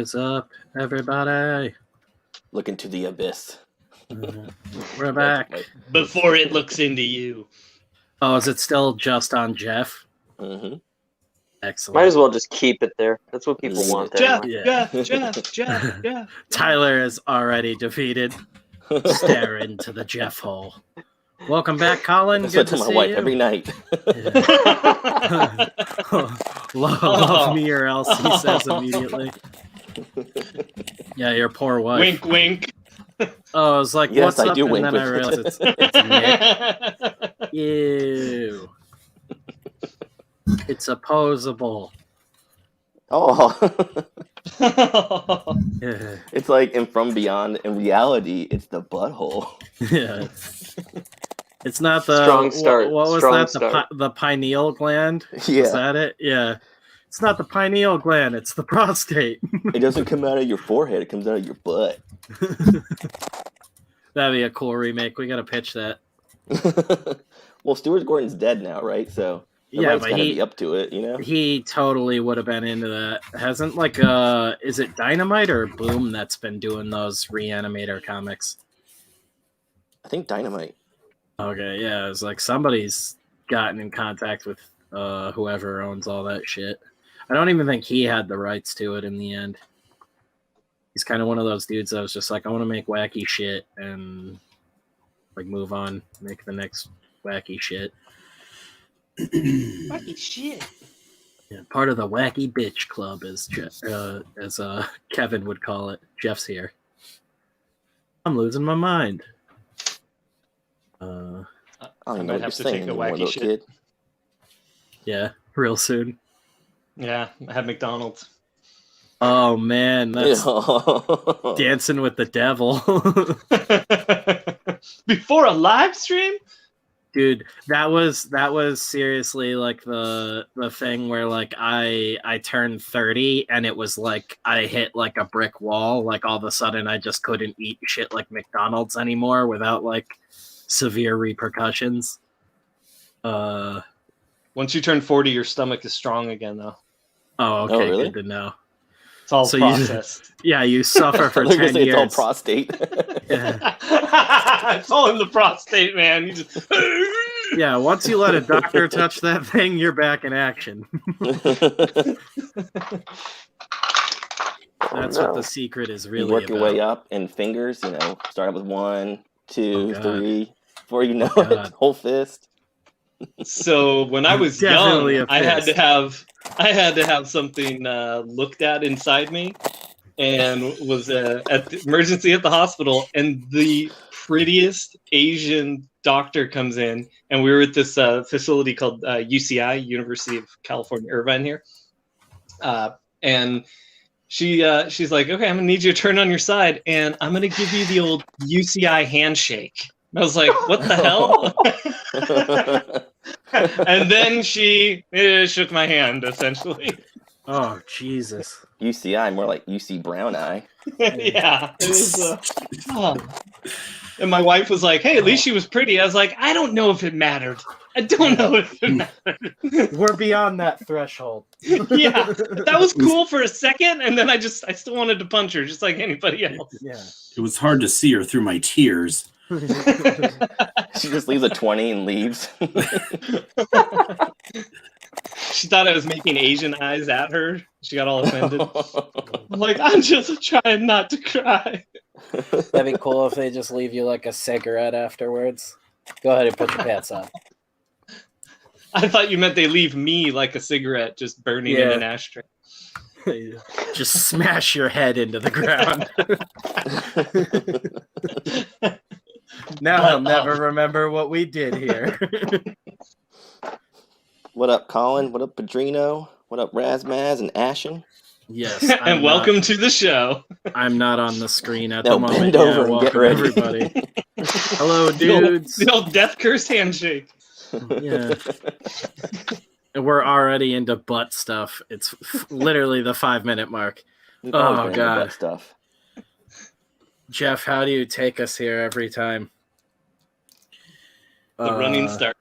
is up, everybody? Look into the abyss. We're back. Before it looks into you. Oh, is it still just on Jeff? Mm-hmm. Excellent. Might as well just keep it there. That's what people want. Jeff, Anyway. Jeff. Tyler is already defeated. Stare into the Jeff hole. Welcome back, Colin. That's Good what I to tell see my wife you. every night. Love me or else, he says immediately. Yeah, your poor wife. Wink, wink. Oh, I was like, Yes, what's I up? do And wink then with I it. realized it's Nick. Ew. It's opposable. Oh, Yeah. it's like in From Beyond. In reality, it's the butthole. Yeah. It's not the Strong start. What was Strong that? start. The pineal gland? Yeah, Is that it? Yeah. It's not the pineal gland. It's the prostate. it doesn't come out of your forehead. It comes out of your butt. That'd be a cool remake. We gotta pitch that. Well, Stuart Gordon's dead now, right? So the Yeah, right's but gotta he be up to it, you know. he totally would have been into that. Hasn't is it Dynamite or Boom that's been doing those Reanimator comics? I think Dynamite. Okay, yeah, it's like somebody's gotten in contact with whoever owns all that shit. I don't even think he had the rights to it in the end. He's kind of one of those dudes that was just like, I want to make wacky shit and like move on, make the next wacky shit. Wacky shit. Yeah, part of the wacky bitch club, as Kevin would call it. Jeff's here. I'm losing my mind. I don't I even know might what you're have to saying take a anymore, wacky little shit. kid. Yeah, real soon. Yeah, I had McDonald's. Oh man, that's Yeah. Dancing with the Devil. Before a live stream? Dude, that was seriously like the thing where like I turned 30 and it was like I hit like a brick wall. Like all of a sudden I just couldn't eat shit like McDonald's anymore without like severe repercussions. Once you turn 40, your stomach is strong again, though. Oh, okay, Oh, really? good to know. It's all So processed. You suffer for I was gonna 10 say years. it's all prostate. Yeah. It's all in the prostate, man. You just... Yeah, once you let a doctor touch that thing, you're back in action. That's what the secret is You really work about. your way up in fingers, you know, start out with 1, 2, God. 3, before you know Oh, it, God. whole fist. So when I was Definitely young, a I had fist. to have something looked at inside me, and was at the emergency at the hospital, and the prettiest Asian doctor comes in, and we were at this facility called UCI, University of California, Irvine here, and she's like, okay, I'm gonna need you to turn on your side, and I'm gonna give you the old UCI handshake. And I was like, what the hell? And then she shook my hand, essentially. Oh, Jesus. UCI, more like UC Brown Eye. Yeah. It was, And my wife was like, hey, at least she was pretty. I was like, I don't know if it mattered. I don't know if it mattered. We're beyond that threshold. Yeah. That was cool for a second, and then I still wanted to punch her, just like anybody else. Yeah. It was hard to see her through my tears. She just leaves a 20 and leaves. She thought I was making Asian eyes at her. She got all offended. I'm like, I'm just trying not to cry. That'd be cool if they just leave you like a cigarette afterwards. Go ahead and put your pants on. I thought you meant they leave me like a cigarette just burning in Yeah. an ashtray. Just smash your head into the ground. Now he'll never remember what we did here. What up, Colin? What up, Padrino? What up, Razmaz and Ashen? Yes. And welcome to the show. I'm not on the screen at Now the moment. bend over and welcome get ready. everybody. Hello, The old- dudes. The old death curse handshake. Yeah. And we're already into butt stuff. It's literally the 5-minute mark. We've always Oh, been into God. that stuff. Jeff, how do you take us here every time? The running start.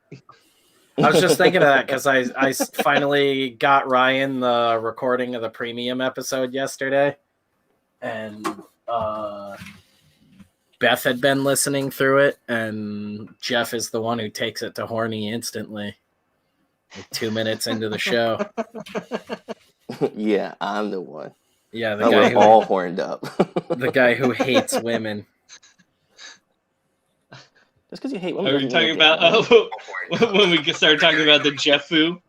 I was just thinking of that because I finally got Ryan the recording of the premium episode yesterday. and Beth had been listening through it, and Jeff is the one who takes it to horny instantly. Like 2 minutes into the show. Yeah, I'm the one. Yeah, the Oh, guy we're who all horned up. the guy who hates women. Just because you hate women. Are you doesn't mean talking you're gay. about when we started talking about the Jeffu?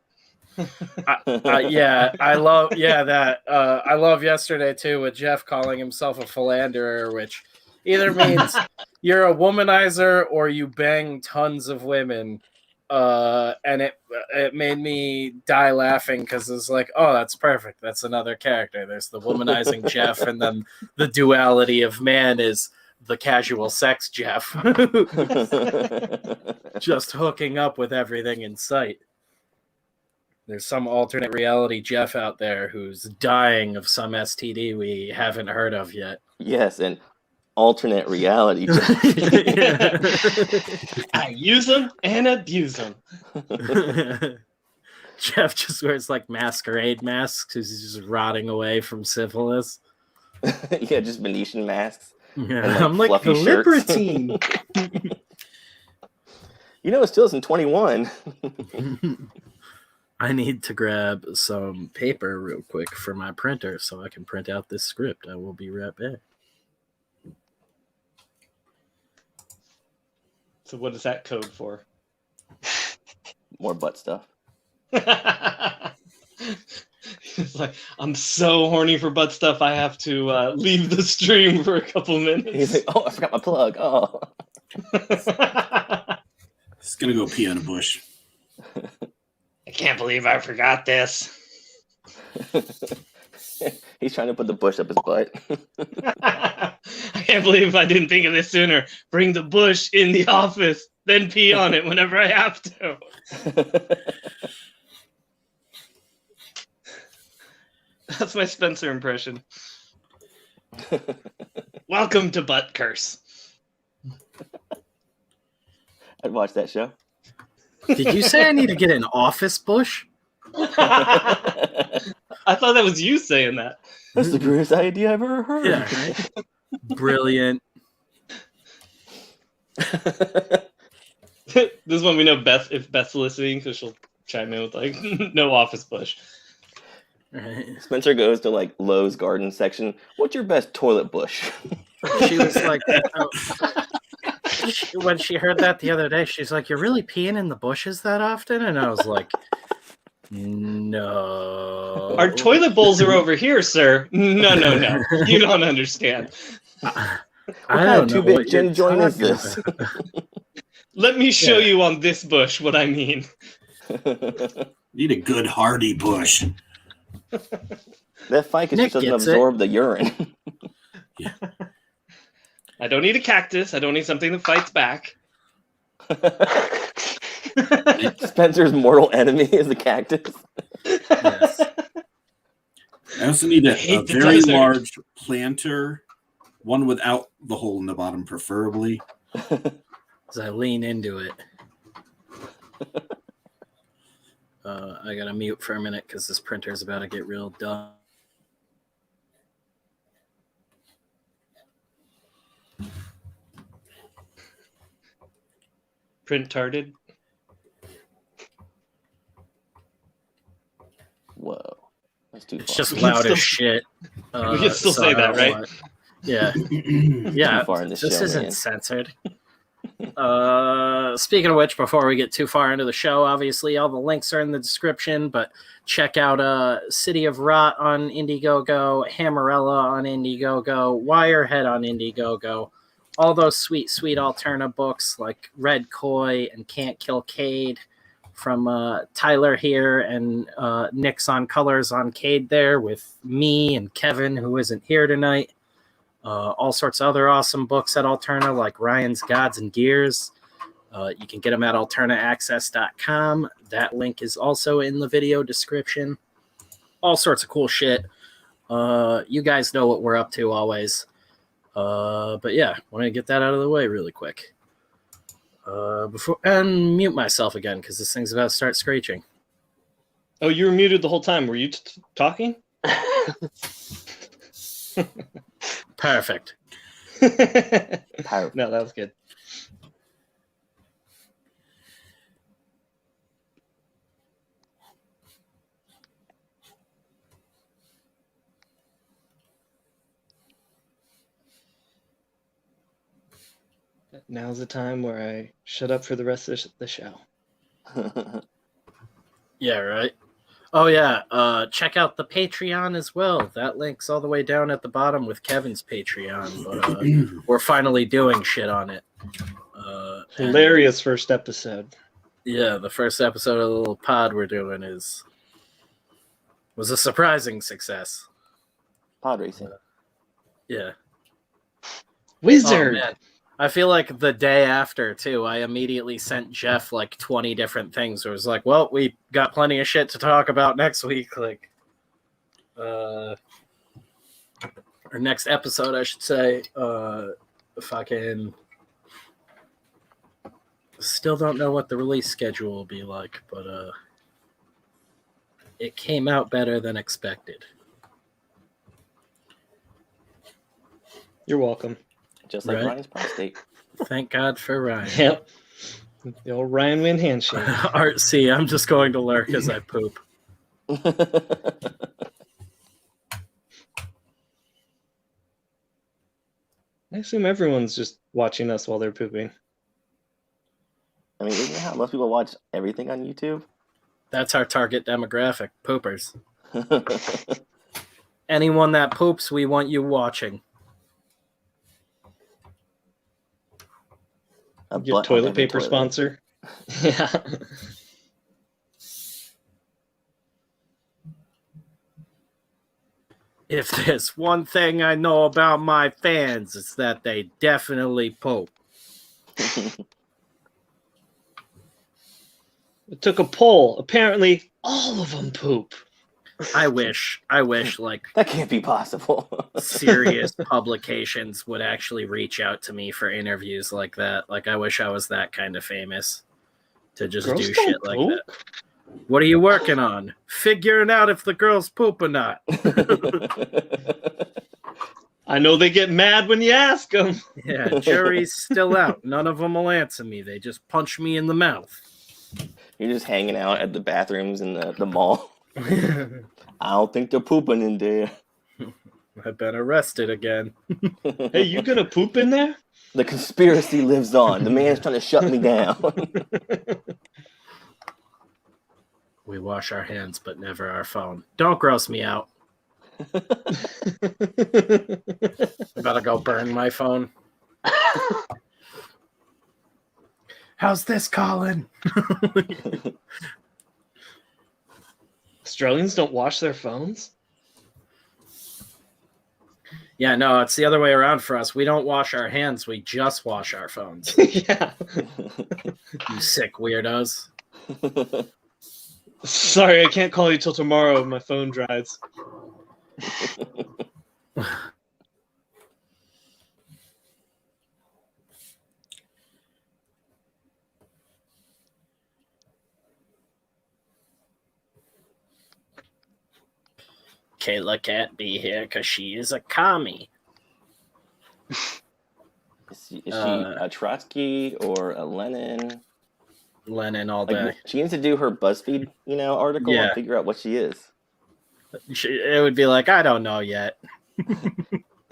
Yeah, I love that. I love yesterday too with Jeff calling himself a philanderer, which either means you're a womanizer or you bang tons of women. And it made me die laughing because it's like, oh, that's perfect. That's another character. There's the womanizing Jeff, and then the duality of man is the casual sex Jeff, just hooking up with everything in sight. There's some alternate reality Jeff out there who's dying of some STD we haven't heard of yet. Yes, and alternate reality. I use them and abuse them. Jeff just wears like masquerade masks because he's just rotting away from syphilis. Yeah, just Venetian masks. Yeah, And, I'm like the fluffy shirts. libertine. You know, it still isn't 21. I need to grab some paper real quick for my printer so I can print out this script. I will be right back. So what is that code for? More butt stuff. It's like, I'm so horny for butt stuff, I have to leave the stream for a couple minutes. He's like, oh, I forgot my plug. Oh. He's gonna go pee on a bush. I can't believe I forgot this. He's trying to put the bush up his butt. I can't believe I didn't think of this sooner. Bring the bush in the office, then pee on it whenever I have to. That's my Spencer impression. Welcome to Butt Curse. I'd watch that show. Did you say I need to get an office bush? I thought that was you saying that. That's the greatest idea I've ever heard. Yeah, right? Brilliant. This is when we know Beth, if Beth's listening, because she'll chime in with like, no office bush. Right. Spencer goes to like Lowe's garden section. What's your best toilet bush? She was like, when she heard that the other day, she's like, "You're really peeing in the bushes that often?" And I was like, "No, Our toilet bowls are over here, sir." No. You don't understand. I What don't two know big what you're gin joint is talking this? about. Let me show Yeah. you on this bush what I mean. Need a good hardy bush. That ficus Nick just doesn't gets it. absorb the urine. I don't need a cactus. I don't need something that fights back. Spencer's mortal enemy is a cactus. Yes. I also need a hate the very desert. large planter, one without the hole in the bottom, preferably. As I lean into it. I gotta mute for a minute because this printer's about to get real dumb. Print tarded. Whoa. That's too It's far. just We can loud still- as shit. we can still so say I that, don't right? want- Yeah. Yeah. Too far in the This show, isn't man. censored. Speaking of which, before we get too far into the show, obviously all the links are in the description, but check out City of Rot on Indiegogo, Hammerella on Indiegogo, Wirehead on Indiegogo, all those sweet, sweet Alterna books like Red Koi and Can't Kill Cade from Tyler here and Nick's on Colors on Cade there with me and Kevin, who isn't here tonight. All sorts of other awesome books at Alterna, like Ryan's Gods and Gears. You can get them at alternaaccess.com. That link is also in the video description. All sorts of cool shit. You guys know what we're up to always. But yeah, want to get that out of the way really quick. Before and mute myself again because this thing's about to start screeching. Oh, you were muted the whole time. Were you talking? Perfect. No, that was good. Now's the time where I shut up for the rest of the show. Yeah, right. Oh yeah, check out the Patreon as well. That link's all the way down at the bottom with Kevin's Patreon. But we're finally doing shit on it. Hilarious first episode. Yeah, the first episode of the little pod we're doing was a surprising success. Pod racing. Yeah. Wizard! Oh, man. I feel like the day after, too, I immediately sent Jeff like 20 different things. It was like, well, we got plenty of shit to talk about next week. Like, or next episode, I should say. Fucking still don't know what the release schedule will be like, but it came out better than expected. You're welcome. Just like Right. Ryan's prostate. Thank God for Ryan. Yep. The old Ryan Wynn handshake. Art, see, I'm just going to lurk as I poop. I assume everyone's just watching us while they're pooping. I mean, isn't that how most people watch everything on YouTube? That's our target demographic, poopers. Anyone that poops, we want you watching. A Get butt on toilet every paper toilet. sponsor. Yeah. If there's one thing I know about my fans, it's that they definitely poop. It took a poll. Apparently, all of them poop. I wish like That can't be possible. serious publications would actually reach out to me for interviews like that. Like, I wish I was that kind of famous to just Girls do don't shit like poop? that. What are you working on? Figuring out if the girls poop or not. I know they get mad when you ask them. Yeah, jury's still out. None of them will answer me. They just punch me in the mouth. You're just hanging out at the bathrooms in the mall. I don't think they're pooping in there. I've been arrested again. Hey, you gonna poop in there? The conspiracy lives on. The man's trying to shut me down. We wash our hands, but never our phone. Don't gross me out. I gotta go burn my phone. How's this, Colin? Australians don't wash their phones? Yeah, no, it's the other way around for us. We don't wash our hands. We just wash our phones. Yeah. You sick weirdos. Sorry, I can't call you till tomorrow. My phone dries. Kayla can't be here because she is a commie. Is she a Trotsky or a Lenin? Lenin all day. Like, she needs to do her BuzzFeed, article Yeah. and figure out what she is. It would be like, I don't know yet.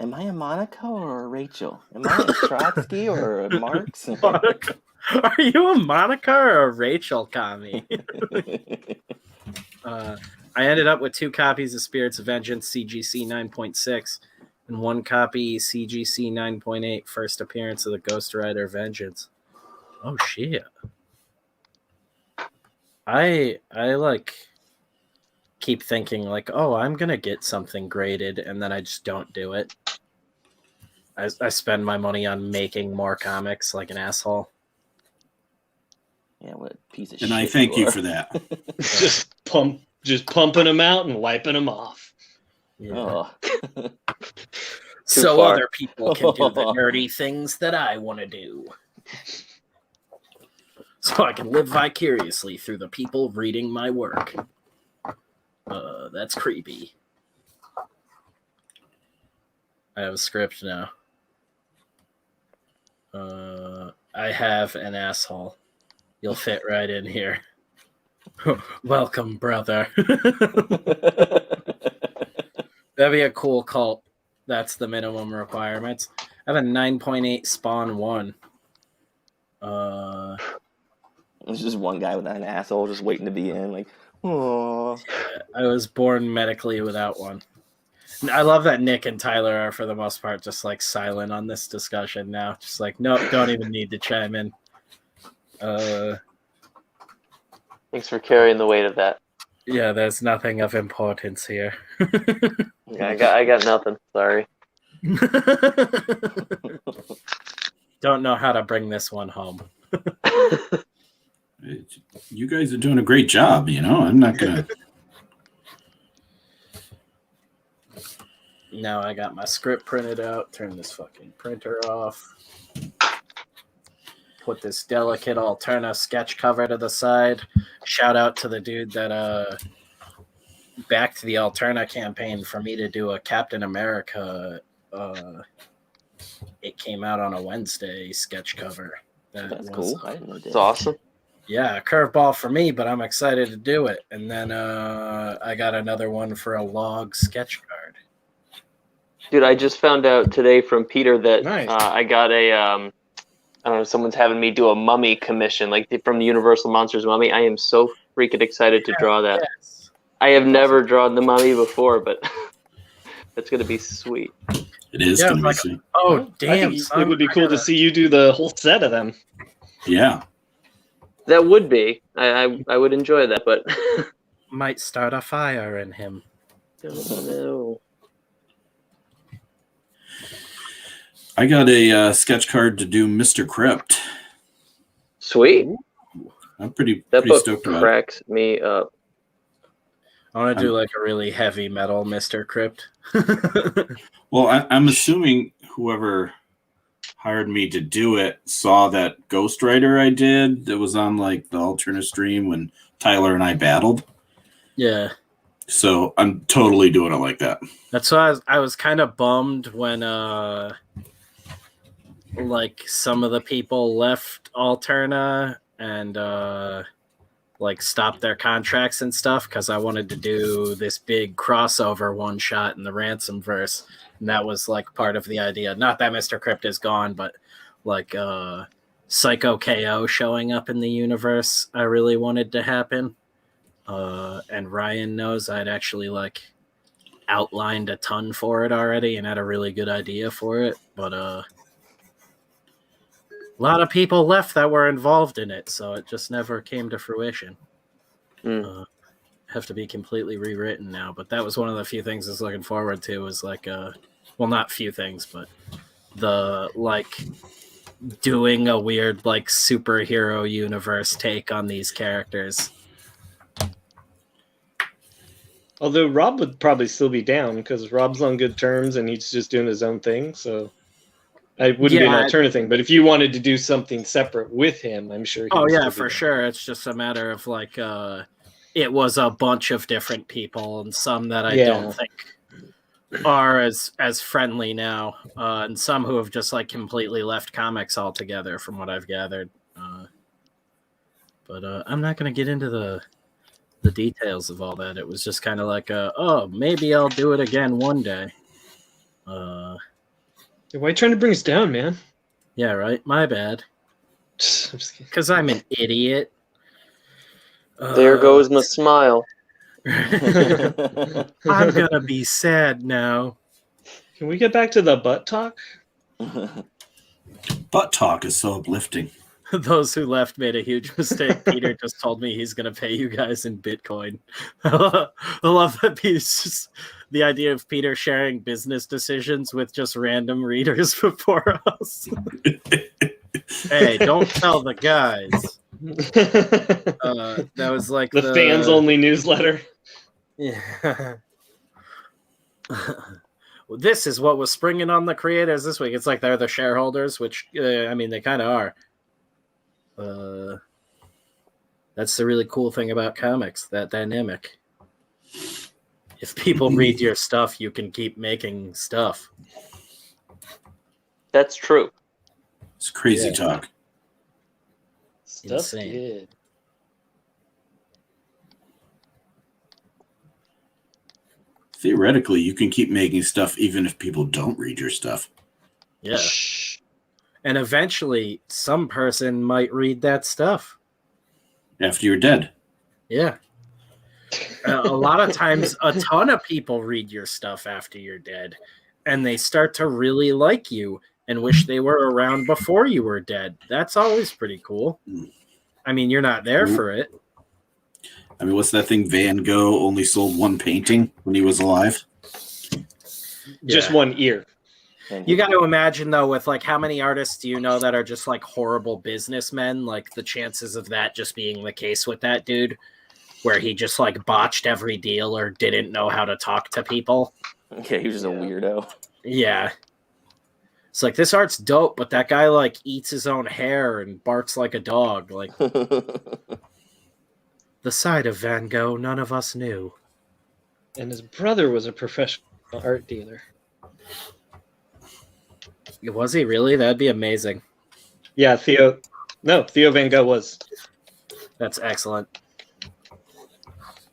Am I a Monica or a Rachel? Am I a Trotsky or a Marx? Are you a Monica or a Rachel commie? I ended up with 2 copies of Spirits of Vengeance CGC 9.6 and 1 copy CGC 9.8 First Appearance of the Ghost Rider Vengeance. Oh shit. I like keep thinking like, oh, I'm gonna get something graded, and then I just don't do it. I spend my money on making more comics like an asshole. Yeah, what a piece of And shit. I thank you are. for that. Just pumping them out and wiping them off. Yeah. Oh. So far. other people can do the nerdy things that I want to do. So I can live vicariously through the people reading my work. That's creepy. I have a script now. I have an asshole. You'll fit right in here. Welcome, brother. That'd be a cool cult. That's the minimum requirements. I have a 9.8 spawn 1. There's just one guy with an asshole just waiting to be in. Like, oh. I was born medically without one. I love that Nick and Tyler are, for the most part, just like silent on this discussion now. Just like, nope, don't even need to chime in. Thanks for carrying the weight of that. Yeah, there's nothing of importance here. Yeah, I got nothing. Sorry. Don't know how to bring this one home. You guys are doing a great job, you know. I'm not gonna. Now I got my script printed out. Turn this fucking printer off. Put this delicate Alterna sketch cover to the side. Shout out to the dude that backed the Alterna campaign for me to do a Captain America. It came out on a Wednesday sketch cover. That's cool. I didn't know that. It's awesome. Yeah, a curveball for me, but I'm excited to do it. And then I got another one for a log sketch card. Dude, I just found out today from Peter that Nice. I got a, I don't know, someone's having me do a mummy commission, like from the Universal Monsters Mummy. I am so freaking excited to draw that. Yes. I have never drawn the mummy before, but that's going to be sweet. It is Yeah, gonna be like- sweet. Oh, I damn. think son, it would be I cool to gotta- see you do the whole set of them. Yeah. That would be. I would enjoy that, but Might start a fire in him. no. I got a sketch card to do Mr. Crypt. Sweet. I'm pretty That book stoked about it. cracks me up. I want to do like a really heavy metal Mr. Crypt. Well, I'm assuming whoever hired me to do it saw that Ghostwriter I did that was on like the alternate stream when Tyler and I battled. Yeah. So I'm totally doing it like that. That's why I was kind of bummed when like some of the people left Alterna and like stopped their contracts and stuff because I wanted to do this big crossover one shot in the Ransom verse. And that was like part of the idea. Not that Mr. Crypt is gone, but like Psycho KO showing up in the universe I really wanted to happen. And Ryan knows I'd actually like outlined a ton for it already and had a really good idea for it, but a lot of people left that were involved in it, so it just never came to fruition. Have to be completely rewritten now, but that was one of the few things I was looking forward to, was like well, not few things, but the like doing a weird like superhero universe take on these characters. Although Rob would probably still be down because Rob's on good terms and he's just doing his own thing. So I wouldn't be an alternative thing. But if you wanted to do something separate with him, I'm sure. Oh yeah, for sure. It's just a matter of like it was a bunch of different people and some that I don't think are as friendly now, and some who have just like completely left comics altogether, from what I've gathered. But I'm not going to get into the details of all that. It was just kind of like, oh, maybe I'll do it again one day. Why are you trying to bring us down, man? Yeah, right. My bad. I'm just kidding. Because I'm an idiot. There goes my smile. I'm gonna be sad now. Can we get back to the butt talk? Butt talk is so uplifting. Those who left made a huge mistake. Peter just told me he's going to pay you guys in Bitcoin. I love that piece. Just the idea of Peter sharing business decisions with just random readers before us. Hey, don't tell the guys. That was like the fans only newsletter. Yeah. Well, this is what was springing on the creators this week. It's like they're the shareholders, which I mean, they kind of are. That's the really cool thing about comics, that dynamic. If people read your stuff, you can keep making stuff. That's true. It's crazy Yeah. talk. Stuff Insane. good. Theoretically, you can keep making stuff even if people don't read your stuff. Yeah. And eventually, some person might read that stuff. After you're dead. Yeah. A lot of times, a ton of people read your stuff after you're dead, and they start to really like you and wish they were around before you were dead. That's always pretty cool. I mean, you're not there for it. I mean, what's that thing? Van Gogh only sold one painting when he was alive. Just Yeah. one ear. You got to imagine, though, with like how many artists do you know that are just like horrible businessmen? Like the chances of that just being the case with that dude, where he just like botched every deal or didn't know how to talk to people. Okay, he was just a weirdo. Yeah. It's like, this art's dope, but that guy like eats his own hair and barks like a dog. Like the side of Van Gogh none of us knew. And his brother was a professional art dealer. Was he really? That'd be amazing. Yeah, Theo Van Gogh was. That's excellent.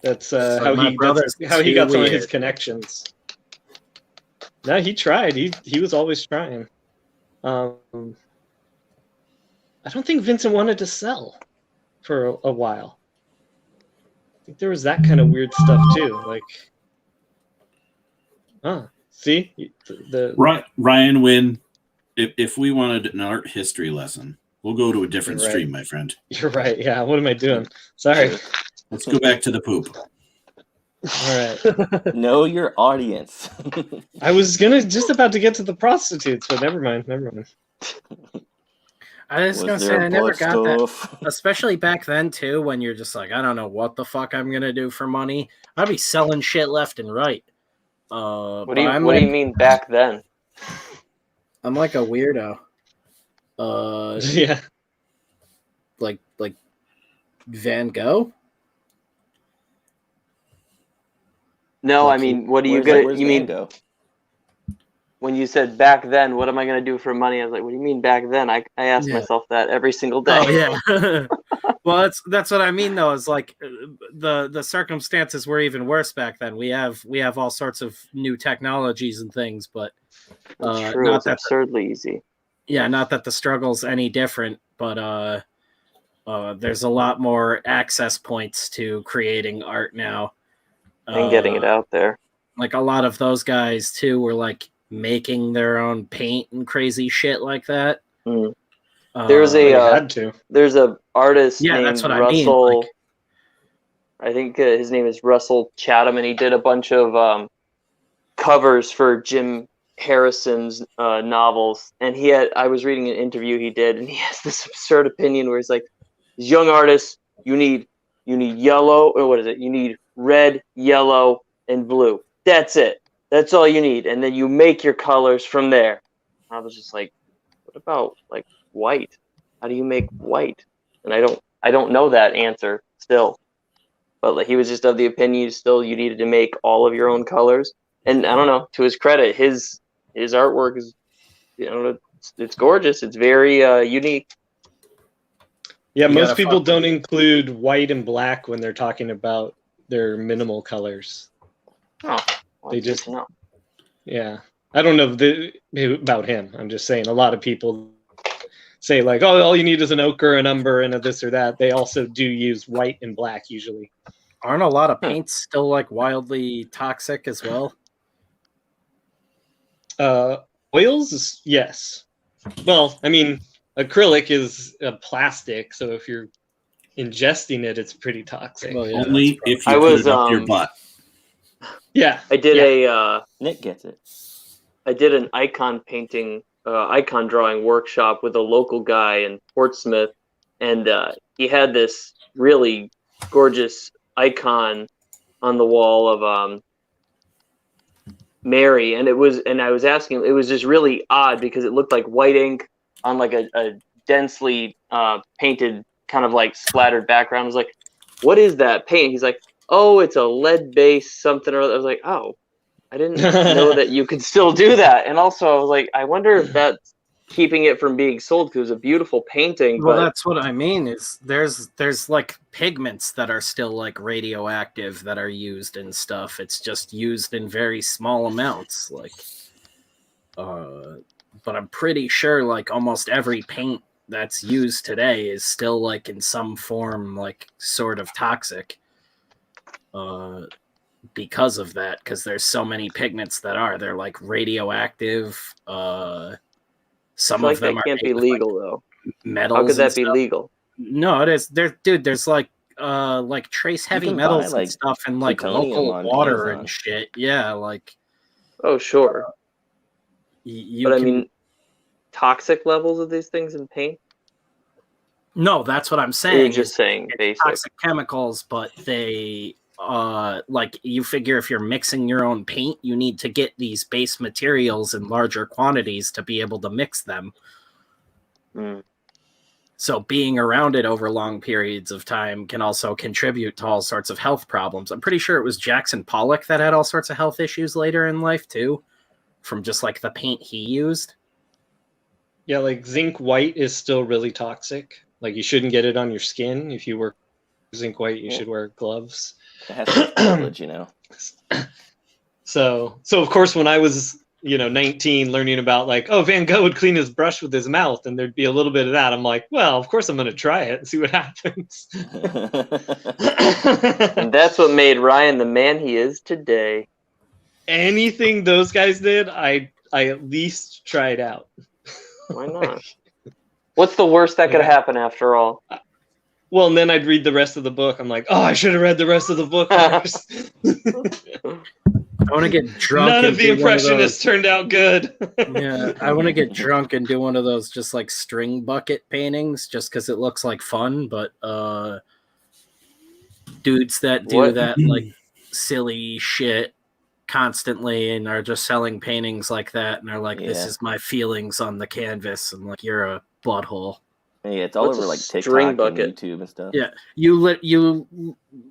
That's So how my he brother's got some of too his weird. connections. No, he tried. He was always trying. I don't think Vincent wanted to sell for a while. I think there was that kind of weird stuff too. Like, see the Ryan Wynn, if we wanted an art history lesson, we'll go to a different Right. stream, my friend. You're right. Yeah. What am I doing? Sorry. Let's go back to the poop. All right. Know your audience. I was just about to get to the prostitutes, but never mind. I was gonna say there I never butt got that. stuff? Especially back then too, when you're just like, I don't know what the fuck I'm gonna do for money. I'd be selling shit left and right. What do you mean back then? I'm like a weirdo. Yeah. Like Van Gogh. No, Like I mean, what do you Where's get? where's You Van mean Gogh? when you said back then? What am I gonna do for money? I was like, what do you mean back then? I ask Yeah. myself that every single day. Oh yeah. Well, that's what I mean though. Is like the circumstances were even worse back then. We have all sorts of new technologies and things, but That's true. not It's that absurdly easy. yeah, not that the struggle's any different, but there's a lot more access points to creating art now. And getting it out there. Like a lot of those guys too were like making their own paint and crazy shit like that. Mm. There's a They had to. there's a artist Yeah, named that's what I mean, Russell. like- I think his name is Russell Chatham, and he did a bunch of covers for Jim Harrison's novels. And I was reading an interview he did, and he has this absurd opinion where he's like, "These young artists, you need yellow, or what is it? You need red, yellow, and blue. That's it. That's all you need, and then you make your colors from there." I was just like, "What about like white? How do you make white?" And I don't know that answer still. But like, he was just of the opinion you needed to make all of your own colors. And I don't know, to his credit, his artwork is, it's gorgeous. It's very unique. Yeah, You most gotta people fuck- don't include white and black when they're talking about their minimal colors. Oh, well, They that's good just- to know. Yeah. I don't know about him. I'm just saying a lot of people say like, oh, all you need is an ochre, an umber, and a this or that. They also do use white and black usually. Aren't a lot of paints still like wildly toxic as well? Oils, yes. Well, I mean, acrylic is a plastic, so if you're ingesting it, it's pretty toxic. Well, yeah, Only that's if you I put was, it up your butt. Yeah. I did Nick gets it. I did an icon painting, icon drawing workshop with a local guy in Portsmouth, and he had this really gorgeous icon on the wall of Mary, and I was asking, it was just really odd because it looked like white ink on like a densely painted kind of like splattered background. I was like, "What is that paint?" He's like, "Oh, it's a lead based something or other." I was like, "Oh, I didn't know that you could still do that." And also, I was like, I wonder if that's keeping it from being sold because it was a beautiful painting. Well, but that's what I mean. Is there's like pigments that are still like radioactive that are used and stuff. It's just used in very small amounts. Like, but I'm pretty sure like almost every paint that's used today is still like in some form like sort of toxic. Because of that, because there's so many pigments they're like radioactive. Some like of them that are can't be made with, legal like, though. metals. How could that be stuff. legal? No, it is. There's like trace heavy can metals buy, like, and stuff in like plutonium local on water Amazon. and shit. Yeah, like Oh, sure. you But can. I mean, toxic levels of these things in paint? No, that's what I'm Or saying. you're just is saying it's basic. toxic chemicals, but they like you figure if you're mixing your own paint, you need to get these base materials in larger quantities to be able to mix them. Mm. So being around it over long periods of time can also contribute to all sorts of health problems. I'm pretty sure it was Jackson Pollock that had all sorts of health issues later in life too, from just like the paint he used. Yeah, like zinc white is still really toxic. Like you shouldn't get it on your skin. If you wear zinc white, you should wear gloves. It has some privilege, you know. So of course, when I was 19, learning about like, oh, Van Gogh would clean his brush with his mouth, and there'd be a little bit of that. I'm like, well, of course I'm going to try it and see what happens. And that's what made Ryan the man he is today. Anything those guys did, I at least tried out. Why not? What's the worst that could happen after all? Well, and then I'd read the rest of the book. I'm like, oh, I should have read the rest of the book first. I want to get drunk. None of the impressionists turned out good. Yeah, I want to get drunk and do one of those just like string bucket paintings just because it looks like fun. But dudes that do that like silly shit constantly and are just selling paintings like that and are like, this is my feelings on the canvas, and like, you're a butthole. Yeah, it's all What's over a like string TikTok and bucket? YouTube and stuff. Yeah, you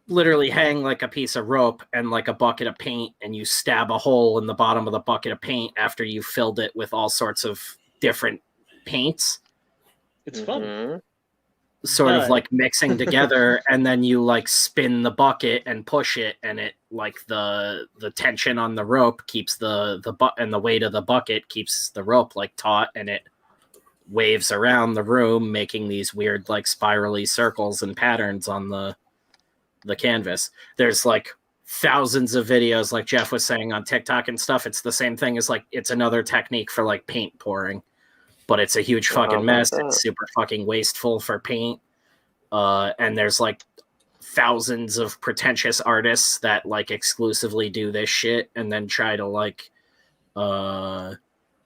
literally hang like a piece of rope and like a bucket of paint, and you stab a hole in the bottom of the bucket of paint after you filled it with all sorts of different paints. It's fun. Mm-hmm. Sort of like mixing together, and then you like spin the bucket and push it, and it like the tension on the rope keeps the and the weight of the bucket keeps the rope like taut, and it waves around the room, making these weird like spirally circles and patterns on the canvas. There's like thousands of videos, like Jeff was saying, on TikTok and stuff. It's the same thing as like, it's another technique for like paint pouring, but it's a huge fucking mess. It's super fucking wasteful for paint. And there's like thousands of pretentious artists that like exclusively do this shit and then try to like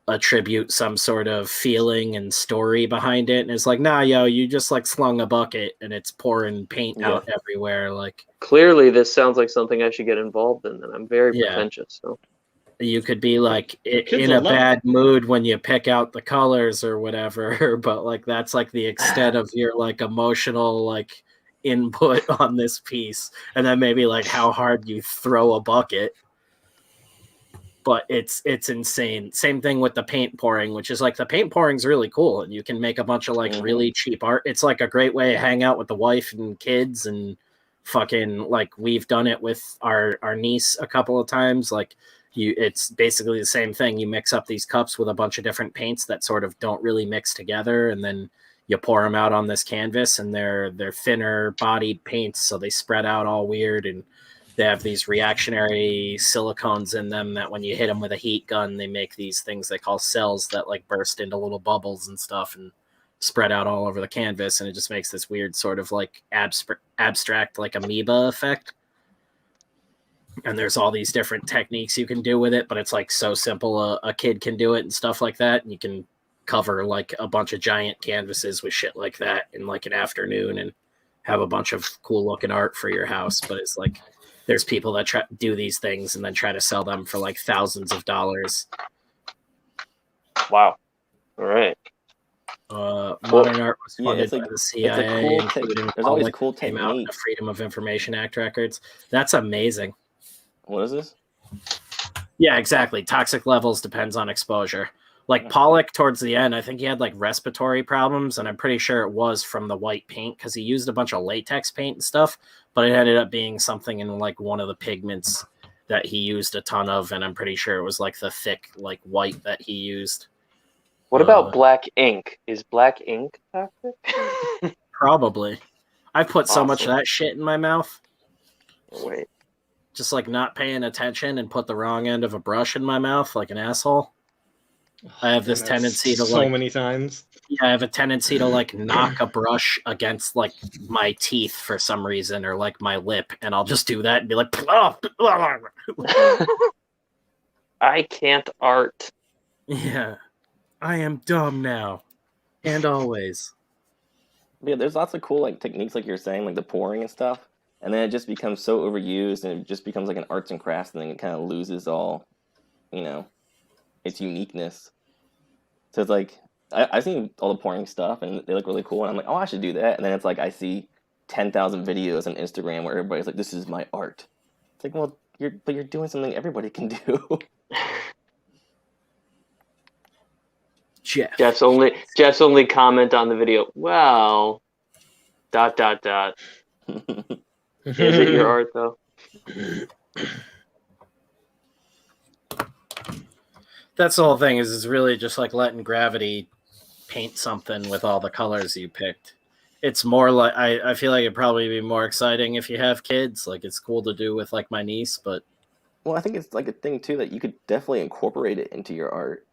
attribute some sort of feeling and story behind it, and it's like, nah, yo, you just like slung a bucket and it's pouring paint out everywhere. Like, clearly this sounds like something I should get involved in, and I'm very pretentious, so you could be like in a bad mood when you pick out the colors or whatever, but like that's like the extent of your like emotional like input on this piece, and then maybe like how hard you throw a bucket. But it's insane. Same thing with the paint pouring, which is like, the paint pouring's really cool, and you can make a bunch of like really cheap art. It's like a great way to hang out with the wife and kids, and fucking like, we've done it with our niece a couple of times. Like, it's basically the same thing. You mix up these cups with a bunch of different paints that sort of don't really mix together, and then you pour them out on this canvas, and they're thinner bodied paints, so they spread out all weird, and they have these reactionary silicones in them that when you hit them with a heat gun, they make these things they call cells that like burst into little bubbles and stuff and spread out all over the canvas, and it just makes this weird sort of like abstract like amoeba effect. And there's all these different techniques you can do with it, but it's like so simple. A kid can do it and stuff like that, and you can cover like a bunch of giant canvases with shit like that in like an afternoon and have a bunch of cool looking art for your house. But it's like, there's people that do these things and then try to sell them for like thousands of dollars. Wow. All right. Modern art was funded by the CIA, including there's always cool came out in the Freedom of Information Act records. That's amazing. What is this? Yeah, exactly. Toxic levels depends on exposure. Like Pollock towards the end, I think he had like respiratory problems, and I'm pretty sure it was from the white paint because he used a bunch of latex paint and stuff, but it ended up being something in like one of the pigments that he used a ton of, and I'm pretty sure it was like the thick like white that he used. What about black ink? Is black ink toxic? Probably. I've put so much of Awesome. that shit in my mouth. Wait. Just like not paying attention and put the wrong end of a brush in my mouth like an asshole. I have this That's tendency to so like many times. Yeah, I have a tendency to like knock a brush against like my teeth for some reason or like my lip, and I'll just do that and be like, oh. I can't art. Yeah. I am dumb now. And always. Yeah, there's lots of cool like techniques, like you're saying, like the pouring and stuff, and then it just becomes so overused, and it just becomes like an arts and crafts thing. It kind of loses all, its uniqueness. So it's like I've seen all the pouring stuff, and they look really cool, and I'm like, oh, I should do that. And then it's like I see 10,000 videos on Instagram where everybody's like, this is my art. It's like, well, you're doing something everybody can do. Jeff. Jeff's only comment on the video. Well, ... Is it your art though? That's the whole thing, is it's really just like letting gravity paint something with all the colors you picked. It's more like I feel like it'd probably be more exciting if you have kids. Like it's cool to do with like my niece, but Well, I think it's like a thing too that you could definitely incorporate it into your art.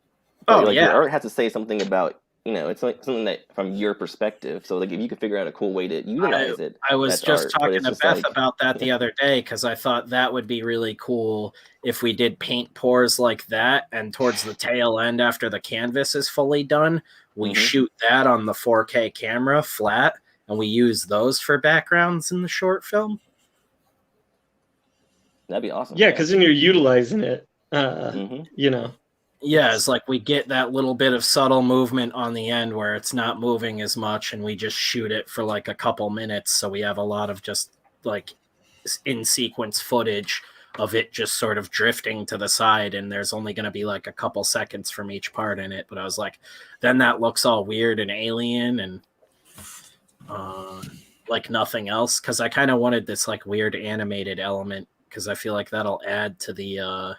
Oh, Like yeah. your art has to say something about, it's like something that from your perspective. So like if you could figure out a cool way to utilize it. I was that's just art, but talking it's to just Beth like- about that the other day because I thought that would be really cool if we did paint pours like that, and towards the tail end after the canvas is fully done, we shoot that on the 4K camera flat, and we use those for backgrounds in the short film. That'd be awesome. Yeah, because then you're utilizing it. Yeah, it's like we get that little bit of subtle movement on the end where it's not moving as much, and we just shoot it for like a couple minutes, so we have a lot of just like in sequence footage of it just sort of drifting to the side, and there's only going to be like a couple seconds from each part in it. But I was like, then that looks all weird and alien and like nothing else, because I kind of wanted this like weird animated element, because I feel like that'll add to the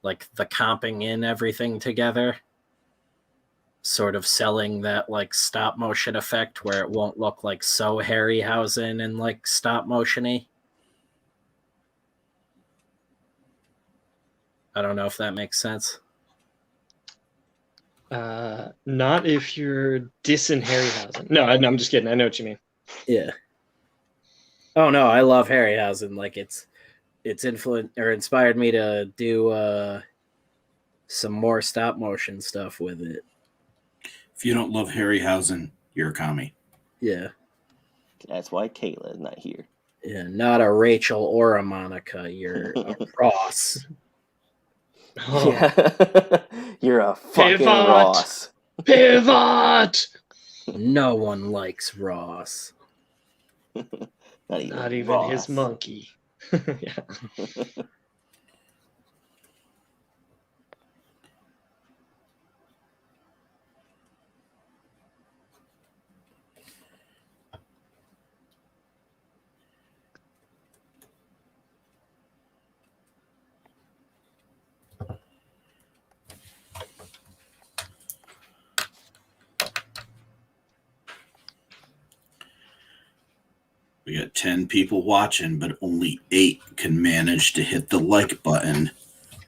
like the comping in everything together, sort of selling that like stop motion effect where it won't look like so Harryhausen and like stop motion-y. I don't know if that makes sense. Not if you're dissing Harryhausen. No, I'm just kidding. I know what you mean. Yeah. Oh no, I love Harryhausen. Like it's inspired me to do some more stop motion stuff with it. If you don't love Harryhausen, you're a commie. Yeah. That's why Kayla is not here. Yeah, not a Rachel or a Monica. You're a Ross. Oh. Yeah. You're a fucking Pivot! Ross. Pivot! No one likes Ross. Not even Not his Ross. monkey. Yeah. We got 10 people watching, but only 8 can manage to hit the like button.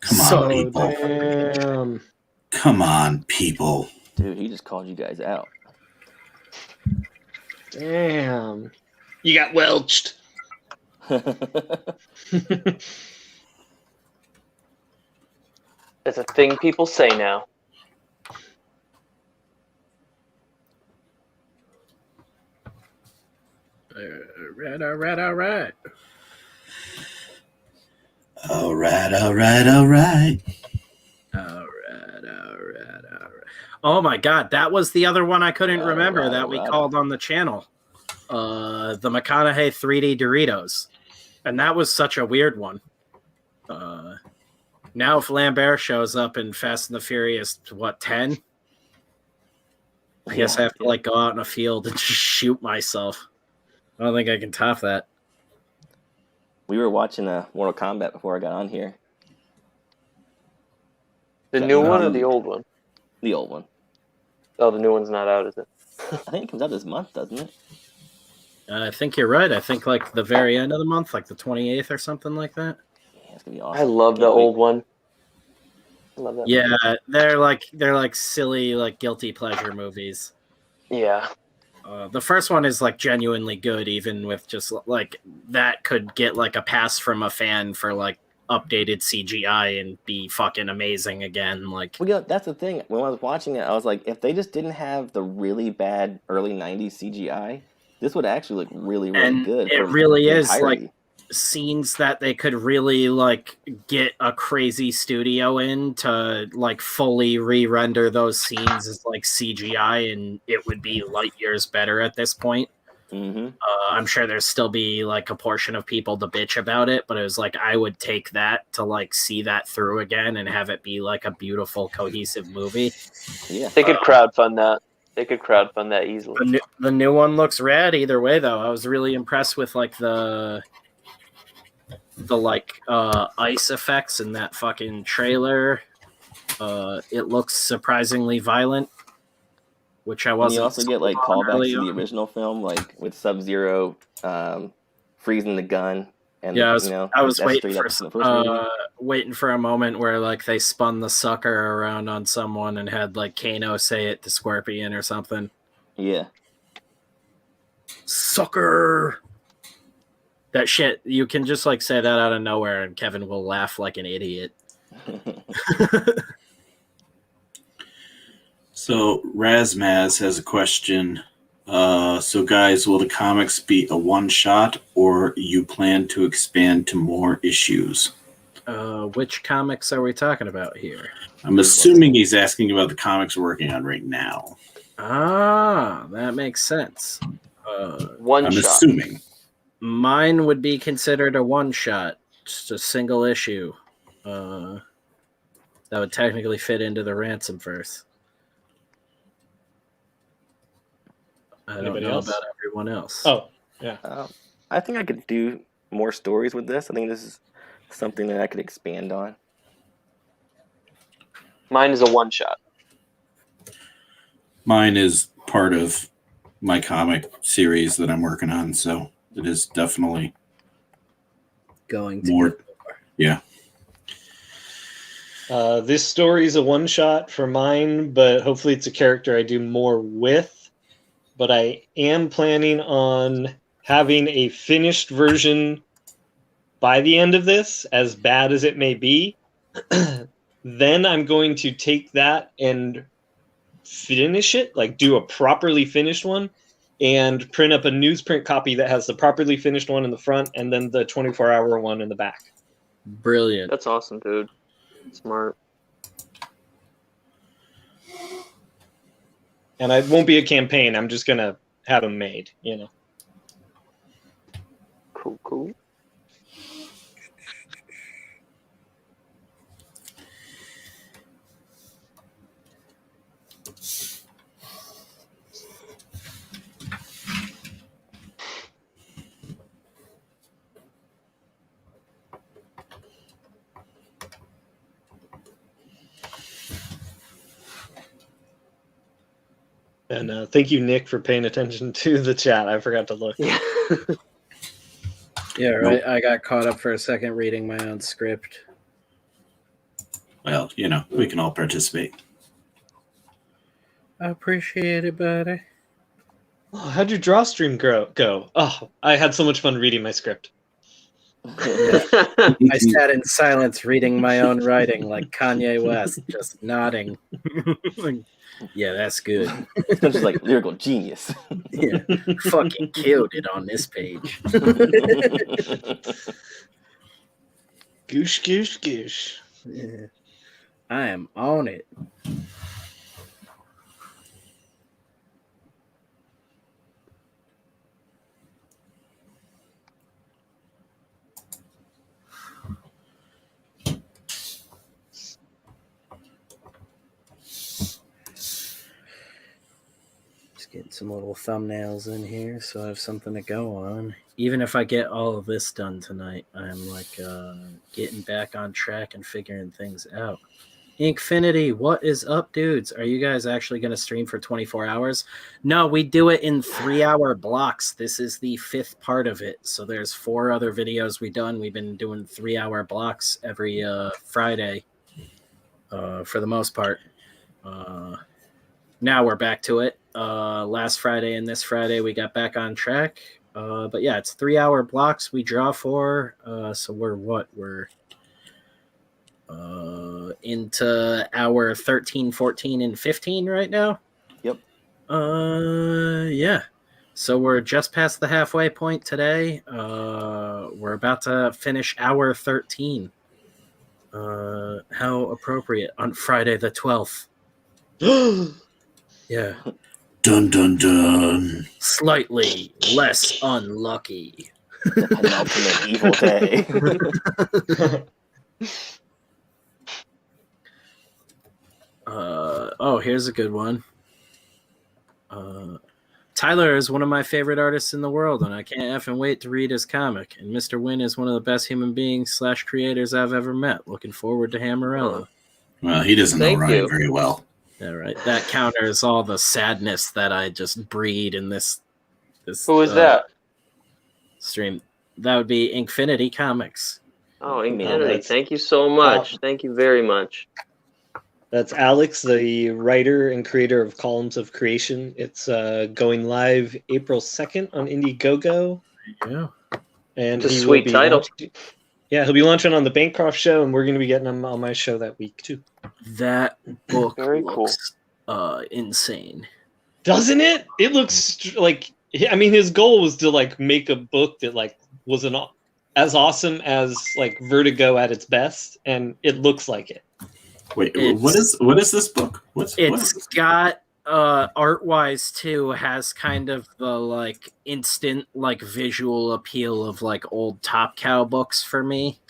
Come on, people. Damn. Come on, people. Dude, he just called you guys out. Damn. You got welched. That's a thing people say now. All right. All right. Oh my God, that was the other one I couldn't remember that we right. called on the channel. The McConaughey 3D Doritos. And that was such a weird one. Now, if Lambert shows up in Fast and the Furious, what, 10? I guess I have to like go out in a field and just shoot myself. I don't think I can top that. We were watching Mortal Kombat before I got on here. The new one or the old one? The old one. Oh, the new one's not out, is it? I think it comes out this month, doesn't it? I think you're right. I think like the very end of the month, like the 28th or something like that. Yeah, it's gonna be awesome. I love the old one. I love that. Yeah, they're like silly, like guilty pleasure movies. Yeah. The first one is like genuinely good, even with just like that could get like a pass from a fan for like updated CGI and be fucking amazing again. Like, well, yeah, that's the thing. When I was watching it, I was like, if they just didn't have the really bad early '90s CGI, this would actually look really, really and good. it really is like scenes that they could really like get a crazy studio in to like fully re-render those scenes as like CGI, and it would be light years better at this point. Mm-hmm. I'm sure there's still be like a portion of people to bitch about it, but it was like I would take that to like see that through again and have it be like a beautiful, cohesive movie. Yeah, they could crowdfund that. They could crowdfund that easily. The new one looks rad either way, though. I was really impressed with like the like ice effects in that fucking trailer. It looks surprisingly violent, which I wasn't. And you also get like callbacks to the original film, like with Sub-Zero freezing the gun. And yeah, I was waiting for a moment where like they spun the sucker around on someone and had like Kano say it to Scorpion or something. Yeah. Sucker. That shit, you can just like say that out of nowhere and Kevin will laugh like an idiot. So Razmaz has a question. So guys, will the comics be a one-shot or you plan to expand to more issues? Which comics are we talking about here? I'm assuming he's asking about the comics we're working on right now. Ah, that makes sense. One I'm shot. assuming. Mine would be considered a one-shot, just a single issue. That would technically fit into the Ransomverse. I don't know about everyone else. Oh, yeah. I think I could do more stories with this. I think this is something that I could expand on. Mine is a one shot. Mine is part of my comic series that I'm working on, so it is definitely going to more. Yeah. This story is a one shot for mine, but hopefully it's a character I do more with. But I am planning on having a finished version by the end of this, as bad as it may be. Then I'm going to take that and finish it, like do a properly finished one, and print up a newsprint copy that has the properly finished one in the front and then the 24-hour one in the back. Brilliant. That's awesome, dude. Smart. And it won't be a campaign. I'm just going to have them made, you know. Cool. And thank you, Nick, for paying attention to the chat. I forgot to look. Yeah. Yeah, right. I got caught up for a second reading my own script. Well, you know, we can all participate. I appreciate it, buddy. Oh, how'd your draw stream go? Oh, I had so much fun reading my script. I sat in silence reading my own writing like Kanye West, just nodding. Yeah, that's good. It's just like lyrical genius. Yeah, fucking killed it on this page. Goosh, goosh, goosh. Yeah. I am on it. Just getting some little thumbnails in here so I have something to go on. Even if I get all of this done tonight, I'm like getting back on track and figuring things out. Inkfinity, what is up, dudes? Are you guys actually going to stream for 24 hours? No, we do it in 3-hour blocks. This is the 5th part of it. So there's 4 other videos we've done. We've been doing 3-hour blocks every Friday for the most part. Now we're back to it. Last Friday and this Friday we got back on track. But yeah, it's 3-hour blocks we draw for. So we're into hour 13, 14, and 15 right now. Yep. Yeah. So we're just past the halfway point today. We're about to finish hour 13. How appropriate on Friday the 12th. Yeah. Dun dun dun. Slightly less unlucky. An ultimate evil day. Here's a good one. Tyler is one of my favorite artists in the world, and I can't effing wait to read his comic. And Mr. Wynn is one of the best human beings / creators I've ever met. Looking forward to Hammerella. Well, he doesn't know Ryan very well. Yeah, right. That counters all the sadness that I just breed in this Who is that? stream. That would be Inkfinity Comics. Oh, mean, Infinity. that's- Thank you so much. Thank you very much. That's Alex, the writer and creator of Columns of Creation. It's going live April 2nd on Indiegogo. Yeah. And It's a he will sweet be title. he'll be launching on the Bancroft show, and we're going to be getting him on my show that week, too. That book Very cool. looks insane. Doesn't it? It looks like, I mean, his goal was to like make a book that like was as awesome as like Vertigo at its best, and it looks like it. Wait, what is this book? It's got art wise too, has kind of the like instant like visual appeal of like old Top Cow books for me.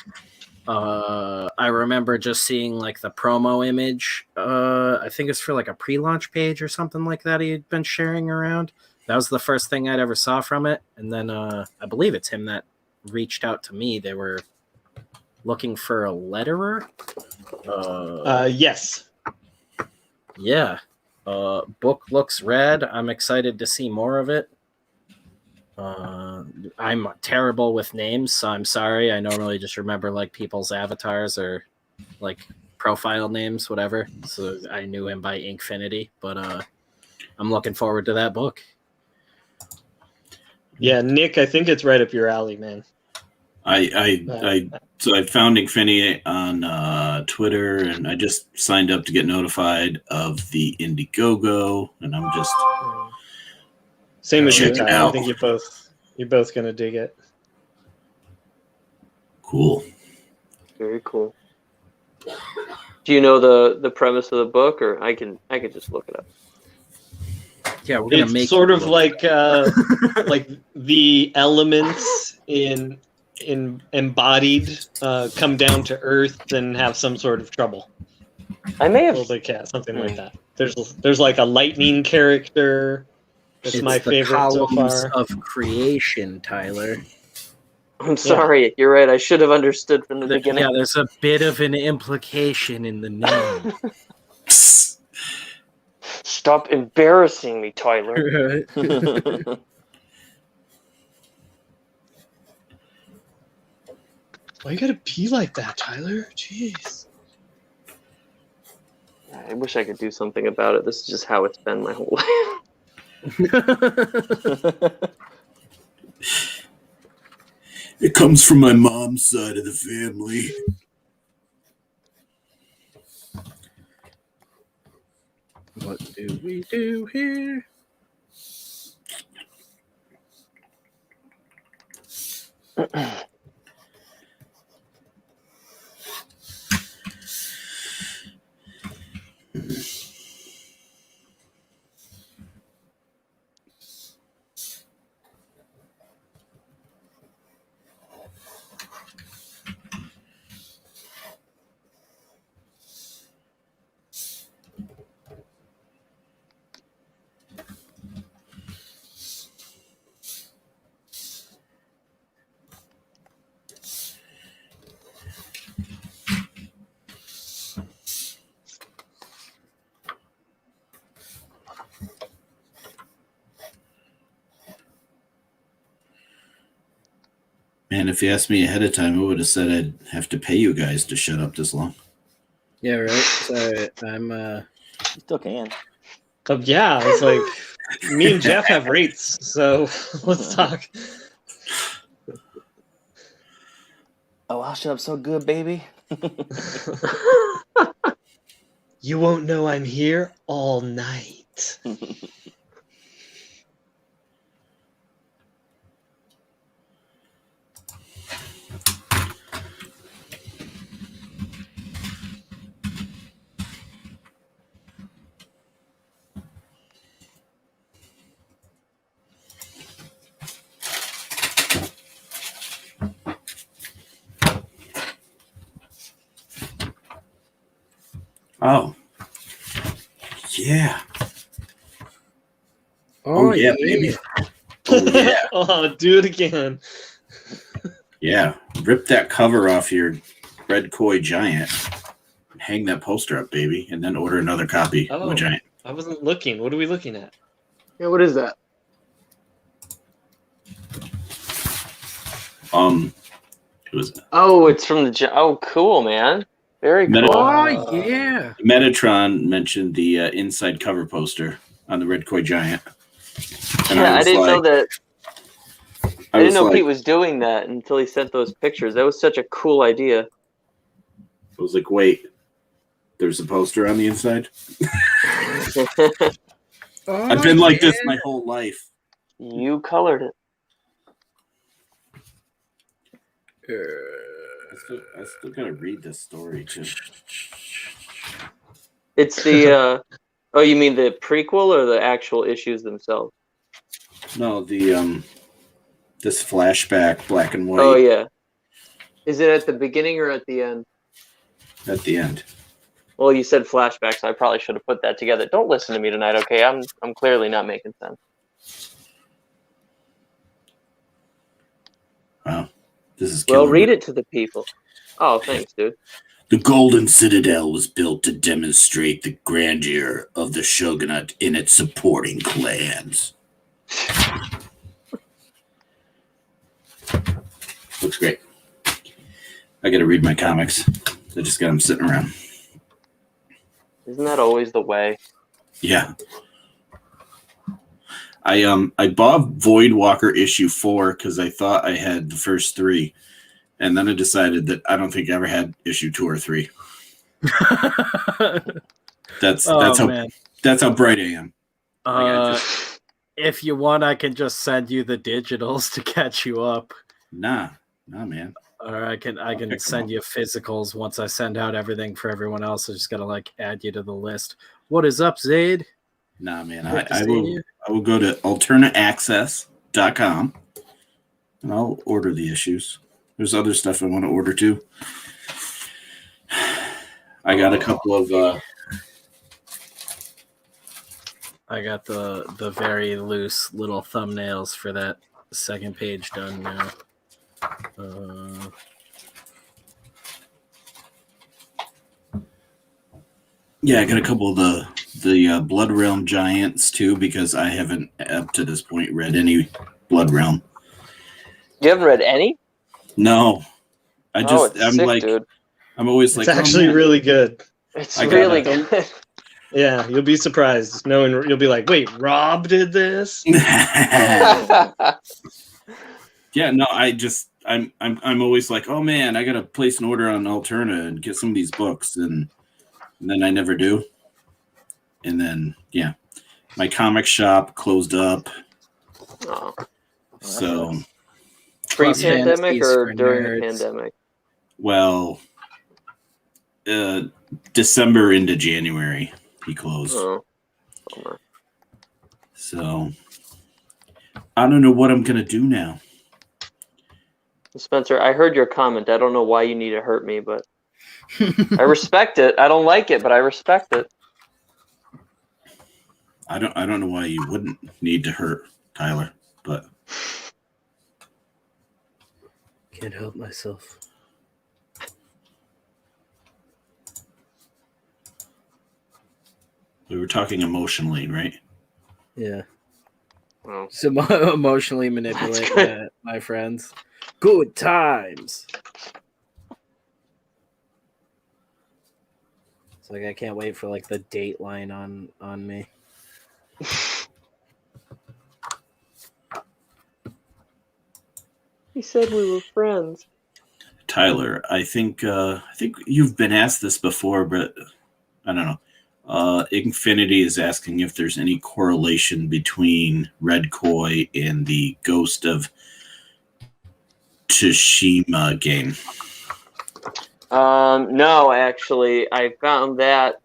I remember just seeing like the promo image. I think it's for like a pre-launch page or something like that he had been sharing around. That was the first thing I'd ever saw from it. And then I believe it's him that reached out to me. They were looking for a letterer. Yes. Yeah. Book looks rad. I'm excited to see more of it. I'm terrible with names, so I'm sorry. I normally just remember like people's avatars or like profile names, whatever. So I knew him by Inkfinity, but I'm looking forward to that book. Yeah, Nick, I think it's right up your alley, man. So I found Inkfinity on Twitter, and I just signed up to get notified of the Indiegogo, and I'm just Same as you, check it Tyler. I out. think you're both gonna dig it. Cool. Very cool. Do you know the premise of the book, or I can just look it up? Yeah, we're gonna It's make sort you of look. like like the elements in embodied come down to earth and have some sort of trouble. I may have. Well, like, yeah, something like that. There's like a lightning character. That's It's my the favorite so columns far. of creation, Tyler. I'm sorry. You're right. I should have understood from the beginning. Yeah, there's a bit of an implication in the name. Stop embarrassing me, Tyler. Why you gotta be like that, Tyler? Jeez. I wish I could do something about it. This is just how it's been my whole life. It comes from my mom's side of the family. What do we do here? Man, if you asked me ahead of time, I would have said I'd have to pay you guys to shut up this long. Yeah, right. So I'm You still can. Yeah, it's like me and Jeff have rates, so let's talk. Oh, I'll shut up so good, baby. You won't know I'm here all night. Oh. Yeah. Oh, yeah, baby. Oh, yeah. Oh, do it again. Yeah. Rip that cover off your Red Koi Giant. Hang that poster up, baby, and then order another copy of Oh. a Giant. I wasn't looking. What are we looking at? Yeah, what is that? It was Oh, it's from the. Oh, cool, man. Very cool. Oh yeah. Metatron mentioned the inside cover poster on the Red Koi Giant. And Yeah, I didn't know that. I didn't was know like, Pete was doing that until he sent those pictures. That was such a cool idea. I was like, wait, there's a poster on the inside? Oh, I've been like this my whole life. You colored it. I still gotta read this story too. It's the. Oh, you mean the prequel or the actual issues themselves? No, the this flashback, black and white. Oh yeah. Is it at the beginning or at the end? At the end. Well, you said flashback, so I probably should have put that together. Don't listen to me tonight, okay? I'm clearly not making sense. Wow, this is Well, killer. read it to the people. Oh, thanks, dude. The Golden Citadel was built to demonstrate the grandeur of the shogunate in its supporting clans. Looks great. I gotta read my comics. I just got them sitting around. Isn't that always the way? Yeah. I bought Voidwalker issue 4 because I thought I had the first 3. And then I decided that I don't think I ever had issue 2 or 3. That's how bright I am. If you want, I can just send you the digitals to catch you up. Nah, man. Or I can send you physicals once I send out everything for everyone else. I just gotta add you to the list. What is up, Zaid? Nah, man. I will go to alternateaccess.com and I'll order the issues. There's other stuff I want to order too. I got a couple of I got the very loose little thumbnails for that second page done now. Yeah, I got a couple of the Blood Realm Giants too because I haven't up to this point read any Blood Realm. You haven't read any? No, I'm sick, like, dude. I'm always It's like, actually really good. It's I got really it. good. Yeah, you'll be surprised. You'll be like, wait, Rob did this? yeah, no, I'm always like, oh man, I gotta place an order on Alterna and get some of these books, and then I never do. And then my comic shop closed up. Oh. So Pre-pandemic or for during the nerds. pandemic? well, December into January he closed. Oh. Bummer. So I don't know what I'm gonna do now. Spencer, I heard your comment. I don't know why you need to hurt me, but I respect it. I don't like it, but I respect it. I don't know why you wouldn't need to hurt Tyler, but Can't help myself. we were talking emotionally, right? Yeah. Oh. So emotionally manipulate good. that. my friends. Good times. It's like I can't wait for like the Dateline on me. He said we were friends. Tyler, I think you've been asked this before, but I don't know. Infinity is asking if there's any correlation between Red Koi and the Ghost of Tsushima game. No, actually, I found that,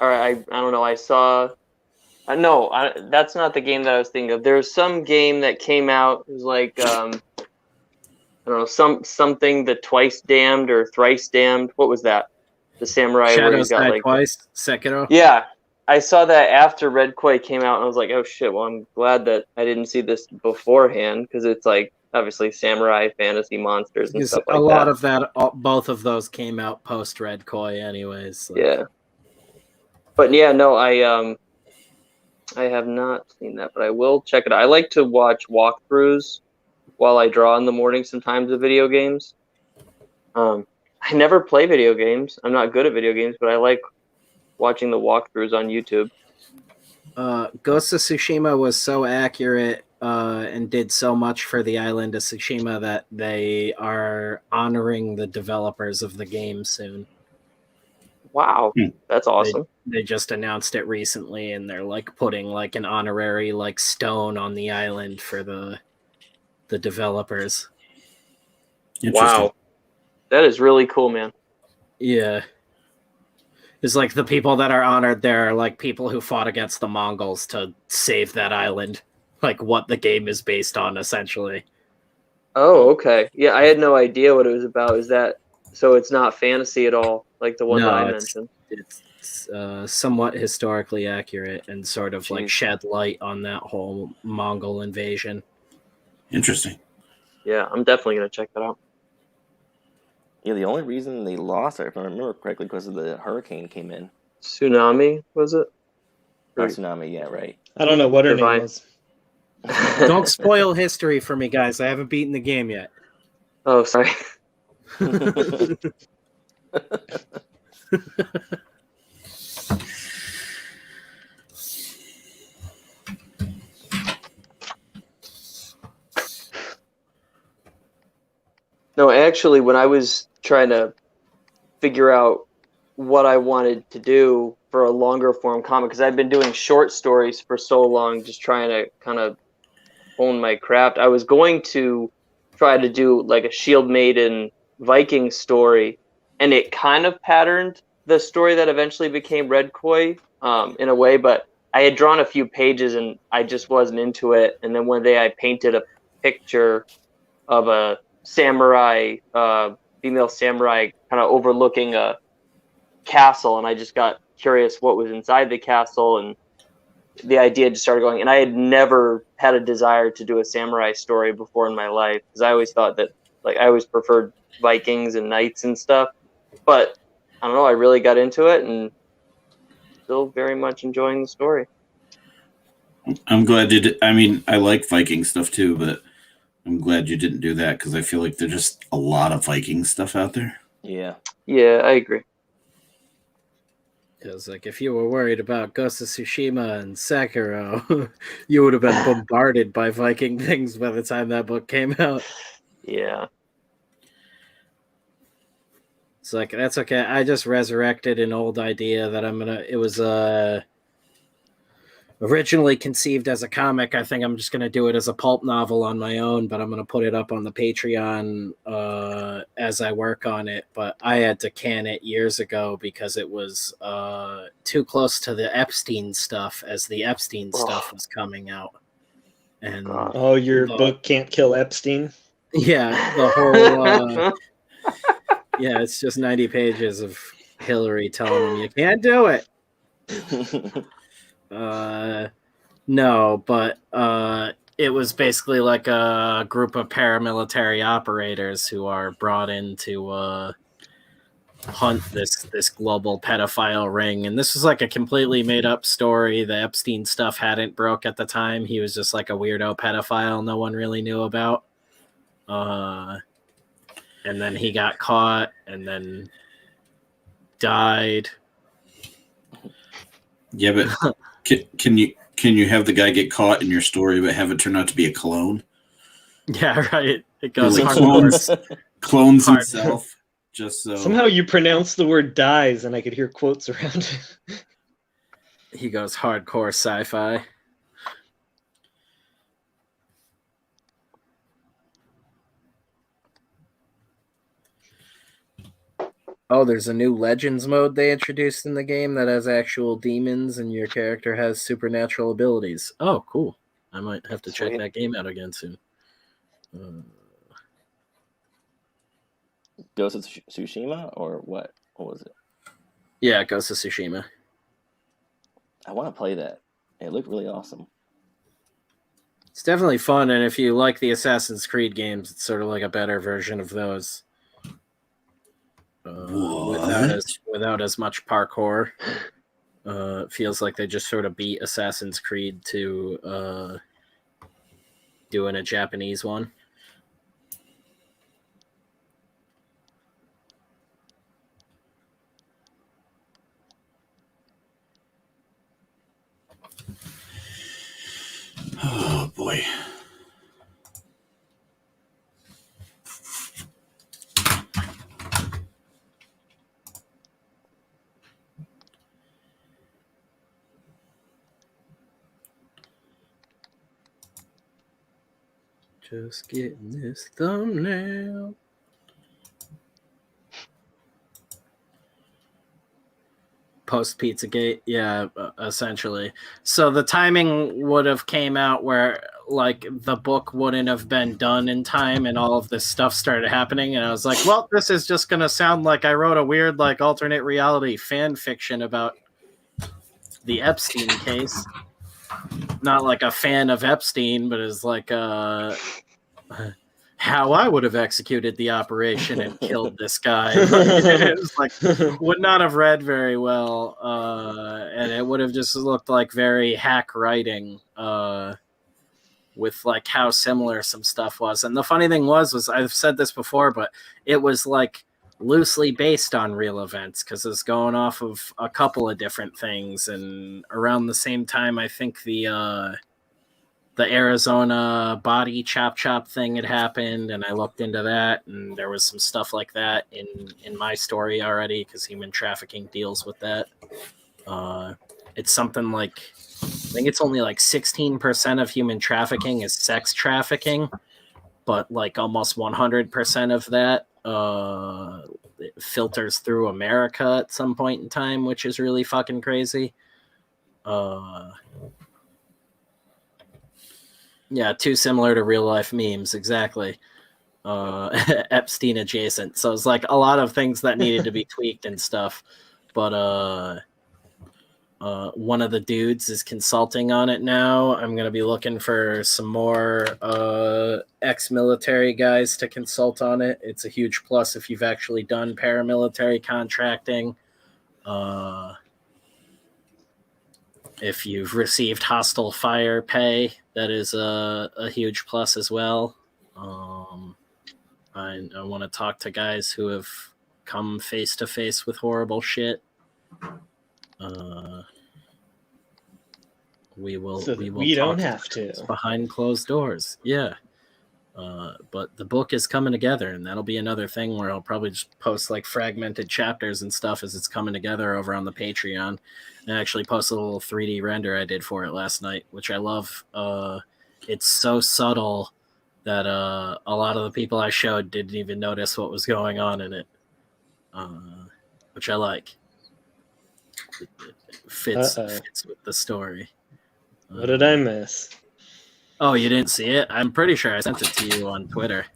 or I don't know. I saw. No, that's not the game that I was thinking of. There's some game that came out. It was like I don't know, something the Twice Damned or Thrice Damned. What was that? The samurai where he's Shadows got Die like Twice, Sekiro. Yeah, I saw that after Red Koi came out, and I was like, oh shit. Well, I'm glad that I didn't see this beforehand because it's like obviously samurai fantasy monsters and stuff like that. A lot of that, both of those came out post Red Koi, anyways. Like. Yeah, but yeah, no, I have not seen that, but I will check it out. I like to watch walkthroughs while I draw in the morning sometimes of video games. I never play video games. I'm not good at video games, but I like watching the walkthroughs on YouTube. Ghost of Tsushima was so accurate and did so much for the island of Tsushima that they are honoring the developers of the game soon. Wow, that's awesome. They just announced it recently, and they're like putting like an honorary like stone on the island for the developers. Wow, that is really cool, man. Yeah. It's like the people that are honored there are like people who fought against the Mongols to save that island. Like what the game is based on, essentially. Oh, okay. Yeah, I had no idea what it was about. Is that so? It's not fantasy at all, like the one that I mentioned. It's somewhat historically accurate and sort of like shed light on that whole Mongol invasion. Interesting. Yeah, I'm definitely gonna check that out. Yeah, the only reason they lost, if I remember correctly, because of the hurricane came in. Tsunami, was it? Or tsunami, yeah, right. I don't know what her name was. Don't spoil history for me, guys. I haven't beaten the game yet. Oh, sorry. No, actually, when I was trying to figure out what I wanted to do for a longer form comic, because I've been doing short stories for so long, just trying to kind of hone my craft, I was going to try to do like a Shield Maiden Viking story, and it kind of patterned the story that eventually became Red Koi in a way, but I had drawn a few pages and I just wasn't into it. And then one day I painted a picture of a samurai, female samurai, kind of overlooking a castle, and I just got curious what was inside the castle, and the idea just started going. And I had never had a desire to do a samurai story before in my life, because I always thought that, like, I always preferred Vikings and knights and stuff. But I don't know, I really got into it and still very much enjoying the story. I'm glad you did. I mean, I like Viking stuff too, but I'm glad you didn't do that because I feel like there's just a lot of Viking stuff out there. Yeah. Yeah, I agree. Because, like, if you were worried about Ghost of Tsushima and Sekiro, you would have been bombarded by Viking things by the time that book came out. Yeah. It's like, that's okay. I just resurrected an old idea that it was originally conceived as a comic. I think I'm just going to do it as a pulp novel on my own, but I'm going to put it up on the Patreon as I work on it. But I had to can it years ago because it was too close to the Epstein stuff as the Epstein stuff was coming out. And your book Can't Kill Epstein? Yeah, the whole... yeah, it's just 90 pages of Hillary telling him you can't do it. No, but it was basically like a group of paramilitary operators who are brought in to hunt this global pedophile ring. And this was like a completely made up story. The Epstein stuff hadn't broke at the time. He was just like a weirdo pedophile no one really knew about. and then he got caught and then died. Yeah, but can you have the guy get caught in your story but have it turn out to be a clone? Yeah, right. It goes Really hardcore. clones Hard. himself just so. Somehow you pronounce the word dies, and I could hear quotes around it. He goes hardcore sci-fi. Oh, there's a new Legends mode they introduced in the game that has actual demons and your character has supernatural abilities. Oh, cool. I might have to check Sweet. that game out again soon. Ghost of Tsushima or what? What was it? Yeah, Ghost of Tsushima. I want to play that. It looked really awesome. It's definitely fun, and if you like the Assassin's Creed games, it's sort of like a better version of those. Without as much parkour. It feels like they just sort of beat Assassin's Creed to doing a Japanese one. Oh boy. Just getting this thumbnail. Post Pizzagate, yeah, essentially. So the timing would have came out where like the book wouldn't have been done in time, and all of this stuff started happening. And I was like, well, this is just gonna sound like I wrote a weird like alternate reality fan fiction about the Epstein case. Not like a fan of Epstein, but as like how I would have executed the operation and killed this guy. It was like would not have read very well, and it would have just looked like very hack writing with like how similar some stuff was. And the funny thing was I've said this before, but it was like loosely based on real events because it's going off of a couple of different things. And around the same time, I think the Arizona body chop thing had happened, and I looked into that, and there was some stuff like that in my story already because human trafficking deals with that. It's something like, I think it's only like 16% of human trafficking is sex trafficking, but like almost 100% of that it filters through America at some point in time, which is really fucking crazy. Yeah, too similar to real life memes, exactly. Epstein adjacent. So it's like a lot of things that needed to be tweaked and stuff. But one of the dudes is consulting on it now. I'm gonna be looking for some more ex-military guys to consult on it. It's a huge plus if you've actually done paramilitary contracting. If you've received hostile fire pay, that is a huge plus as well. I want to talk to guys who have come face to face with horrible shit. We will. So we will. we don't talk have to. behind closed doors. Yeah. But the book is coming together, and that'll be another thing where I'll probably just post like fragmented chapters and stuff as it's coming together over on the Patreon. And I actually posted a little 3D render I did for it last night, which I love. It's so subtle that a lot of the people I showed didn't even notice what was going on in it, which I like. It fits with the story. What did I miss? Oh, you didn't see it? I'm pretty sure I sent it to you on Twitter.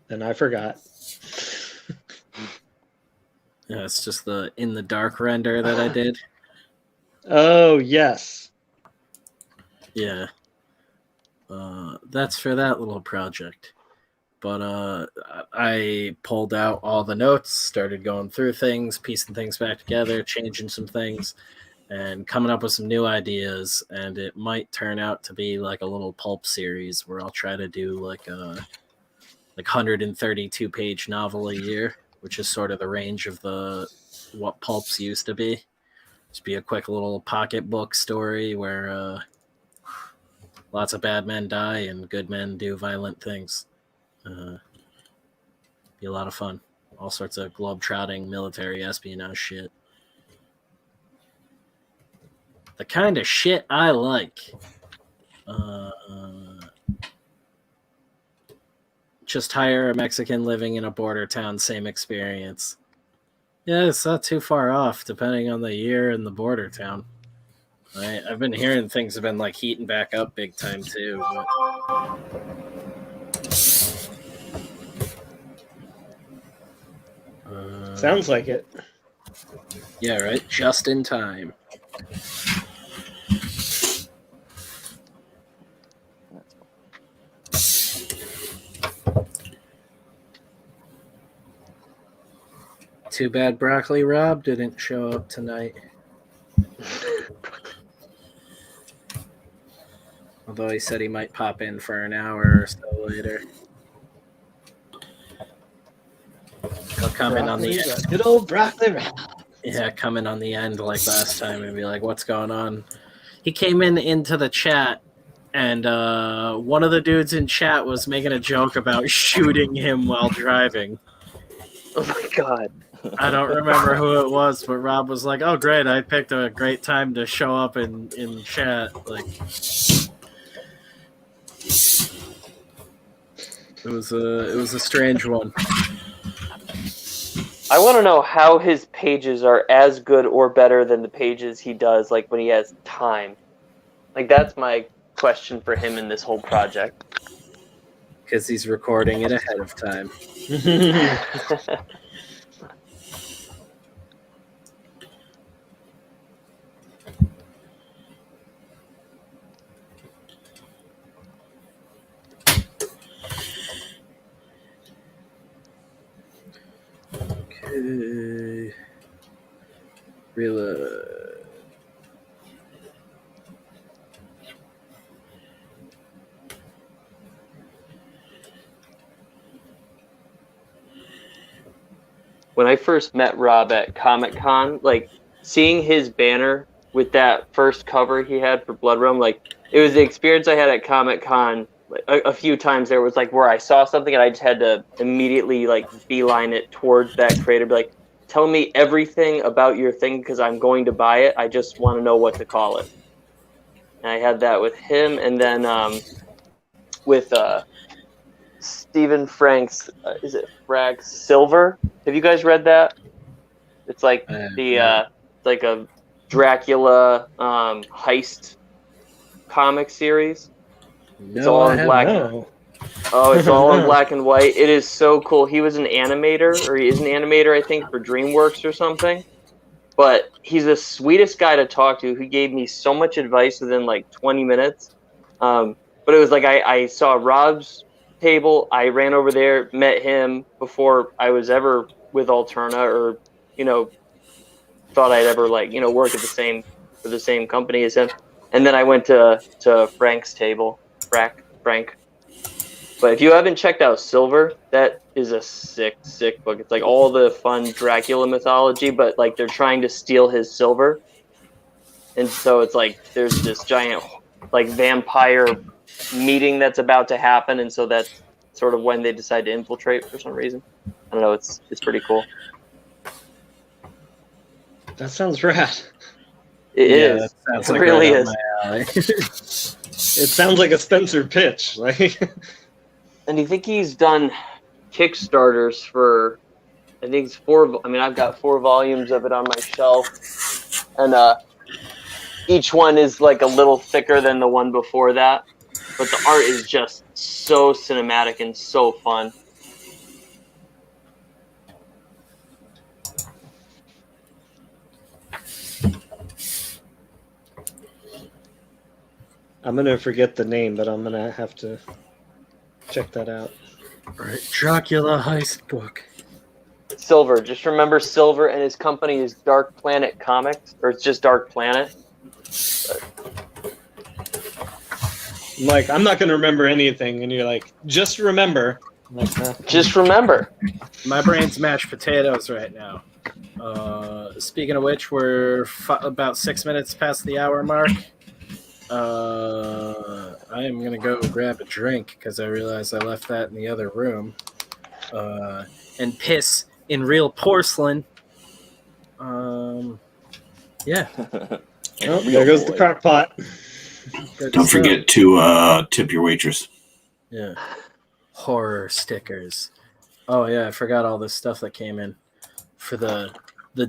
And I forgot. Yeah, it's just the in the dark render that I did. Oh, yes. Yeah. That's for that little project. But I pulled out all the notes, started going through things, piecing things back together, changing some things. and coming up with some new ideas, and it might turn out to be like a little pulp series where I'll try to do like a 132 page novel a year, which is sort of the range of what pulps used to be. Just be a quick little pocketbook story where lots of bad men die and good men do violent things. Be a lot of fun. All sorts of globe-trotting military espionage shit. The kind of shit I like. Just hire a Mexican living in a border town, same experience. Yeah, it's not too far off, depending on the year and the border town. I've been hearing things have been like heating back up big time too. Sounds like it. Yeah, right. Just in time. Too bad Broccoli Rob didn't show up tonight. Although he said he might pop in for an hour or so later. He'll come in on the end. Good old Broccoli Rob. Yeah, come in on the end like last time and be like, what's going on? He came into the chat, and one of the dudes in chat was making a joke about shooting him while driving. Oh my god. I don't remember who it was, but Rob was like, "Oh, great! I picked a great time to show up in chat." Like, it was a strange one. I want to know how his pages are as good or better than the pages he does, like when he has time. Like that's my question for him in this whole project. Because he's recording it ahead of time. Okay. When I first met Rob at Comic Con, like seeing his banner with that first cover he had for Blood Realm, like it was the experience I had at Comic Con. A few times there was like where I saw something and I just had to immediately like beeline it towards that creator, be like, tell me everything about your thing because I'm going to buy it. I just want to know what to call it. And I had that with him, and then with Stephen Frank's, is it Frag Silver? Have you guys read that? It's like like a Dracula heist comic series. It's all in black. Oh, it's all in black and white. It is so cool. He was an animator, or he is an animator, I think, for DreamWorks or something. But he's the sweetest guy to talk to. He gave me so much advice within like 20 minutes. But it was like I saw Rob's table. I ran over there, met him before I was ever with Alterna, or thought I'd ever work at for the same company as him. And then I went to Frank's table. Frank. But if you haven't checked out Silver, that is a sick book. It's like all the fun Dracula mythology, but like they're trying to steal his silver. And so it's like there's this giant like vampire meeting that's about to happen, and so that's sort of when they decide to infiltrate for some reason. I don't know, it's pretty cool. That sounds rad. It is. It like really is. It sounds like a Spencer pitch. Like, and you think he's done Kickstarters for, I think it's 4. I mean, I've got 4 volumes of it on my shelf, and each one is like a little thicker than the one before that. But the art is just so cinematic and so fun. I'm going to forget the name, but I'm going to have to check that out. All right, Dracula heist book. Silver. Just remember Silver and his company is Dark Planet Comics, or it's just Dark Planet. Like, I'm not going to remember anything. And you're like, just remember. I'm like, Just remember. My brain's mashed potatoes right now. Speaking of which, we're about 6 minutes past the hour mark. I am gonna go grab a drink because I realized I left that in the other room. And piss in real porcelain. Yeah. Oh, there goes the crock pot. Don't forget to tip your waitress. Yeah. Horror stickers. Oh yeah, I forgot all this stuff that came in for the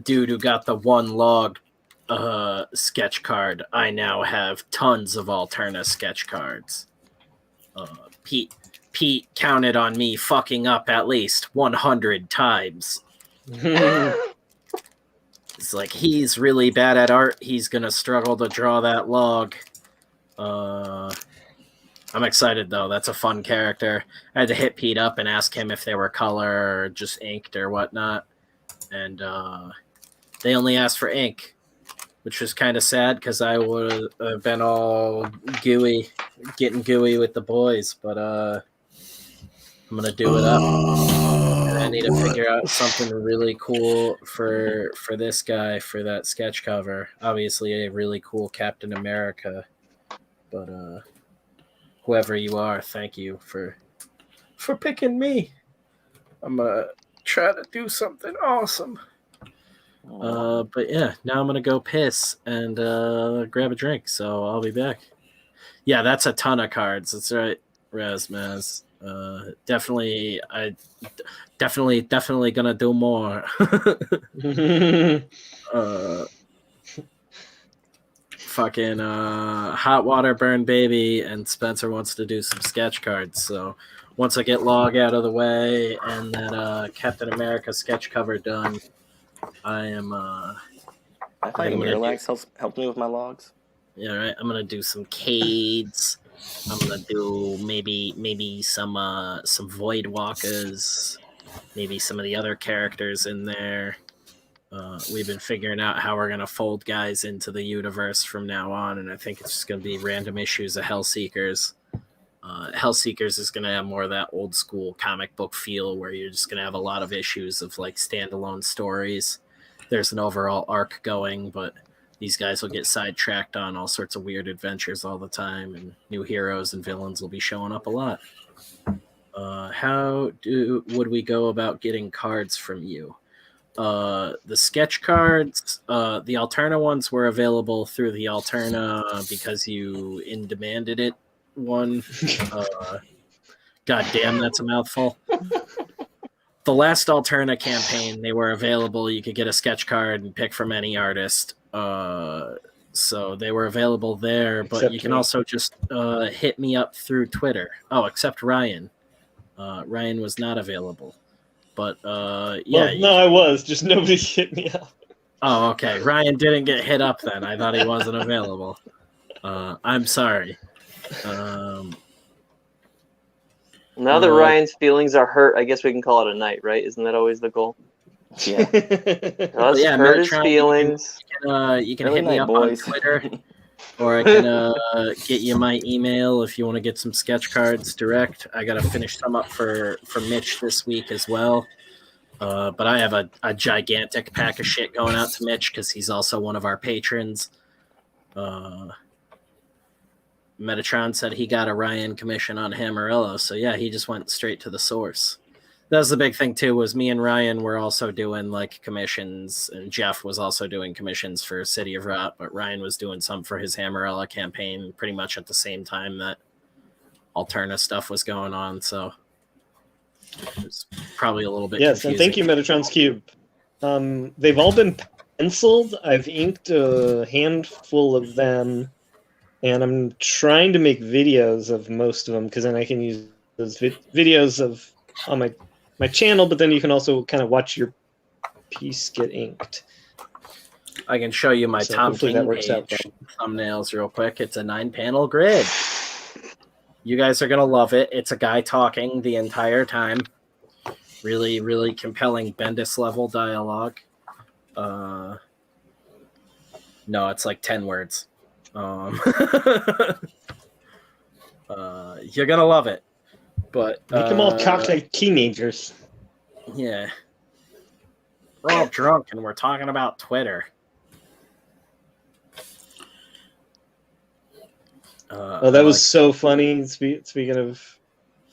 dude who got the one log sketch card. I now have tons of Alterna sketch cards. Pete counted on me fucking up at least 100 times. It's like, he's really bad at art. He's gonna struggle to draw that log. I'm excited though. That's a fun character. I had to hit Pete up and ask him if they were color or just inked or whatnot. And they only asked for ink, which was kind of sad because I would have been all gooey, getting gooey with the boys. But I'm going to do it up. And I need to figure out something really cool for this guy for that sketch cover. Obviously, a really cool Captain America. But whoever you are, thank you for picking me. I'm going to try to do something awesome. But yeah, now I'm going to go piss and grab a drink. So I'll be back. Yeah, that's a ton of cards. That's right, Razmaz. Definitely gonna do more. Fucking Hot Water Burn Baby and Spencer wants to do some sketch cards. So once I get log out of the way and that Captain America sketch cover done, I am. I find Miralax helped me with my logs. Yeah, right. I'm gonna do some Cades. I'm gonna do maybe some Void Walkers, maybe some of the other characters in there. We've been figuring out how we're gonna fold guys into the universe from now on, and I think it's just gonna be random issues of Hellseekers. Hellseekers is gonna have more of that old school comic book feel, where you're just gonna have a lot of issues of like standalone stories. There's an overall arc going, but these guys will get sidetracked on all sorts of weird adventures all the time, and new heroes and villains will be showing up a lot. How would we go about getting cards from you? The sketch cards, the Alterna ones were available through the Alterna because you in-demanded it one. God damn, that's a mouthful. The last Alterna campaign, they were available. You could get a sketch card and pick from any artist. So they were available there, but except you can also just hit me up through Twitter. Oh, except Ryan. Ryan was not available. But yeah. Well, no, I was. Just nobody hit me up. Oh, okay. Ryan didn't get hit up then. I thought he wasn't available. I'm sorry. Now that Ryan's feelings are hurt, I guess we can call it a night, right? Isn't that always the goal? Yeah. Let's hurt his feelings. You can hit me up on Twitter, or I can get you my email if you want to get some sketch cards direct. I got to finish some up for Mitch this week as well. But I have a gigantic pack of shit going out to Mitch because he's also one of our patrons. Metatron said he got a Ryan commission on Hammerella, so yeah, he just went straight to the source. That was the big thing too, was me and Ryan were also doing like commissions, and Jeff was also doing commissions for City of Rot, but Ryan was doing some for his Hammerella campaign pretty much at the same time that Alterna stuff was going on, so it was probably a little bit confusing. And thank you, Metatron's Cube. They've all been penciled. I've inked a handful of them, and I'm trying to make videos of most of them, because then I can use those videos of on my channel, but then you can also kind of watch your piece get inked. I can show you my Tom King page thumbnails real quick. It's a 9-panel grid. You guys are going to love it. It's a guy talking the entire time. Really, really compelling Bendis level dialogue. No, it's like 10 words. You're gonna love it. But Make them all talk like teenagers. yeah. We're all drunk and we're talking about Twitter. Oh, that was so funny. Speaking of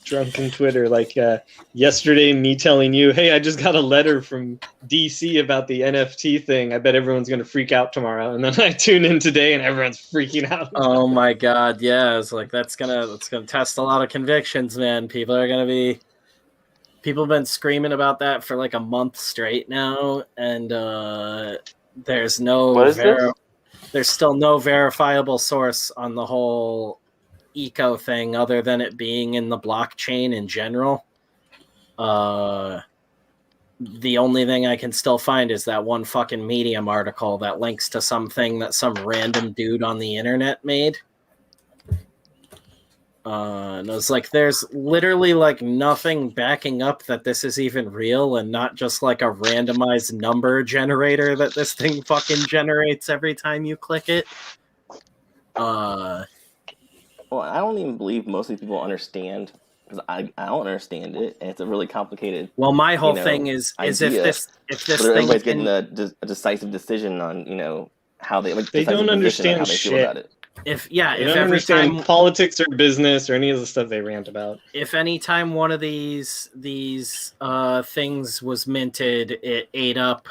drunken Twitter, like yesterday, me telling you, hey, I just got a letter from DC about the NFT thing. I bet everyone's going to freak out tomorrow. And then I tune in today and everyone's freaking out. Oh my God. Yeah. It's like, that's gonna test a lot of convictions, man. People have been screaming about that for like a month straight now. And there's still no verifiable source on the whole eco thing other than it being in the blockchain in general. The only thing I can still find is that one fucking Medium article that links to something that some random dude on the internet made. And it was like, there's literally like nothing backing up that this is even real and not just like a randomized number generator that this thing fucking generates every time you click it. Well, I don't even believe most of these people understand, because I don't understand it, and it's a really complicated. Well, my whole thing is idea. if this But thing everybody's can, getting a decisive decision on how they like. They don't understand how they shit. feel about it. if They don't every understand time politics or business or any of the stuff they rant about. if any time one of these things was minted, it ate up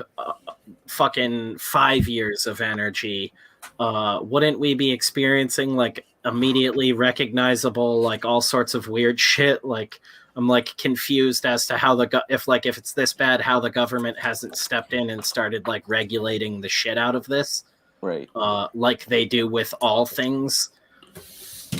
fucking 5 years of energy. Wouldn't we be experiencing like immediately recognizable like all sorts of weird shit? Like I'm like confused as to how if it's this bad, how the government hasn't stepped in and started like regulating the shit out of this. Right. Like they do with all things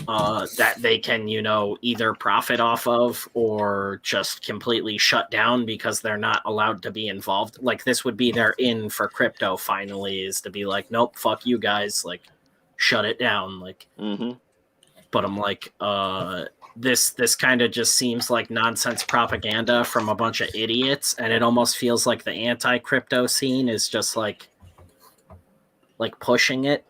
that they can, either profit off of or just completely shut down because they're not allowed to be involved. Like this would be their in for crypto finally, is to be like, nope, fuck you guys, like shut it down. Like, But I'm like, this kind of just seems like nonsense propaganda from a bunch of idiots, and it almost feels like the anti-crypto scene is just like pushing it.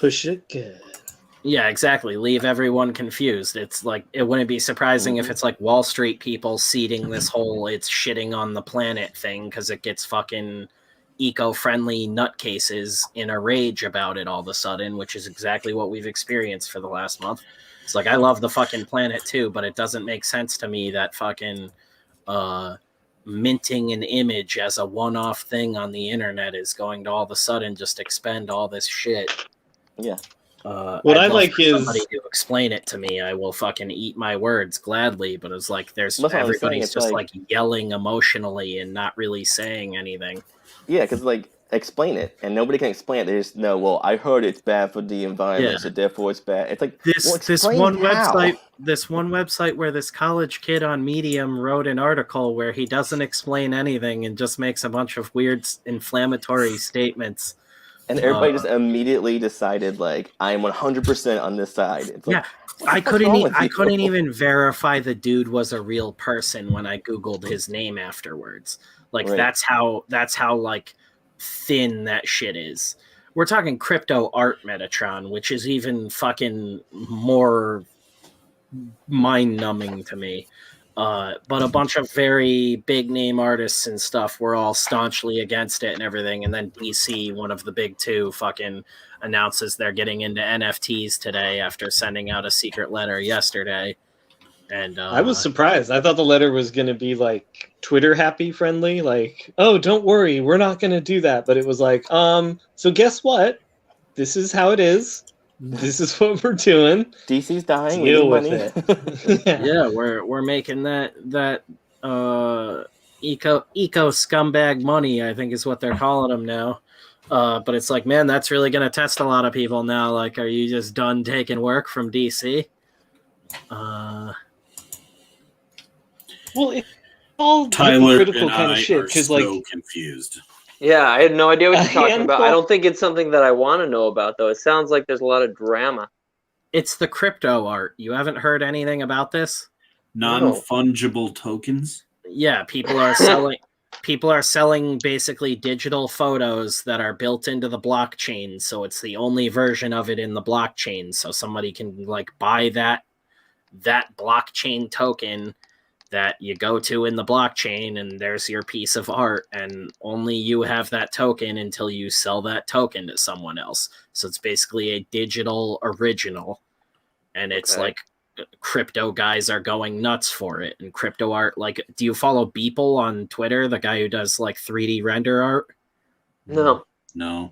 Push it good. Yeah, exactly. Leave everyone confused. It's like, it wouldn't be surprising if it's like Wall Street people seeding this whole it's shitting on the planet thing because it gets fucking eco-friendly nutcases in a rage about it all of a sudden, which is exactly what we've experienced for the last month. It's like, I love the fucking planet too, but it doesn't make sense to me that fucking minting an image as a one-off thing on the internet is going to all of a sudden just expend all this shit. Yeah. What I like is somebody to explain it to me. I will fucking eat my words gladly, but it's like everybody's just like yelling emotionally and not really saying anything. Yeah, because like explain it, and nobody can explain it. They just know, well, I heard it's bad for the environment, so therefore it's bad. It's like this one website where this college kid on Medium wrote an article where he doesn't explain anything and just makes a bunch of weird inflammatory statements. And everybody just immediately decided, like, I am 100% on this side. It's like, I couldn't even verify the dude was a real person when I Googled his name afterwards. Like, right. that's how like thin that shit is. We're talking crypto art Metatron, which is even fucking more mind-numbing to me. But a bunch of very big name artists and stuff were all staunchly against it and everything. And then DC, one of the big two, fucking announces they're getting into NFTs today after sending out a secret letter yesterday. And I was surprised. I thought the letter was going to be like Twitter happy friendly, like, oh, don't worry, we're not going to do that. But it was like, so guess what? This is how it is. This is what we're doing. DC's dying. Deal with money. it. Yeah, we're making that eco scumbag money, I think is what they're calling them now. But it's like, man, that's really gonna test a lot of people now. Like, are you just done taking work from DC? Well, it's all Tyler critical and kind of I shit are because, so like, confused. Yeah, I had no idea what you're talking about. handful- I don't think it's something that I want to know about, though. It sounds like there's a lot of drama. It's the crypto art. You haven't heard anything about this? Non-fungible tokens. Yeah, people are selling basically digital photos that are built into the blockchain. So it's the only version of it in the blockchain. So somebody can like buy that blockchain token that you go to in the blockchain, and there's your piece of art, and only you have that token until you sell that token to someone else. So it's basically a digital original, and it's like crypto guys are going nuts for it. And crypto art, like, do you follow Beeple on Twitter, the guy who does like 3D render art? No.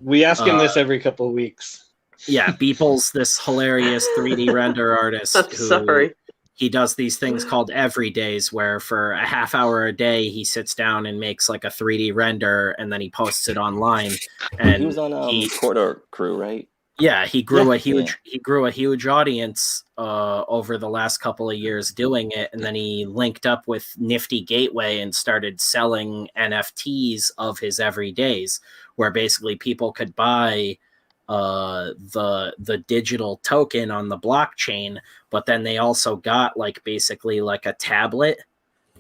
We ask him this every couple of weeks. Yeah, Beeple's this hilarious 3D render artist. I'm sorry. He does these things called everydays, where for a half hour a day he sits down and makes like a 3D render, and then he posts it online. And he was on Corridor Crew, right? Yeah, he grew a huge audience over the last couple of years doing it, and then he linked up with Nifty Gateway and started selling NFTs of his everydays, where basically people could buy the digital token on the blockchain, but then they also got like basically like a tablet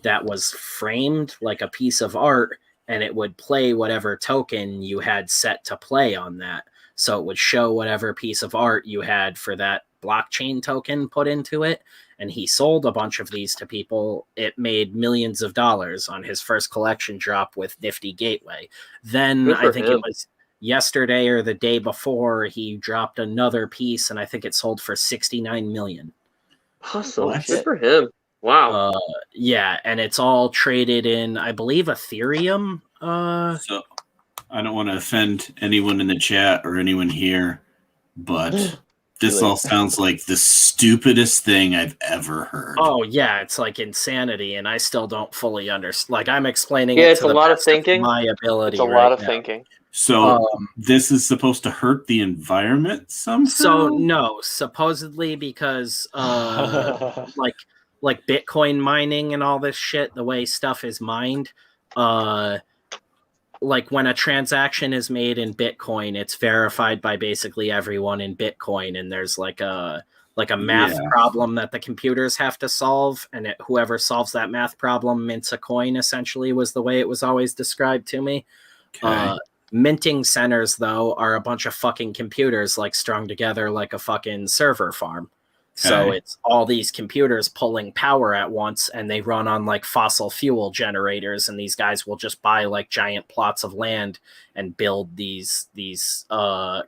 that was framed like a piece of art, and it would play whatever token you had set to play on that. So it would show whatever piece of art you had for that blockchain token put into it. And he sold a bunch of these to people. It made millions of dollars on his first collection drop with Nifty Gateway. Then I think it was yesterday or the day before, he dropped another piece, and I think it sold for $69 million. Awesome. Good for him. Wow. Yeah, and it's all traded in, I believe, Ethereum. So I don't want to offend anyone in the chat or anyone here, but this all sounds like the stupidest thing I've ever heard. Oh yeah, it's like insanity, and I still don't fully understand. Like, I'm explaining it to to a lot of thinking. My ability. It's a lot of thinking. So this is supposed to hurt the environment somehow? So no, supposedly because like Bitcoin mining and all this shit, the way stuff is mined, like when a transaction is made in Bitcoin, it's verified by basically everyone in Bitcoin, and there's like a math problem that the computers have to solve, and whoever solves that math problem mints a coin, essentially, was the way it was always described to me. Okay. Minting centers, though, are a bunch of fucking computers like strung together like a fucking server farm. So it's all these computers pulling power at once, and they run on like fossil fuel generators, and these guys will just buy like giant plots of land and build these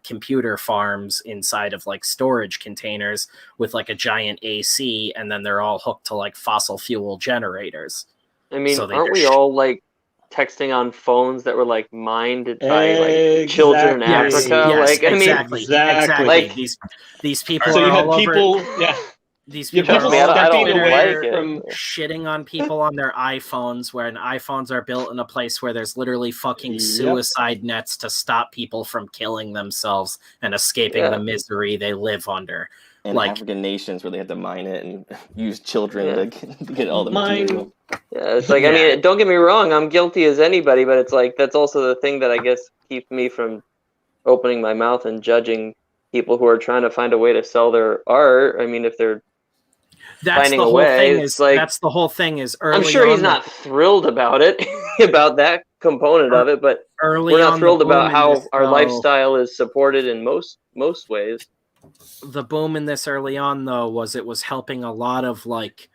computer farms inside of like storage containers with like a giant AC, and then they're all hooked to like fossil fuel generators. I mean, so aren't we all like texting on phones that were like mined by like children in Africa? Yes, like, exactly. Like these people so are you had all people, over. These people are stepping away from shitting on people on their iPhones, where iPhones are built in a place where there's literally fucking suicide nets to stop people from killing themselves and escaping the misery they live under. And like African nations where they have to mine it and use children to get all the material. Yeah, it's like, I mean, don't get me wrong, I'm guilty as anybody, but it's like, that's also the thing that I guess keeps me from opening my mouth and judging people who are trying to find a way to sell their art. I mean, if they're finding a way, it's like, that's the whole thing is early. I'm sure he's not thrilled about it, about that component of it, but we're not thrilled about how our lifestyle is supported in most ways. The boom in this early on, though, was it was helping a lot of like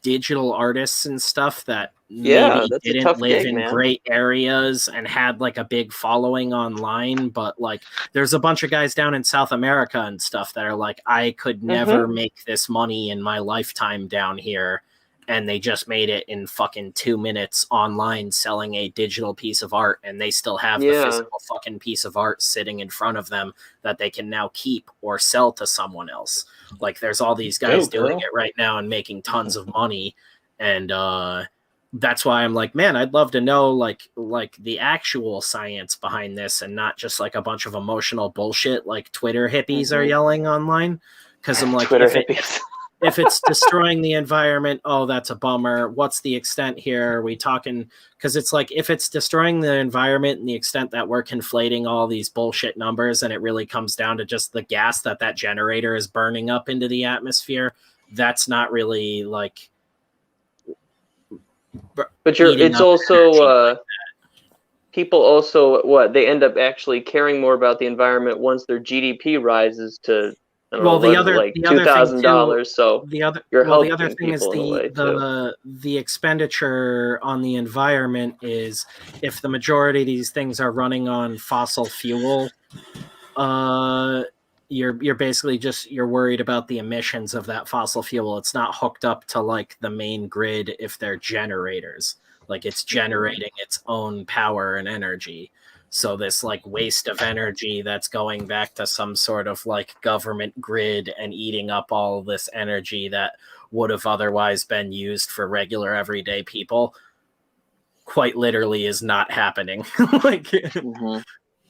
digital artists and stuff that maybe didn't live in great areas and had like a big following online. But like, there's a bunch of guys down in South America and stuff that are like, I could never make this money in my lifetime down here. And they just made it in fucking 2 minutes online selling a digital piece of art, and they still have the physical fucking piece of art sitting in front of them that they can now keep or sell to someone else. Like, there's all these guys doing it right now and making tons of money. And that's why I'm like, man, I'd love to know like the actual science behind this, and not just like a bunch of emotional bullshit like Twitter hippies are yelling online. Because I'm like, if it's destroying the environment, oh, that's a bummer. What's the extent here? Are we talking? Because it's like if it's destroying the environment and the extent that we're conflating all these bullshit numbers, and it really comes down to just the gas that generator is burning up into the atmosphere, that's not really like. But it's also people also they end up actually caring more about the environment once their GDP rises to $2,000. So the other thing is the expenditure on the environment is if the majority of these things are running on fossil fuel, you're basically you're worried about the emissions of that fossil fuel. It's not hooked up to like the main grid if they're generators. Like it's generating its own power and energy. So this like waste of energy that's going back to some sort of like government grid and eating up all this energy that would have otherwise been used for regular everyday people quite literally is not happening. Like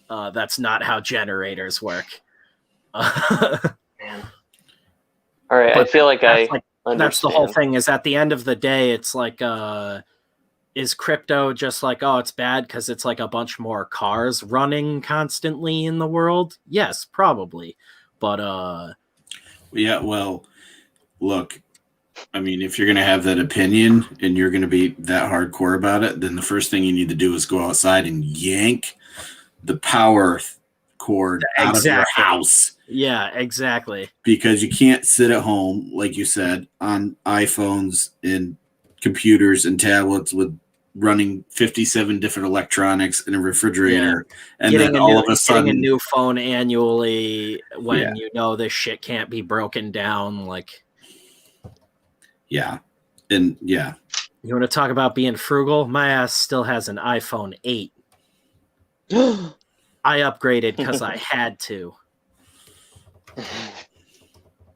that's not how generators work. Man. All right, I feel like that's the whole thing is at the end of the day, it's like is crypto just like, oh, it's bad because it's like a bunch more cars running constantly in the world? Yes, probably. But yeah, well, look, I mean, if you're going to have that opinion and you're going to be that hardcore about it, then the first thing you need to do is go outside and yank the power cord out of your house. Yeah, exactly. Because you can't sit at home, like you said, on iPhones and computers and tablets with running 57 different electronics in a refrigerator, and then all of a sudden getting a new phone annually when you know this shit can't be broken down. Like, you want to talk about being frugal? My ass still has an iPhone 8. I upgraded because I had to.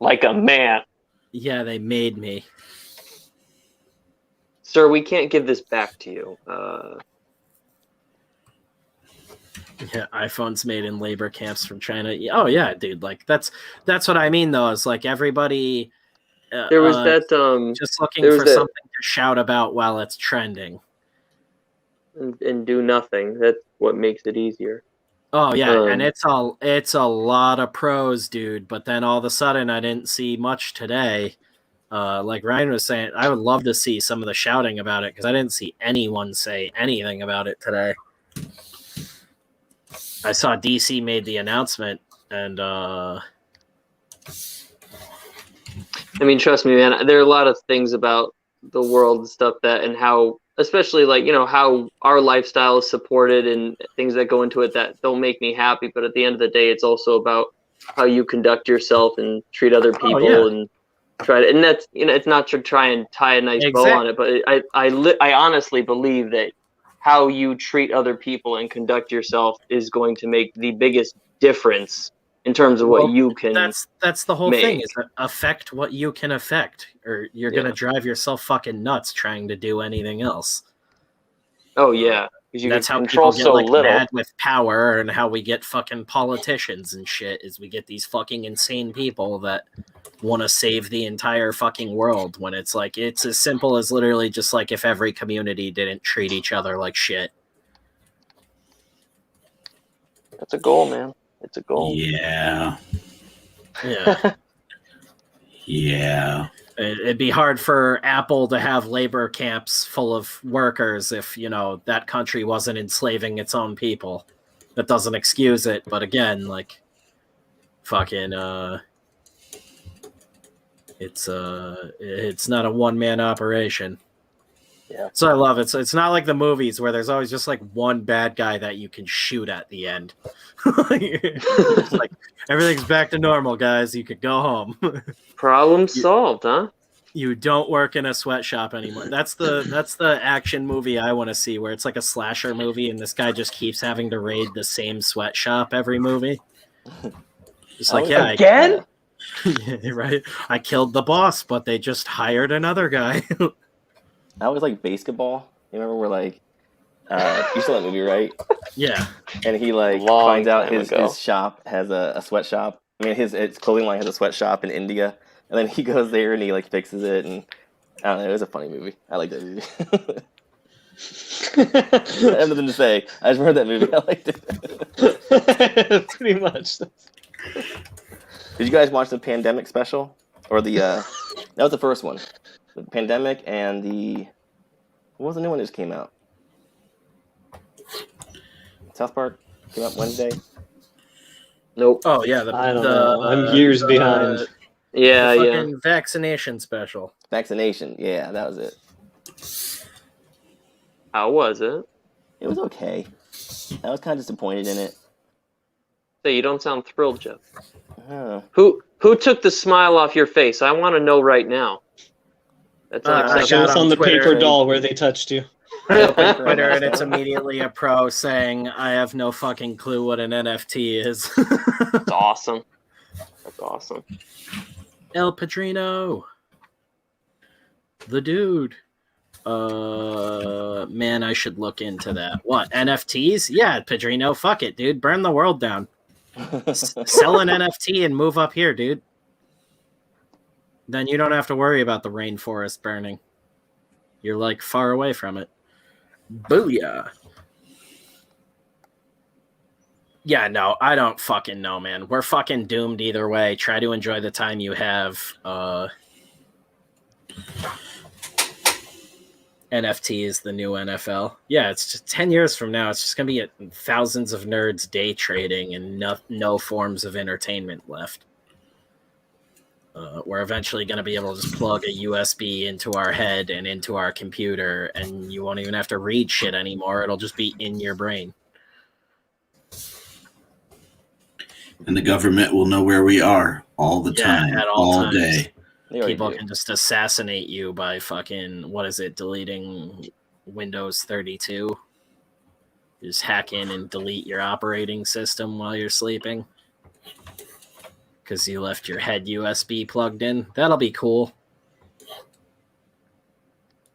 Like a man. Yeah, they made me. Sir, we can't give this back to you. Yeah, iPhones made in labor camps from China. Oh yeah, dude. Like that's what I mean though. Is like everybody. There was that. Just looking for something to shout about while it's trending. And do nothing. That's what makes it easier. Oh yeah, and it's a lot of pros, dude. But then all of a sudden, I didn't see much today. Like Ryan was saying, I would love to see some of the shouting about it because I didn't see anyone say anything about it today. I saw DC made the announcement, and I mean, trust me, man. There are a lot of things about the world and stuff and how, especially like how our lifestyle is supported and things that go into it that don't make me happy. But at the end of the day, it's also about how you conduct yourself and treat other people and. And that's it's not to try and tie a nice bow on it, but I honestly believe that how you treat other people and conduct yourself is going to make the biggest difference in terms of what you can. That's the whole thing is affect what you can affect, or you're gonna drive yourself fucking nuts trying to do anything else. Oh yeah, that's how people get mad with power, and how we get fucking politicians and shit. Is we get these fucking insane people that want to save the entire fucking world when it's like it's as simple as literally just like if every community didn't treat each other like shit. That's a goal, man. It's a goal. Yeah. Yeah. It'd be hard for Apple to have labor camps full of workers if that country wasn't enslaving its own people. That doesn't excuse it, but again, like fucking it's not a one-man operation. Yeah. So I love it. So it's not like the movies where there's always just like one bad guy that you can shoot at the end. It's like everything's back to normal, guys. You could go home. Problem solved, huh? You don't work in a sweatshop anymore. That's the action movie I want to see, where it's like a slasher movie and this guy just keeps having to raid the same sweatshop every movie. Just like again? Yeah, right. I killed the boss, but they just hired another guy. I always like basketball. You remember where like you saw that movie, right? Yeah. And he finds out his shop has a sweatshop. I mean, his clothing line has a sweatshop in India. And then he goes there and he like fixes it, and I don't know. It was a funny movie. I like that movie. I have nothing to say. I just remember that movie. I liked it. Pretty much. Did you guys watch the Pandemic special? Or the that was the first one. The Pandemic and the what was the new one that just came out? South Park came out Wednesday. Nope. Oh yeah, I don't know. I'm years behind. Yeah, the yeah. fucking vaccination special. Vaccination. Yeah, that was it. How was it? It was okay. I was kind of disappointed in it. So you don't sound thrilled, Jeff. Oh. Who took the smile off your face? I want to know right now. That's I unacceptable. Show got us on on the Twitter. paper doll where they touched you. Twitter, and it's immediately a pro saying, "I have no fucking clue what an NFT is." That's awesome. That's awesome. El Padrino, the dude. Man, I should look into that. What, NFTs? Yeah, Padrino. Fuck it, dude. Burn the world down. Sell an NFT and move up here, dude. Then you don't have to worry about the rainforest burning. You're like far away from it. Booyah. Yeah, no, I don't fucking know, man. We're fucking doomed either way. Try to enjoy the time you have. NFT is the new NFL. Yeah, it's just 10 years from now. It's just going to be thousands of nerds day trading and no forms of entertainment left. We're eventually going to be able to just plug a USB into our head and into our computer, and you won't even have to read shit anymore. It'll just be in your brain. And the government will know where we are all the time, at all times. day. People can just assassinate you by fucking, deleting Windows 32. Just hack in and delete your operating system while you're sleeping. Because you left your head USB plugged in. That'll be cool.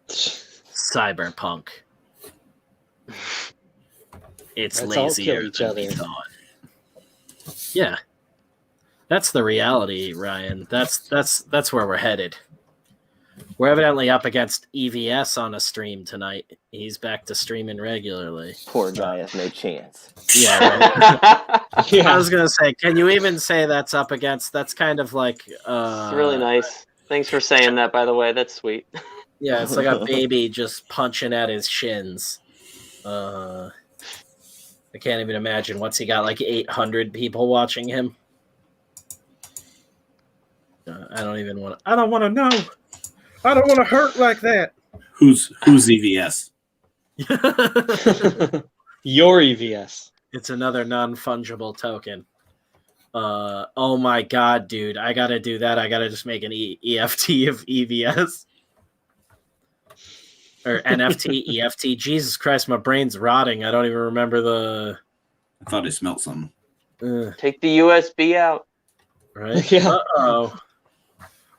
Cyberpunk. It's Let's all lazier kill each than we other. thought. Yeah. That's the reality, Ryan. That's where we're headed. We're evidently up against EVS on a stream tonight. He's back to streaming regularly. Poor guy has no chance. Yeah, right? Yeah. I was gonna say, can you even say that's up against? That's kind of like It's really nice. Thanks for saying that, by the way. That's sweet. Yeah, it's like a baby just punching at his shins. I can't even imagine. What's he got? Like 800 people watching him. I don't want to know. I don't want to hurt like that. Who's EVS? Your EVS. It's another non-fungible token. Oh my god, dude. I gotta do that. I gotta just make an EFT of EVS. Or NFT, EFT. Jesus Christ, my brain's rotting. I don't even remember the... I thought I smelled something. Take the USB out. Right? Yeah. Uh-oh.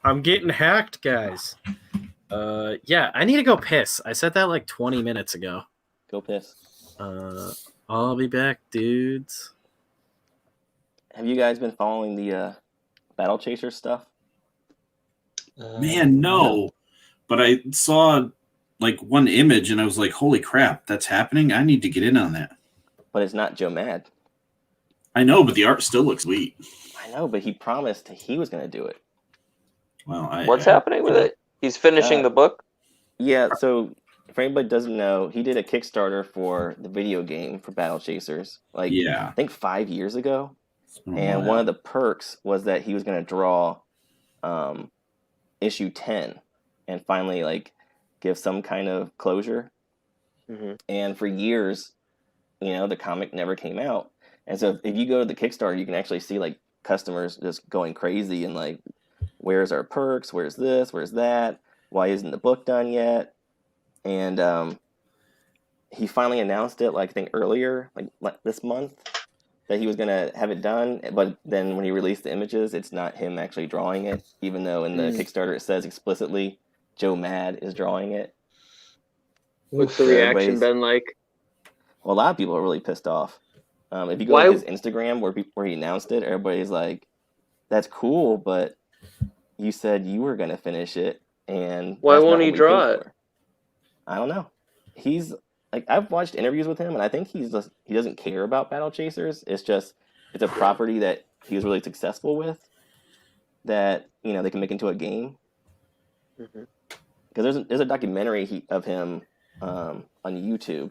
I'm getting hacked, guys. Yeah, I need to go piss. I said that like 20 minutes ago. Go piss. I'll be back, dudes. Have you guys been following the Battle Chaser stuff? Man, no. But I saw like one image and I was like, holy crap, that's happening? I need to get in on that. But it's not Joe Mad. I know, but the art still looks sweet. I know, but he promised he was going to do it. Well, What's happening with it? He's finishing the book? Yeah, so if anybody doesn't know, he did a Kickstarter for the video game for Battle Chasers. Like, Yeah. I think 5 years ago. Oh, And wow. one of the perks was that he was going to draw issue 10 and finally like give some kind of closure. Mm-hmm. And for years, the comic never came out. And so if you go to the Kickstarter, you can actually see like customers just going crazy and like, where's our perks? Where's this? Where's that? Why isn't the book done yet? And he finally announced it, like I think earlier, like this month, that he was going to have it done. But then when he released the images, it's not him actually drawing it, even though in the Kickstarter it says explicitly Joe Mad is drawing it. What's the reaction been like? Well, a lot of people are really pissed off. If you go to his Instagram where he announced it, everybody's like, that's cool, but you said you were gonna finish it, and Why that's won't not he what we draw paid it? for. I don't know. He's like, I've watched interviews with him, and I think he doesn't care about Battle Chasers. It's a property that he was really successful with, that they can make into a game. Mhm. Because there's a documentary of him on YouTube.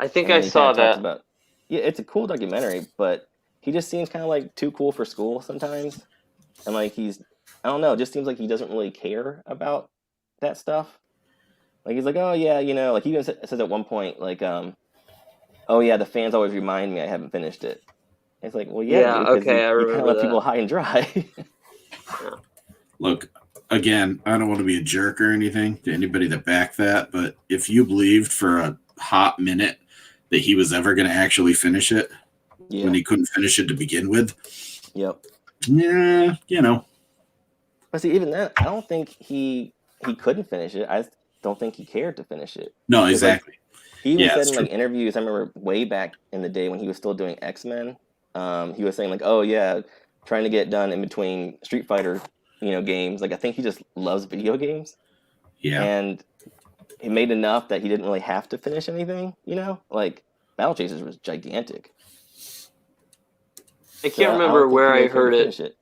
I think And I he saw kinda talks that. about, yeah, it's a cool documentary, but he just seems kind of like too cool for school sometimes, and like I don't know, it just seems like he doesn't really care about that stuff. Like he's like, oh yeah, like he even says at one point like, oh yeah, the fans always remind me I haven't finished it. It's like, well, yeah, Yeah, dude, because okay, I you kind of remember let people that. high and dry. Look, again, I don't want to be a jerk or anything to anybody that backed that, but if you believed for a hot minute that he was ever going to actually finish it Yeah. when he couldn't finish it to begin with, Yep. yeah, But see, even then, I don't think he couldn't finish it. I just don't think he cared to finish it. No, 'Cause, like, exactly. he even Yeah, said it's in true. like interviews, I remember way back in the day when he was still doing X-Men, he was saying like, oh yeah, trying to get done in between Street Fighter, games. Like I think he just loves video games, Yeah. and he made enough that he didn't really have to finish anything. Like Battle Chasers was gigantic. I So can't I remember don't think where he really I cared to heard it, finish it.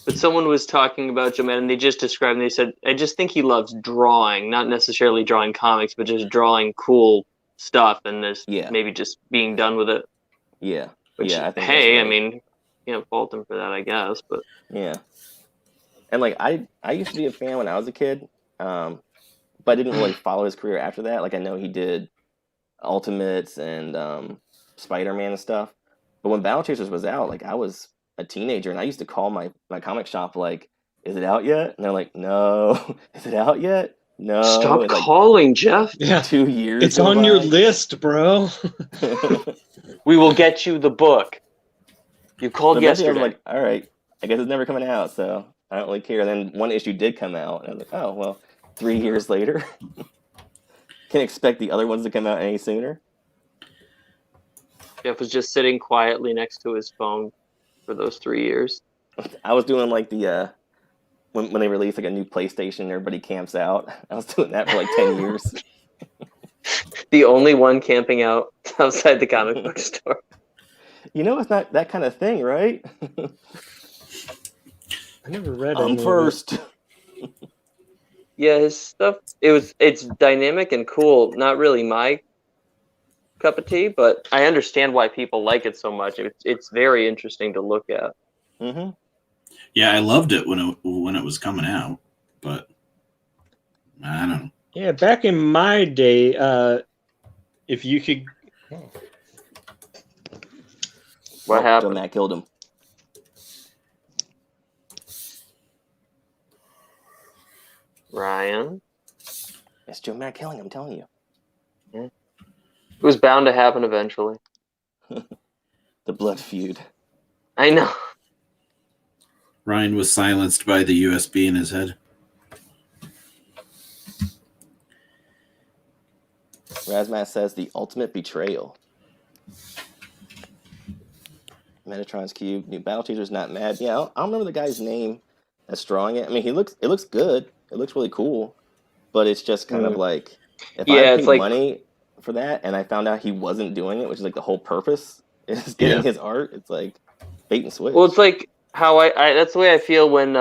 but someone was talking about Joe and they just described. They said, "I just think he loves drawing, not necessarily drawing comics, but just drawing cool stuff, and this Yeah. maybe just being done with it." Yeah. Which, Yeah, I think hey, that's I right. mean, can't fault him for that, I guess. But Yeah. And like I used to be a fan when I was a kid, but I didn't really follow his career after that. Like I know he did Ultimates and Spider-Man and stuff. But when Battle Chasers was out, like I was a teenager and I used to call my comic shop like, is it out yet? And they're like, no. Is it out yet? No. stop It's like calling, Jeff. Yeah, 2 years it's go on your by. list, bro. We will get you the book. You called So eventually yesterday. I was like, all right, I guess it's never coming out, so I don't really care. And then one issue did come out, and I was like, oh well, 3 years later. Can't expect the other ones to come out any sooner. Jeff was just sitting quietly next to his phone for those 3 years. I was doing like the when they release like a new PlayStation, everybody camps out. I was doing that for like 10 years. The only one camping out outside the comic book store. It's not that kind of thing, right? I never read I'm any first. Yeah, his stuff, it's dynamic and cool. Not really my cup of tea, but I understand why people like it so much. It's very interesting to look at. Mm-hmm. Yeah, I loved it when it was coming out, but I don't know. Yeah, back in my day, if you could. What happened? Joe Matt killed him. Ryan? It's Joe Matt killing him, I'm telling you. It was bound to happen eventually. The blood feud. I know. Ryan was silenced by the USB in his head. Razmat says the ultimate betrayal. Metatron's Cube, new Battle Chaser's not mad. Yeah, I don't remember the guy's name that's drawing it. I mean, it looks good. It looks really cool, but it's just kind of like, if I it's paid like money for that and I found out he wasn't doing it, which is like the whole purpose is getting his art, it's like bait and switch. well, it's like how I that's the way I feel when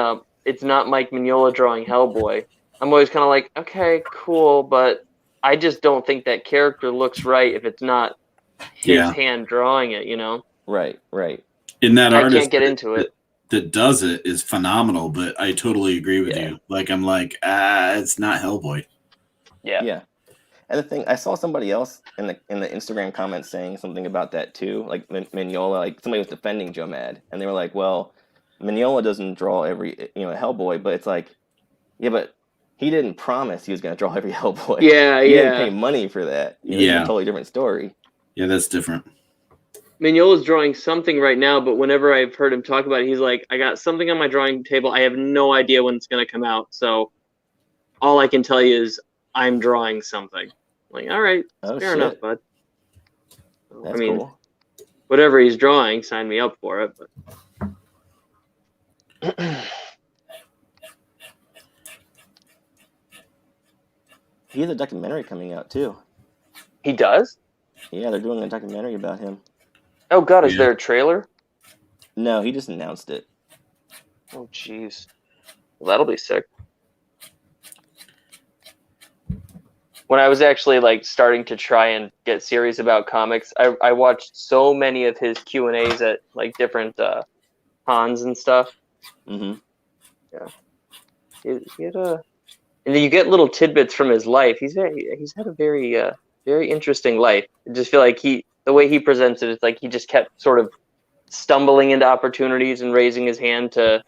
it's not Mike Mignola drawing Hellboy. I'm always kind of like, okay, cool, but I just don't think that character looks right if it's not his hand drawing it. Right. In that I artist can't get into it. that does it is phenomenal, but I totally agree with you. Like I'm like, it's not Hellboy. Yeah. And the thing, I saw somebody else in the Instagram comments saying something about that too. Like Mignola, like somebody was defending Joe Mad, and they were like, "Well, Mignola doesn't draw every Hellboy, but it's like, yeah, but he didn't promise he was going to draw every Hellboy. He didn't pay money for that. It's a totally different story. Yeah, that's different. Mignola's drawing something right now, but whenever I've heard him talk about it, he's like, I got something on my drawing table. I have no idea when it's going to come out. So all I can tell you is I'm drawing something. I'm like, all right, fair enough, bud. That's cool. Whatever he's drawing, sign me up for it. But he has a documentary coming out too. He does? Yeah, they're doing a documentary about him. Oh God, is Yeah. there a trailer? No, he just announced it. Oh jeez. Well, that'll be sick. When I was actually like starting to try and get serious about comics, I watched so many of his Q&As at like different cons and stuff. Mm-hmm. He had a, and then you get little tidbits from his life. He's had a very very interesting life. I just feel like the way he presents it, it's like he just kept sort of stumbling into opportunities and raising his hand to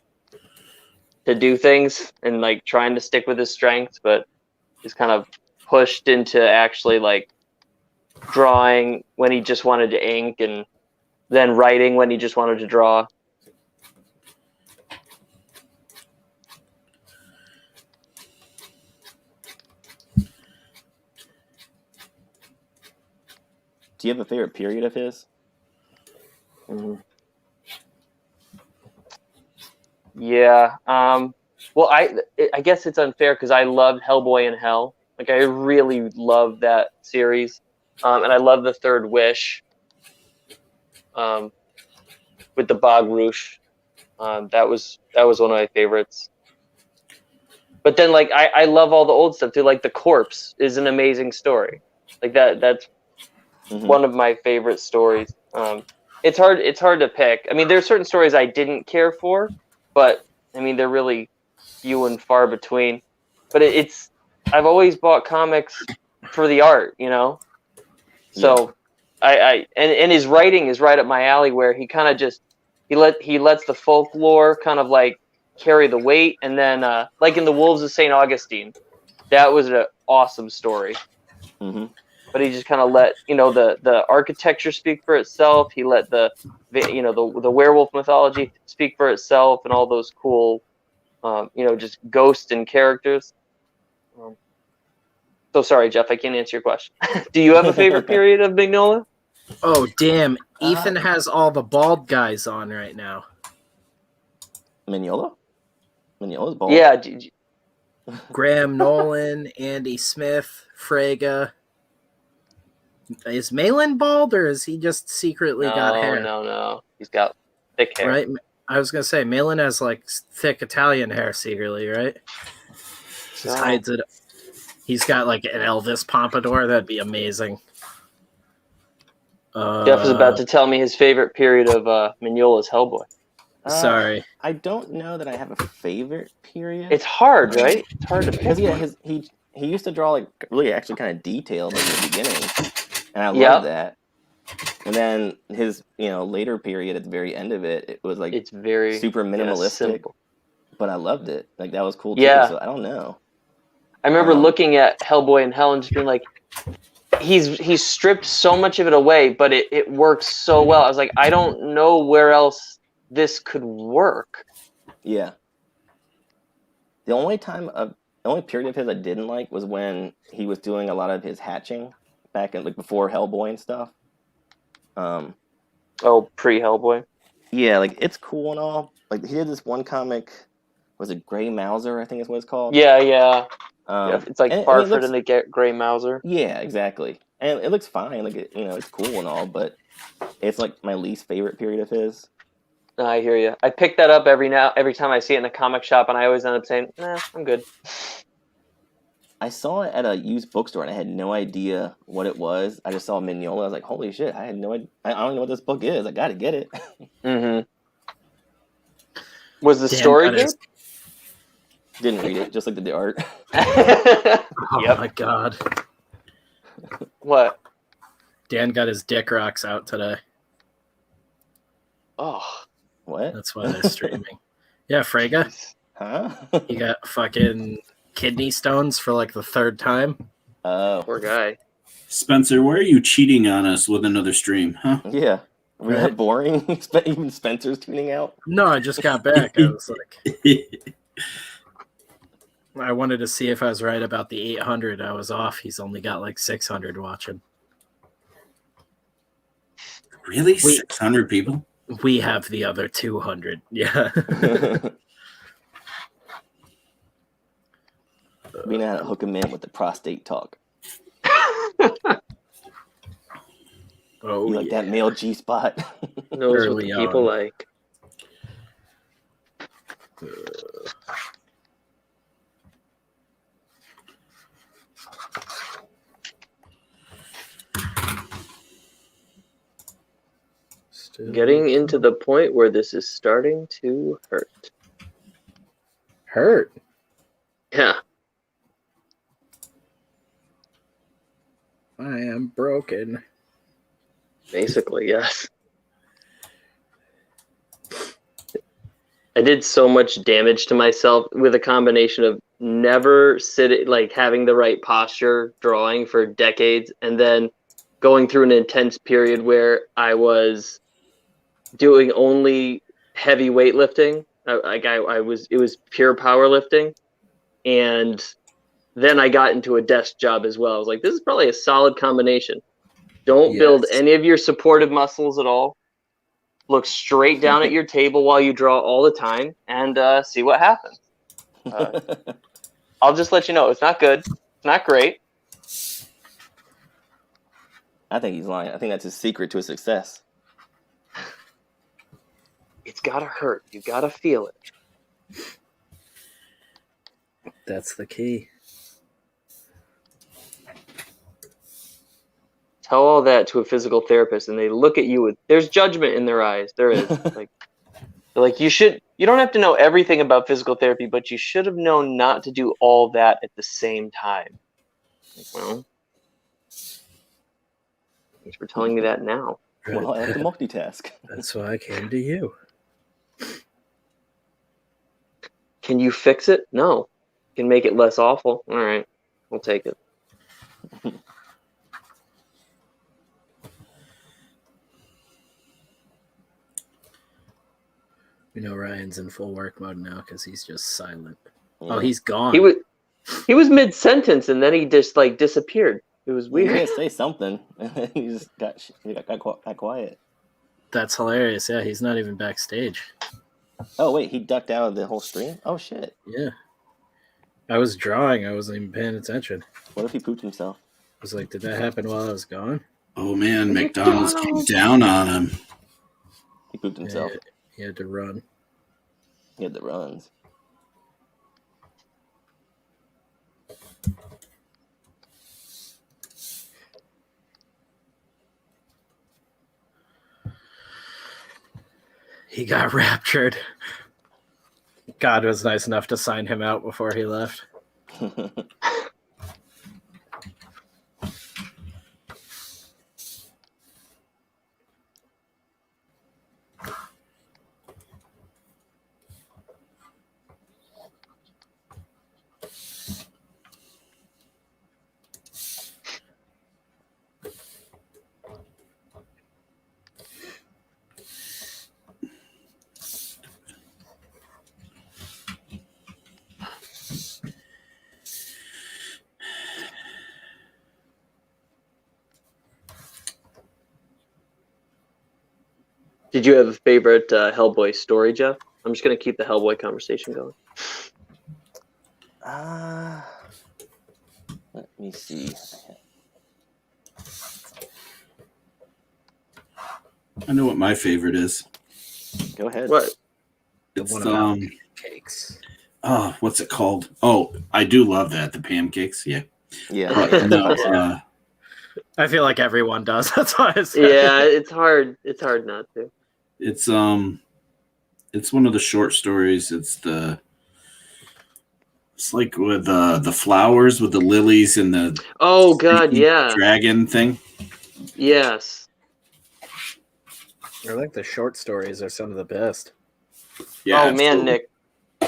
do things and like trying to stick with his strengths, but he's kind of pushed into actually like drawing when he just wanted to ink, and then writing when he just wanted to draw. Do you have a favorite period of his? Mm-hmm. Yeah. Well, I guess it's unfair because I loved Hellboy in Hell. Like I really loved that series, and I love the Third Wish. With the Bog Rouge, that was one of my favorites. But then, like I love all the old stuff too. Like The Corpse is an amazing story. Like that's one of my favorite stories. It's hard to pick. I mean, there's certain stories I didn't care for, but I mean they're really few and far between. But I've always bought comics for the art, you know. So and his writing is right up my alley, where he kind of just he lets the folklore kind of like carry the weight, and then like in The Wolves of St. Augustine, that was an awesome story. Mm-hmm. But he just kind of let the architecture speak for itself. He let the werewolf mythology speak for itself, and all those cool just ghosts and characters. So sorry, Jeff, I can't answer your question. Do you have a favorite period of Mignola? Oh damn! Ethan has all the bald guys on right now. Mignola? Mignola's bald. Yeah. Graham Nolan, Andy Smith, Frege. Is Malin bald, or is he just secretly got hair? No. He's got thick hair. Right? I was gonna say Malin has like thick Italian hair secretly, right? Just hides it. He's got like an Elvis pompadour. That'd be amazing. Jeff is about to tell me his favorite period of Mignola's Hellboy. Sorry, I don't know that I have a favorite period. It's hard, right? It's hard to pick. Because he used to draw like really actually kind of detailed like, in the beginning, and I love that. And then his later period at the very end of it was like it's very super minimalistic, but I loved it. Like that was cool too. Yeah. So I don't know. I remember looking at Hellboy in Hell and just being like, he's stripped so much of it away, but it works so well. I was like, I don't know where else this could work. Yeah. The only period of his I didn't like was when he was doing a lot of his hatching back in like before Hellboy and stuff. Pre-Hellboy. Yeah, like it's cool and all. Like he did this one comic, was it Grey Mouser? I think is what it's called. Yeah. It's like Barford and the Grey Mouser. Yeah, exactly. And it looks fine. Like it's cool and all, but it's like my least favorite period of his. I hear you. I pick that up every time I see it in a comic shop, and I always end up saying, "Nah, I'm good." I saw it at a used bookstore, and I had no idea what it was. I just saw Mignola. I was like, "Holy shit! I had no idea. I don't know what this book is. I got to get it." Mm-hmm. Was the story good? Didn't read it. Just looked at the art. Oh my god! What? Dan got his dick rocks out today. Oh, what? That's why they're streaming. Yeah, Frege. Huh? He got fucking kidney stones for like the third time. Oh, poor guy. Spencer, why are you cheating on us with another stream, huh? Yeah. Was Right. that boring? Even Spencer's tuning out? No, I just got back. I was like, I wanted to see if I was right about the 800. I was off. He's only got like 600 watching. Really? 600 people? We have the other 200. Yeah. We know how to hook him in with the prostate talk. Oh, You like that male G spot? Knows what Early the people on. like. Still Getting into the point where this is starting to hurt. hurt. Yeah. I am broken. Basically, yes. I did so much damage to myself with a combination of never sitting, like having the right posture, drawing for decades, and then going through an intense period where I was doing only heavy weightlifting. It was pure powerlifting, and then I got into a desk job as well. I was like, this is probably a solid combination. Don't build Yes. any of your supportive muscles at all. Look straight down at your table while you draw all the time, and see what happens. I'll just let you know, it's not good. It's not great. I think he's lying. I think that's his secret to his success. It's gotta hurt. You gotta feel it. That's the key. Tell all that to a physical therapist, and they look at you with there's judgment in their eyes. There is they're like you don't have to know everything about physical therapy, but you should have known not to do all that at the same time. Like, well, thanks for telling me that now. Well, I have to multitask. That's why I came to you. Can you fix it? No. Can make it less awful. All right, we'll take it. We know Ryan's in full work mode now because he's just silent. Yeah. Oh, he's gone. He was mid sentence and then he just like disappeared. It was weird. He didn't say something, and then he just got quiet. That's hilarious. Yeah, he's not even backstage. Oh wait, he ducked out of the whole stream. Oh shit. Yeah. I was drawing. I wasn't even paying attention. What if he pooped himself? I was like, did that happen while I was gone? Oh man, McDonald's came down on him. He pooped himself. Yeah, he had to run. He had the runs. He got raptured. God was nice enough to sign him out before he left. Did you have a favorite Hellboy story, Jeff? I'm just going to keep the Hellboy conversation going. Let me see. I know what my favorite is. Go ahead. What? It's cakes. Oh, what's it called? Oh, I do love that. The pancakes. Yeah. Yeah. No, I feel like everyone does. That's why I said. Yeah, it's hard. It's hard not to. it's one of the short stories. It's like with the flowers with the lilies and the Oh God, yeah. dragon thing. Yes. I think the short stories are some of the best. Yeah, oh man, Nick,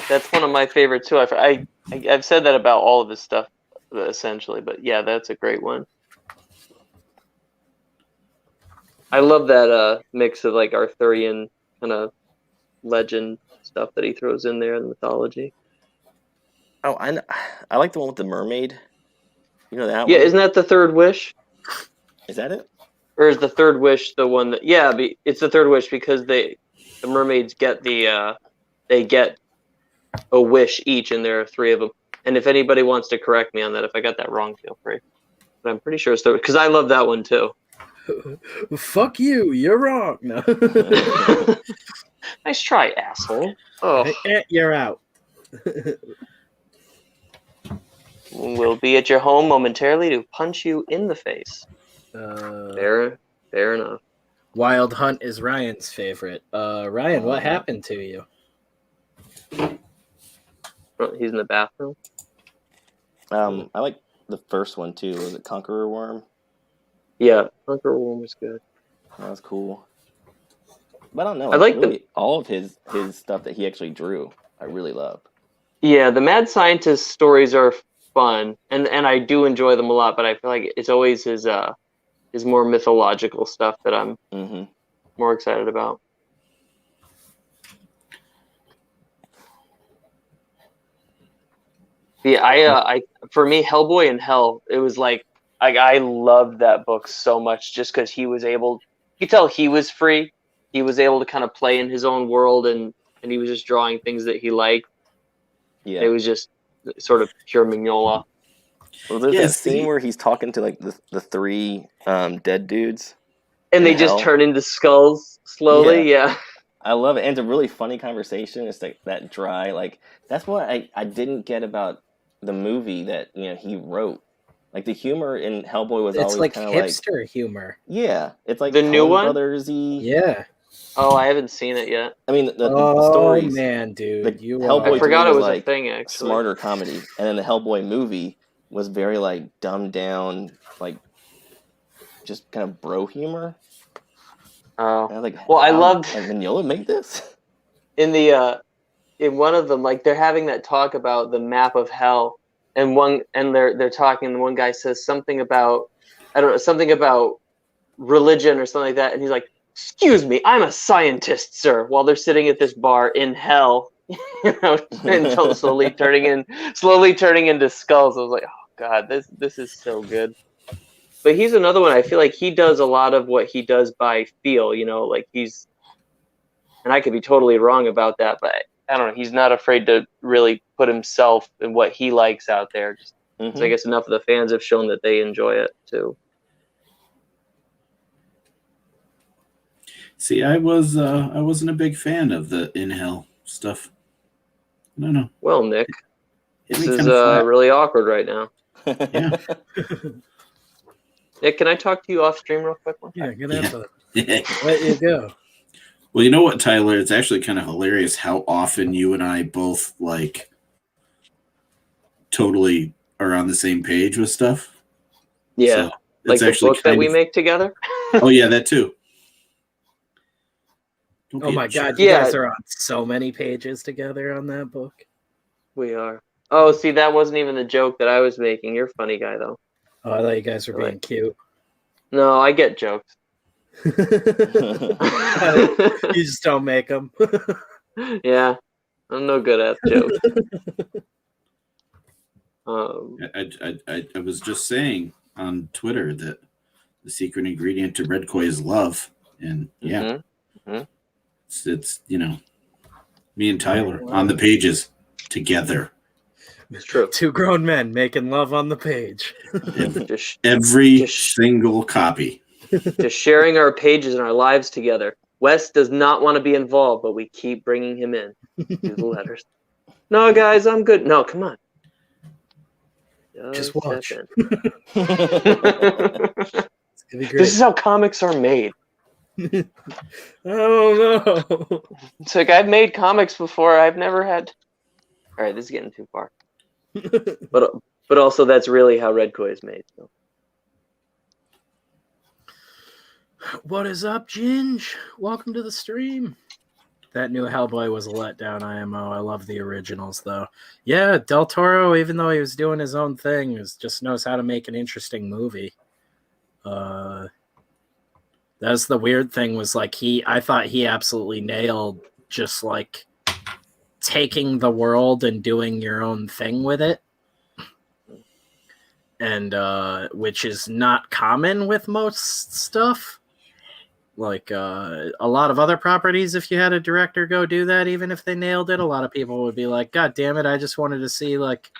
that's one of my favorites too. I've said that about all of his stuff essentially, but yeah, that's a great one. I love that mix of like Arthurian kind of legend stuff that he throws in there in the mythology. Oh, I like the one with the mermaid. You know that one? Yeah, isn't that the Third Wish? Is that it? Or is the Third Wish the one that? Yeah, it's the Third Wish because the mermaids get they get a wish each, and there are three of them, And if anybody wants to correct me on that, if I got that wrong, feel free. But I'm pretty sure it's because I love that one too. Fuck you, you're wrong. No. Nice try, asshole. Oh, You're out. we'll be at your home momentarily to punch you in the face. Fair enough. Wild Hunt is Ryan's favorite. Ryan, what happened to you? Oh, he's in the bathroom. I like the first one too. Was it Conqueror Worm? Yeah, Conqueror Worm was good. That was cool. But I don't know. I like really, all of his stuff that he actually drew. I really love. Yeah, the Mad Scientist stories are fun, and I do enjoy them a lot. But I feel like it's always his more mythological stuff that I'm more excited about. Yeah, I for me, Hellboy in Hell, it was like I loved that book so much just because he was able. You could tell he was free. He was able to kind of play in his own world, and he was just drawing things that he liked. Yeah, it was just sort of pure Mignola. Well, there's that scene where he's talking to like the three dead dudes, and they just turn into skulls slowly. Yeah. I love it, and it's a really funny conversation. It's like that dry, like that's what I didn't get about the movie that he wrote. Like the humor in Hellboy was always like kind of hipster humor. Yeah, it's like the new one, Brothers-y. Yeah. Oh, I haven't seen it yet. I mean, the stories. Oh man, dude, Hellboy I forgot it was a thing. Actually, smarter comedy, and then the Hellboy movie was very like dumbed down, like just kind of bro humor. Oh, and I was like, well, I loved like Mignola make this in the in one of them. Like they're having that talk about the map of hell, and they're talking. And one guy says something about something about religion or something like that, and he's like, "Excuse me, I'm a scientist, sir." While they're sitting at this bar in hell, until slowly turning into skulls. I was like, "Oh God, this is so good." But he's another one. I feel like he does a lot of what he does by feel. Like he's, and I could be totally wrong about that, but I don't know. He's not afraid to really put himself and what he likes out there. So I guess enough of the fans have shown that they enjoy it too. See, I wasn't a big fan of the In Hell stuff. I don't know. Well, Nick, this is really awkward right now. Yeah. Nick, can I talk to you off stream real quick? Yeah, good answer. Let you go. Well, you know what, Tyler? It's actually kind of hilarious how often you and I both like totally are on the same page with stuff. Yeah, so like the book that we make together. Oh yeah, that too. Oh my God, you guys are on so many pages together on that book. We are. Oh, see, that wasn't even the joke that I was making. You're a funny guy, though. Oh, I thought you guys were being cute. No, I get jokes. You just don't make them. Yeah, I'm no good at jokes. I was just saying on Twitter that the secret ingredient to Red Koi is love, and it's me and Tyler on the pages together. It's true. Two grown men making love on the page. Every single copy. Just sharing our pages and our lives together. Wes does not want to be involved, but we keep bringing him in through the letters. No, guys, I'm good. No, come on. Just watch. This is how comics are made. I don't know. It's like I've made comics before. I've never had. All right, this is getting too far. But also that's really how Red Koi is made. So. What is up, Ginge? Welcome to the stream. That new Hellboy was a letdown, IMO. I love the originals, though. Yeah, Del Toro, even though he was doing his own thing, just knows how to make an interesting movie. That's the weird thing was like I thought he absolutely nailed just like taking the world and doing your own thing with it. And which is not common with most stuff. Like a lot of other properties, if you had a director go do that, even if they nailed it, a lot of people would be like, God damn it, I just wanted to see like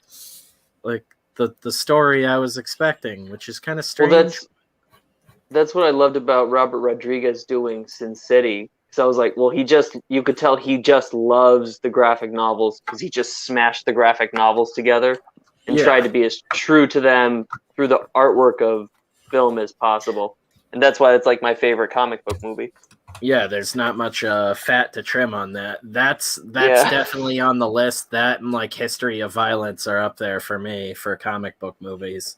like the story I was expecting, which is kind of strange. Well, that's what I loved about Robert Rodriguez doing Sin City. So I was like, well, you could tell he just loves the graphic novels because he just smashed the graphic novels together and tried to be as true to them through the artwork of film as possible. And that's why it's like my favorite comic book movie. Yeah, there's not much fat to trim on that. That's definitely on the list. That and like History of Violence are up there for me for comic book movies.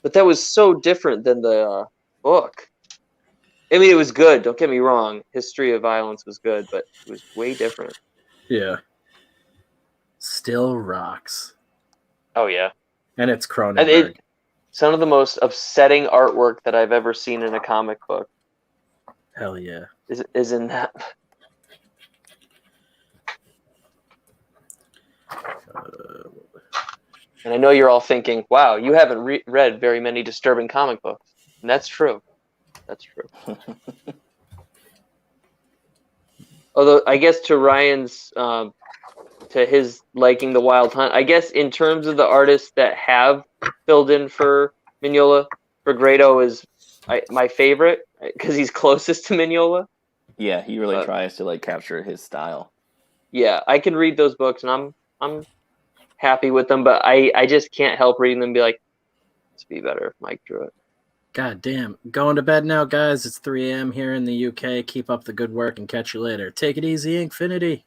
But that was so different than the book. I mean, it was good. Don't get me wrong. History of Violence was good, but it was way different. Yeah. Still rocks. Oh, yeah. And it's Cronenberg. Some of the most upsetting artwork that I've ever seen in a comic book. Hell yeah. Is in that. And I know you're all thinking, wow, you haven't read very many disturbing comic books. And that's true. That's true. Although, I guess to Ryan's, to his liking the Wild Hunt, I guess in terms of the artists that have filled in for Mignola, Fregredo is my favorite because he's closest to Mignola. Yeah, he really tries to like capture his style. Yeah, I can read those books and I'm happy with them, but I just can't help reading them and be like, it'd be better if Mike drew it. God damn. Going to bed now, guys. It's 3 a.m. here in the UK. Keep up the good work and catch you later. Take it easy, Infinity.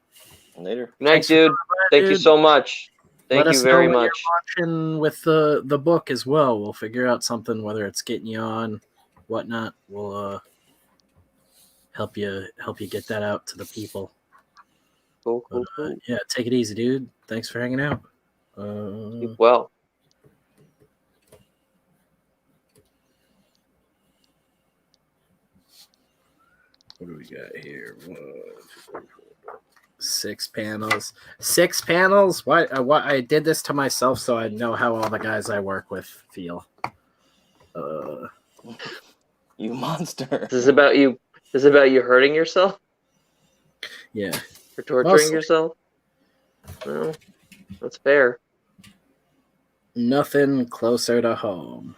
Later. Good night, dude. Thank you so much. Thank you very much. You're watching with the book as well. We'll figure out something, whether it's getting you on, whatnot. We'll help you get that out to the people. Cool. Yeah, take it easy, dude. Thanks for hanging out. Keep well. What do we got here? 6 panels. 6 panels? Why I did this to myself so I know how all the guys I work with feel. You monster. This is about you hurting yourself? Yeah. Or torturing yourself? No. That's fair. Nothing closer to home.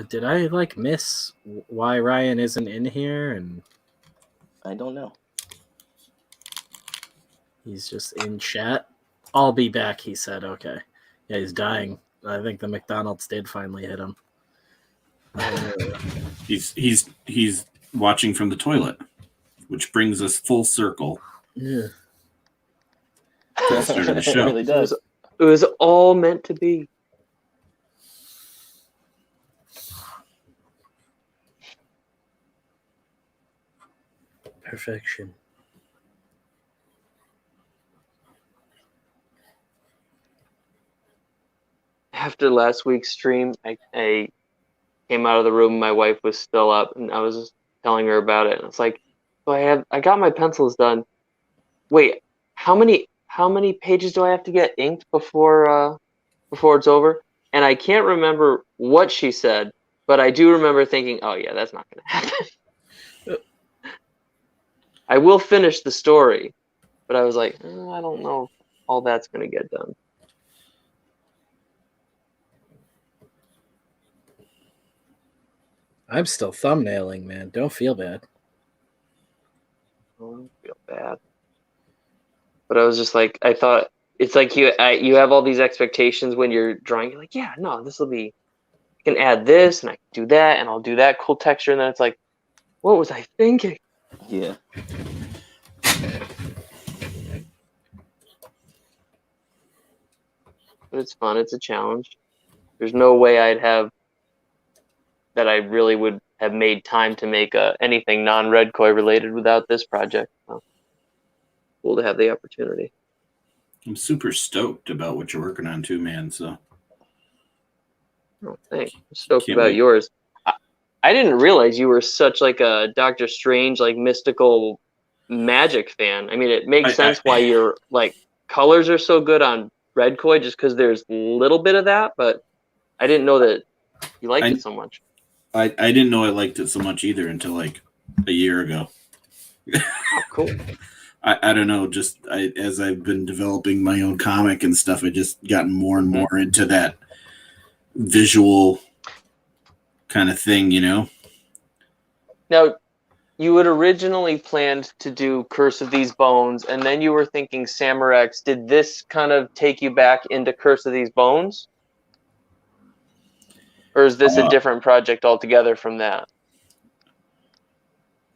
Did I miss why Ryan isn't in here? And I don't know. He's just in chat. I'll be back, he said. Okay. Yeah, he's dying. I think the McDonald's did finally hit him. He's watching from the toilet, which brings us full circle. Yeah. To the start of the show. It really does. It was all meant to be. Perfection. After last week's stream, I came out of the room. My wife was still up, and I was just telling her about it. And it's like, I got my pencils done. Wait, how many pages do I have to get inked before it's over? And I can't remember what she said, but I do remember thinking, oh yeah, that's not going to happen. I will finish the story, but I was like, I don't know if all that's going to get done. I'm still thumbnailing, man. Don't feel bad. I don't feel bad. But I was just like, I thought, it's like you have all these expectations when you're drawing. You're like, yeah, no, this will be, I can add this, and I can do that, and I'll do that cool texture. And then it's like, what was I thinking? Yeah. But it's fun. It's a challenge. There's no way I really would have made time to make anything non-Redcoy related without this project. So, cool to have the opportunity. I'm super stoked about what you're working on too, man. So, Oh, thanks. I'm stoked Can't about wait. yours. I didn't realize you were such like a Doctor Strange, like mystical magic fan. I mean, it makes sense why your like colors are so good on Red Koi just because there's a little bit of that, but I didn't know that you liked it so much. I didn't know I liked it so much either until like a year ago. Oh, cool. I don't know, just as I've been developing my own comic and stuff, I just gotten more and more into that visual kind of thing, you know? Now, you had originally planned to do Curse of These Bones, and then you were thinking Samurex. Did this kind of take you back into Curse of These Bones? Or is this a different project altogether from that?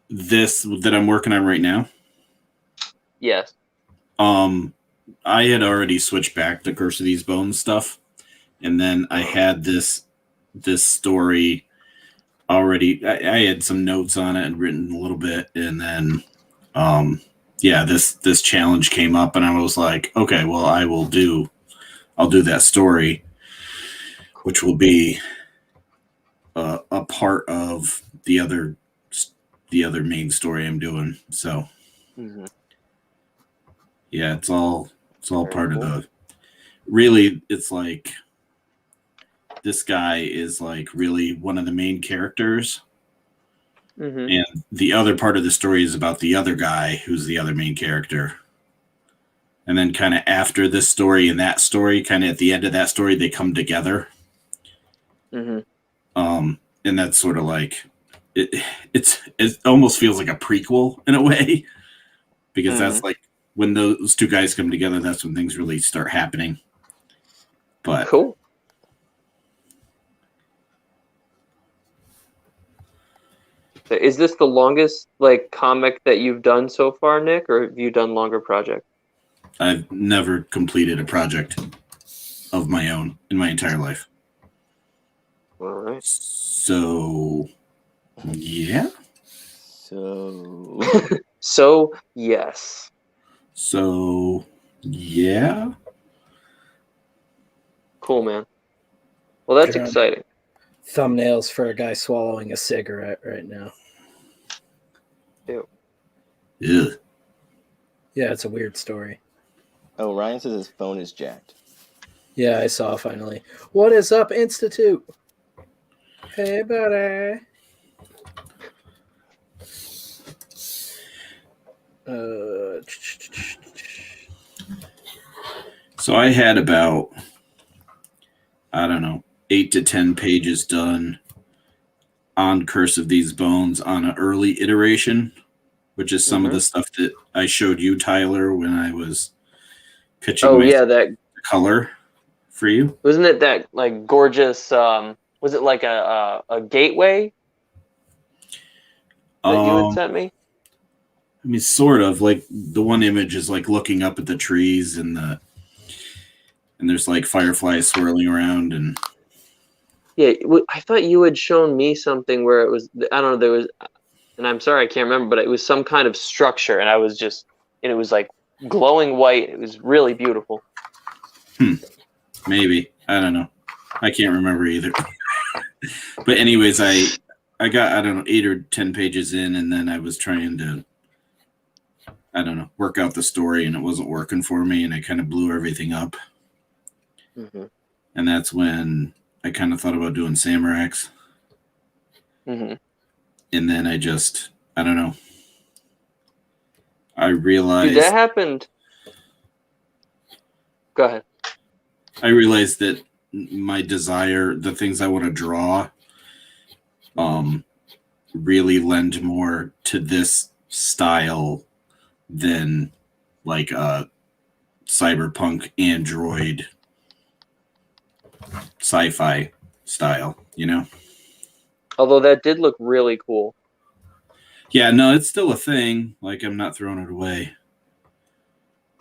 This that I'm working on right now? Yes. I had already switched back to Curse of These Bones stuff, and then I had this story already. I had some notes on it and written a little bit, and then this challenge came up, and I was like, okay, well, I'll do that story, which will be a part of the other main story I'm doing. So yeah, it's all part of the. Really, it's like this guy is like really one of the main characters. And the other part of the story is about the other guy who's the other main character. And then kind of after this story and that story, kind of at the end of that story, they come together. And that's sort of like it almost feels like a prequel in a way, because that's like when those two guys come together, that's when things really start happening. But cool. Is this the longest like comic that you've done so far, Nick, or have you done longer projects? I've never completed a project of my own in my entire life. All right. So, yeah. So yes. So, yeah. Cool, man. Well, that's Good. exciting. Thumbnails for a guy swallowing a cigarette right now. Ew. Yeah. Yeah, it's a weird story. Oh, Ryan says his phone is jacked. Yeah, I saw finally. What is up, Institute? Hey, buddy. So I had about, I don't know, 8 to 10 pages done on Curse of These Bones on an early iteration, which is some of the stuff that I showed you, Tyler, when I was pitching that color for you. wasn't it that like gorgeous was it like a gateway that you had sent me? I mean, sort of. Like the one image is like looking up at the trees and there's like fireflies swirling around and. Yeah, I thought you had shown me something where it was, I don't know, there was, and I'm sorry, I can't remember, but it was some kind of structure, and it was like glowing white. It was really beautiful. Maybe. I don't know. I can't remember either. But anyways, I got, I don't know, 8 or 10 pages in, and then I was trying to, I don't know, work out the story, and it wasn't working for me, and I kind of blew everything up. And that's when I kind of thought about doing Samurex. And then I don't know. I realized... Dude, that happened. Go ahead. I realized that my desire, the things I want to draw, really lend more to this style than like a cyberpunk android sci-fi style, you know? Although that did look really cool. Yeah, no, it's still a thing. Like, I'm not throwing it away.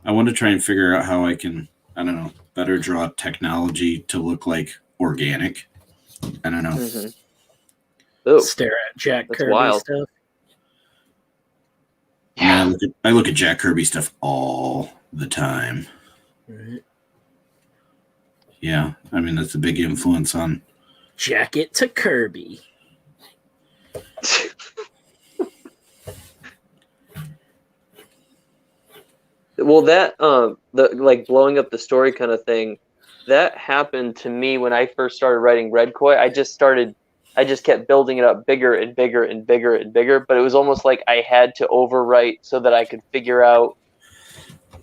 I want to try and figure out how I can, I don't know, better draw technology to look like organic. I don't know. Ooh, Stare at Jack that's Kirby wild. stuff. Yeah. I look at Jack Kirby stuff all the time. Right. Yeah, I mean, that's a big influence on... Jack it to Kirby. Well, that the like blowing up the story kind of thing, that happened to me when I first started writing Red Koi. I just kept building it up bigger and bigger and bigger and bigger, but it was almost like I had to overwrite so that I could figure out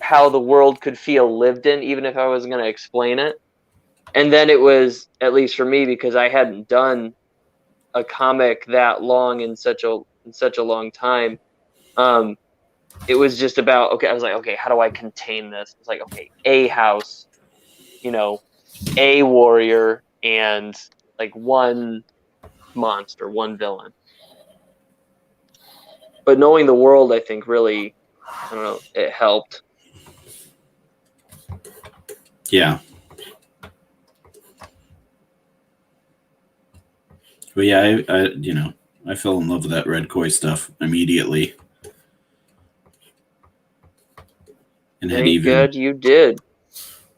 how the world could feel lived in, even if I wasn't going to explain it. And then it was, at least for me, because I hadn't done a comic that long in such a long time. It was just about, okay, I was like, okay, how do I contain this? It's like, okay, a house, a warrior, and like one monster, one villain. But knowing the world, I think really, I don't know, it helped. Yeah. But yeah, I fell in love with that Red Koi stuff immediately. And Thank God you did.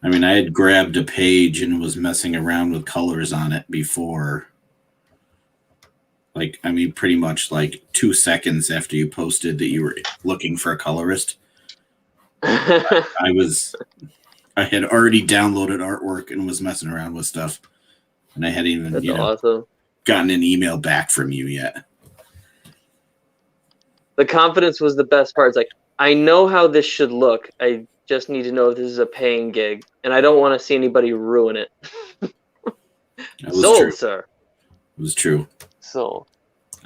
I mean, I had grabbed a page and was messing around with colors on it before. Like, I mean, pretty much like 2 seconds after you posted that you were looking for a colorist. I had already downloaded artwork and was messing around with stuff. And I hadn't even, That's awesome. Gotten an email back from you yet. The confidence was the best part. It's like, I know how this should look. I just need to know if this is a paying gig, and I don't want to see anybody ruin it. Sold, true. sir. It was true. Sold.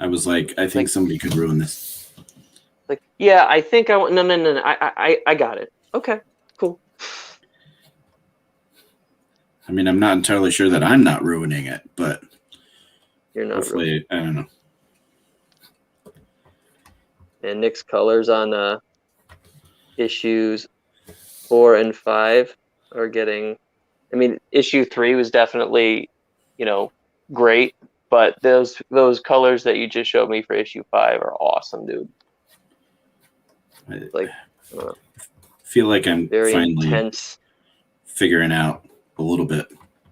I was like, I think somebody could ruin this. Like, yeah, I think I want. No. I got it. Okay, cool. I mean, I'm not entirely sure that I'm not ruining it, but you're not. Hopefully, ruining. I don't know. And Nick's colors on issues 4 and 5 are getting. I mean, issue 3 was definitely, great, but those colors that you just showed me for issue 5 are awesome, dude. I feel like I'm very finally intense. Figuring out a little bit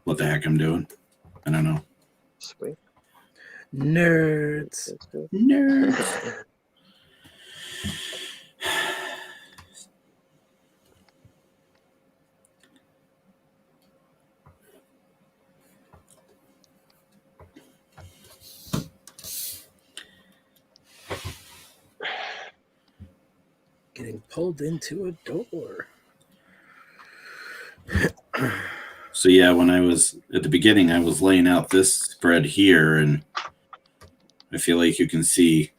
what the heck I'm doing. I don't know. Sweet. Nerds. Getting pulled into a door. So yeah, when I was at the beginning, I was laying out this spread here, and I feel like you can see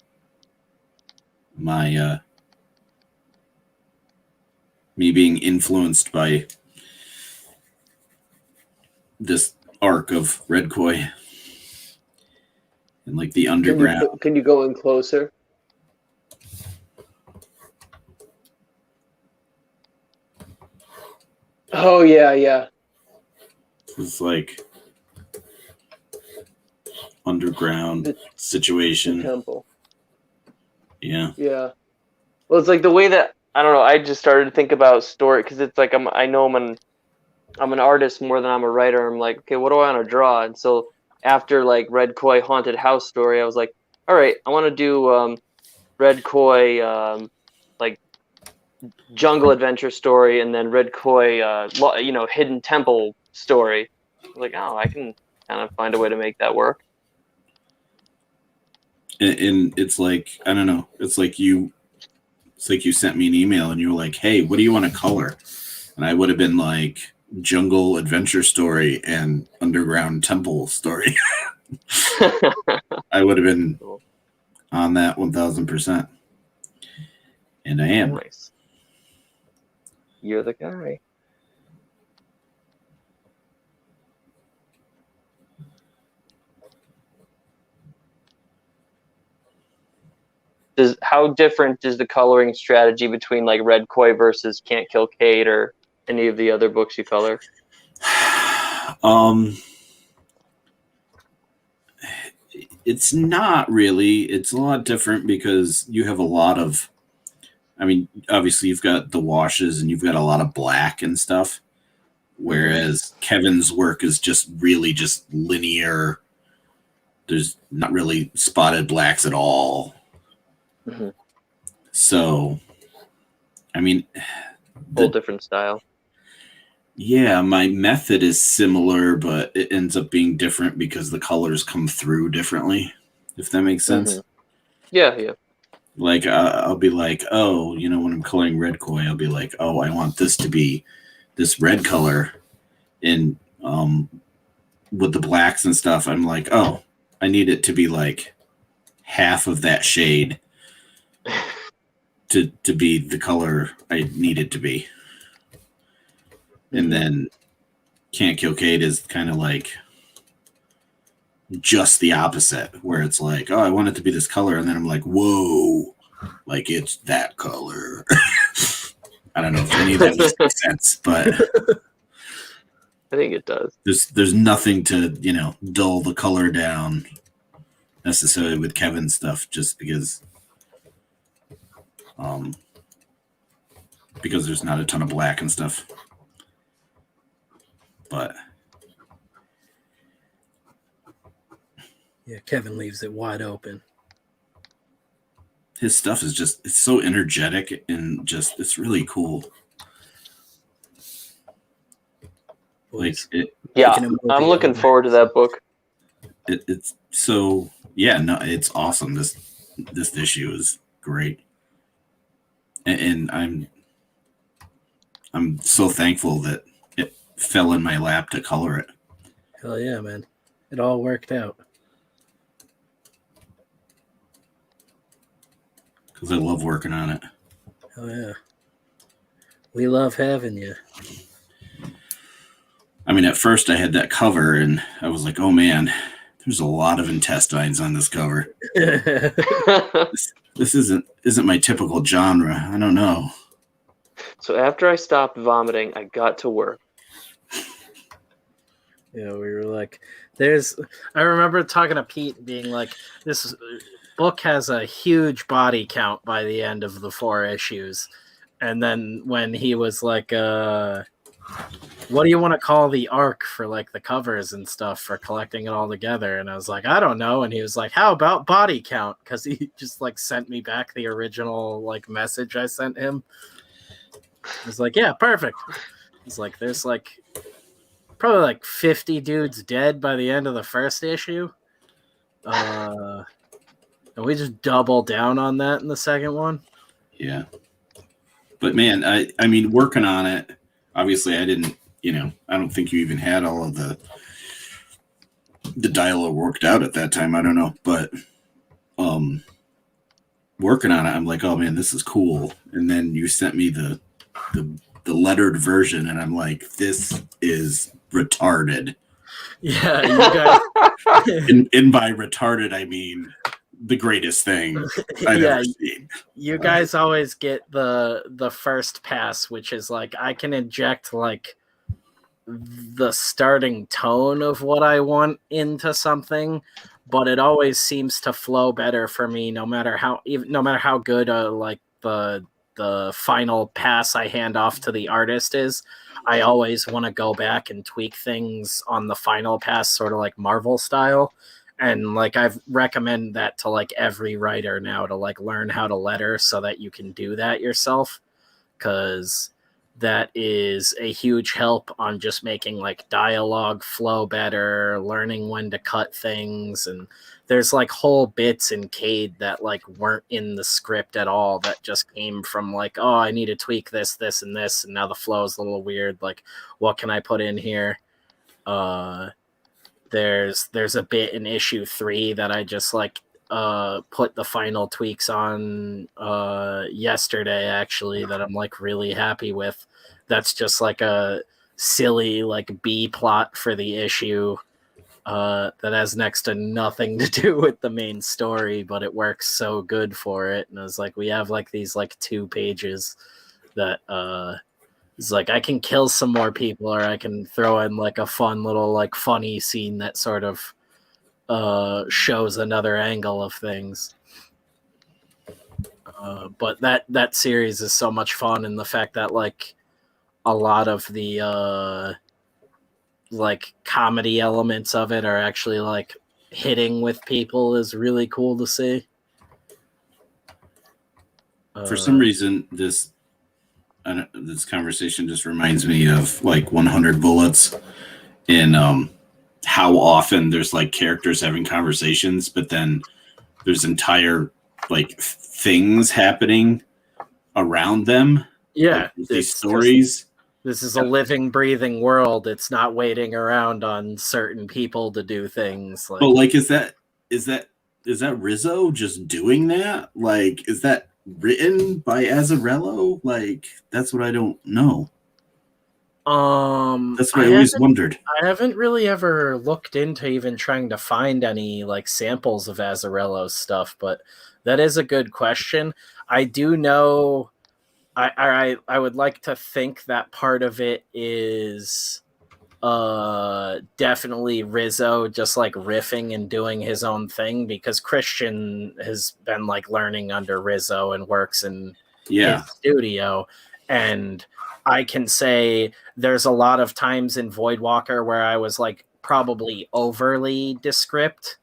my me being influenced by this arc of Red Koi and like the underground. Can you go in closer? Oh yeah. It's like underground situation. The temple. Yeah. Yeah. Well, it's like the way that I don't know. I just started to think about story because it's like I know I'm an artist more than I'm a writer. I'm like, okay, what do I want to draw? And so after like Red Koi haunted house story, I was like, all right, I want to do Red Koi like jungle adventure story, and then Red Koi hidden temple story. I was like, oh, I can kind of find a way to make that work. And it's like, I don't know, it's like you sent me an email and you were like, hey, what do you want to color? And I would have been like jungle adventure story and underground temple story. I would have been on that 1000%. And I am. Nice. You're the guy. How different is the coloring strategy between like Red Koi versus Can't Kill Kate or any of the other books you color? It's not really. It's a lot different because you have a lot of, I mean, obviously you've got the washes and you've got a lot of black and stuff, whereas Kevin's work is just really just linear. There's not really spotted blacks at all. Mm-hmm. So, I mean, Whole different style. Yeah, my method is similar, but it ends up being different because the colors come through differently, if that makes sense. Yeah. Like, I'll be like, oh, when I'm coloring red koi, I'll be like, oh, I want this to be this red color. And with the blacks and stuff, I'm like, oh, I need it to be like half of that shade to be the color I need it to be. And then Can't Kill Kate is kind of like just the opposite, where it's like, oh, I want it to be this color, and then I'm like, whoa, like it's that color. I don't know if any of that makes sense, but I think it does. there's nothing to dull the color down necessarily with Kevin's stuff, just because there's not a ton of black and stuff. But yeah, Kevin leaves it wide open. His stuff is it's so energetic and it's really cool. Like yeah, I'm looking forward to that book. It's so it's awesome. This issue is great, and I'm so thankful that it fell in my lap to color it. Hell yeah, man! It all worked out. Because I love working on it. Oh yeah, we love having you. I mean, at first I had that cover, and I was like, "Oh man, there's a lot of intestines on this cover." This isn't my typical genre. I don't know. So after I stopped vomiting, I got to work. Yeah, we were like, I remember talking to Pete being like, this book has a huge body count by the end of the 4 issues. And then when he was like, what do you want to call the arc for like the covers and stuff for collecting it all together? And I was like, I don't know. And he was like, how about body count? Because he just like sent me back the original like message I sent him. I was like, yeah, perfect. He's like, there's like probably like 50 dudes dead by the end of the first issue. And we just double down on that in the second one. Yeah. But man, I mean, working on it, obviously I didn't, I don't think you even had all of the dialogue worked out at that time. I don't know. But working on it, I'm like, oh man, this is cool. And then you sent me the lettered version, and I'm like, this is retarded. Yeah, you guys. and by retarded, I mean the greatest thing I've ever seen. You guys always get the first pass, which is like I can inject like the starting tone of what I want into something, but it always seems to flow better for me, no matter how good like the final pass I hand off to the artist is. I always want to go back and tweak things on the final pass, sort of like Marvel style. And like I've recommend that to like every writer now, to like learn how to letter so that you can do that yourself, because that is a huge help on just making like dialogue flow better, learning when to cut things. And there's like whole bits in Cade that like weren't in the script at all, that just came from like, oh, I need to tweak this, and this, and now the flow is a little weird. Like, what can I put in here? There's a bit in issue 3 that I just like put the final tweaks on yesterday, actually, that I'm like really happy with. That's just like a silly like B plot for the issue that has next to nothing to do with the main story, but it works so good for it. And it's like we have like these like 2 pages that it's like I can kill some more people, or I can throw in like a fun little like funny scene that sort of shows another angle of things. But that series is so much fun, and the fact that like a lot of the like comedy elements of it are actually like hitting with people is really cool to see. For some reason, this this conversation just reminds me of like 100 Bullets in how often there's like characters having conversations, but then there's entire like things happening around them. Yeah, like, these stories. This is a living, breathing world. It's not waiting around on certain people to do things. But like, is that Rizzo just doing that? Like, is that written by Azzarello? Like, that's what I don't know. That's what I always wondered. I haven't really ever looked into even trying to find any like samples of Azzarello's stuff, but that is a good question. I do know. I would like to think that part of it is definitely Rizzo just like riffing and doing his own thing, because Christian has been like learning under Rizzo and works in his studio, and I can say there's a lot of times in Voidwalker where I was like probably overly descript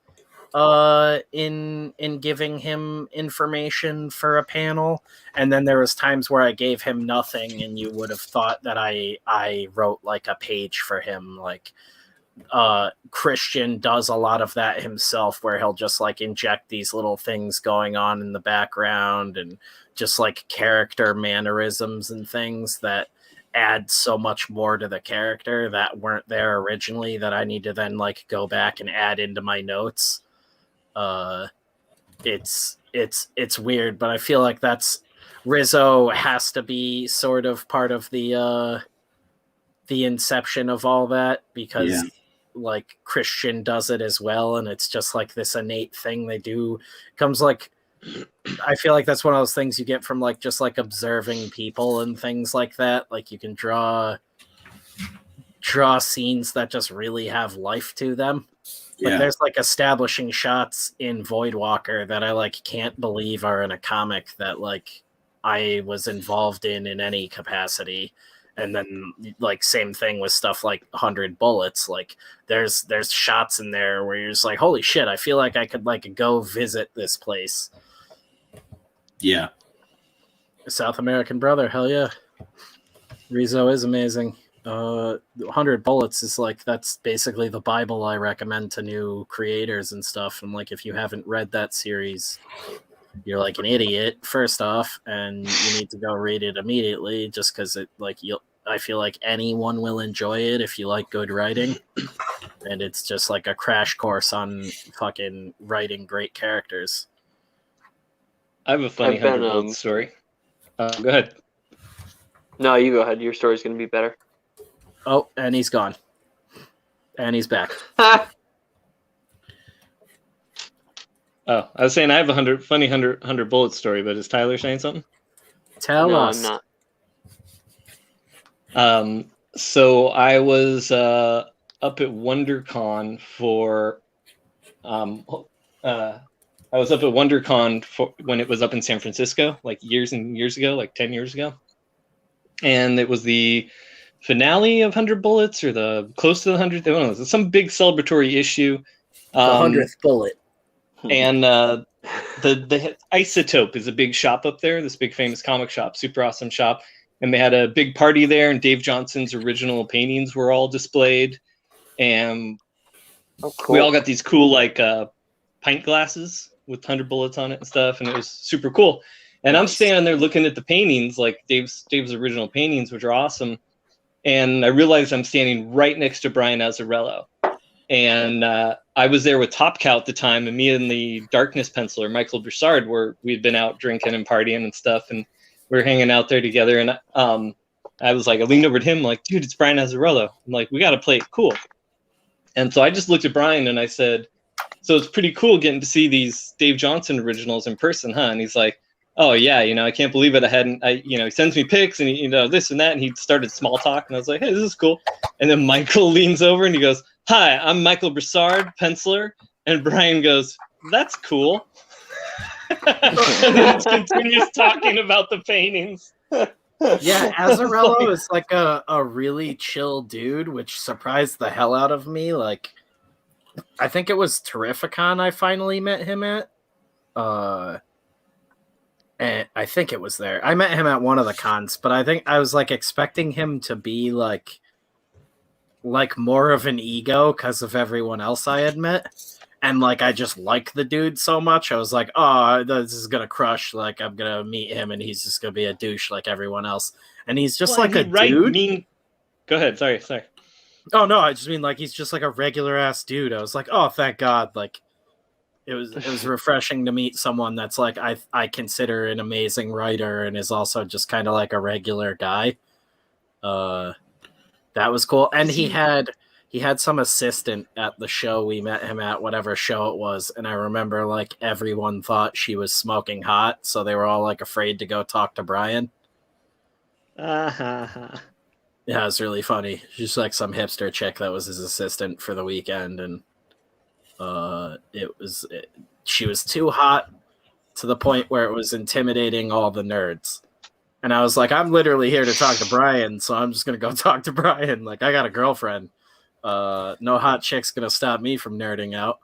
in giving him information for a panel, and then there was times where I gave him nothing and you would have thought that I wrote like a page for him. Like Christian does a lot of that himself, where he'll just like inject these little things going on in the background and just like character mannerisms and things that add so much more to the character that weren't there originally, that I need to then like go back and add into my notes. It's weird, but I feel like that's Rizzo has to be sort of part of the inception of all that, because like Christian does it as well, and it's just like this innate thing they do. Comes like, I feel like that's one of those things you get from like just like observing people and things like that. Like you can draw scenes that just really have life to them. Like there's like establishing shots in Voidwalker that I like can't believe are in a comic that like I was involved in any capacity. And then like same thing with stuff like 100 Bullets. Like there's shots in there where you're just like, holy shit, I feel like I could like go visit this place. Yeah. South American brother, hell yeah. Rizzo is amazing. 100 Bullets is like, that's basically the Bible I recommend to new creators and stuff. And like, if you haven't read that series, you're like an idiot, first off, and you need to go read it immediately, just because it like I feel like anyone will enjoy it if you like good writing. And it's just like a crash course on fucking writing great characters. I have a funny 100 Bullets story. Go ahead. No, you go ahead. Your story's going to be better. Oh, and he's gone. And he's back. Oh, I was saying I have a 100 Bullets story, but is Tyler saying something? Tell us. I'm not. So I was up at WonderCon for I was up at WonderCon for when it was up in San Francisco, like years and years ago, like 10 years ago. And it was the finale of 100 Bullets, or the close to the 100th. I don't know. It's some big celebratory issue. The 100th bullet. And the Isotope is a big shop up there, this big famous comic shop, super awesome shop. And they had a big party there, and Dave Johnson's original paintings were all displayed. And cool. We all got these cool like pint glasses with 100 Bullets on it and stuff, and it was super cool. And I'm standing there looking at the paintings, like Dave's original paintings, which are awesome. And I realized I'm standing right next to Brian Azzarello. And I was there with Top Cow at the time, and me and the Darkness penciler, Michael Broussard, we'd been out drinking and partying and stuff, and we were hanging out there together. And I was like, I leaned over to him, like, dude, it's Brian Azzarello. I'm like, we got to play it cool. And so I just looked at Brian and I said, so it's pretty cool getting to see these Dave Johnson originals in person, huh? And he's like, oh yeah, I can't believe it. He sends me pics and this and that, and he started small talk, and I was like, hey, this is cool. And then Michael leans over and he goes, hi, I'm Michael Broussard, penciler. And Brian goes, that's cool. And then continues talking about the paintings. Yeah, Azzarello is like a really chill dude, which surprised the hell out of me. Like, I think it was Terrificon I finally met him at. And I think it was there. I met him at one of the cons, but I think I was like expecting him to be like more of an ego because of everyone else I had met. And like I just like the dude so much. I was like, oh, this is gonna crush. Like I'm gonna meet him and he's just gonna be a douche like everyone else. And he's just like a dude. Go ahead, sorry. Oh no, I just mean like he's just like a regular ass dude. I was like, oh thank God. Like it was refreshing to meet someone that's like I consider an amazing writer and is also just kind of like a regular guy. That was cool. And he had some assistant at the show we met him at, whatever show it was, and I remember like everyone thought she was smoking hot, so they were all like afraid to go talk to Brian. Yeah, it was really funny. She's like some hipster chick that was his assistant for the weekend, and she was too hot to the point where it was intimidating all the nerds. And I was like, I'm literally here to talk to Brian, so I'm just gonna go talk to Brian. Like, I got a girlfriend. No hot chick's gonna stop me from nerding out.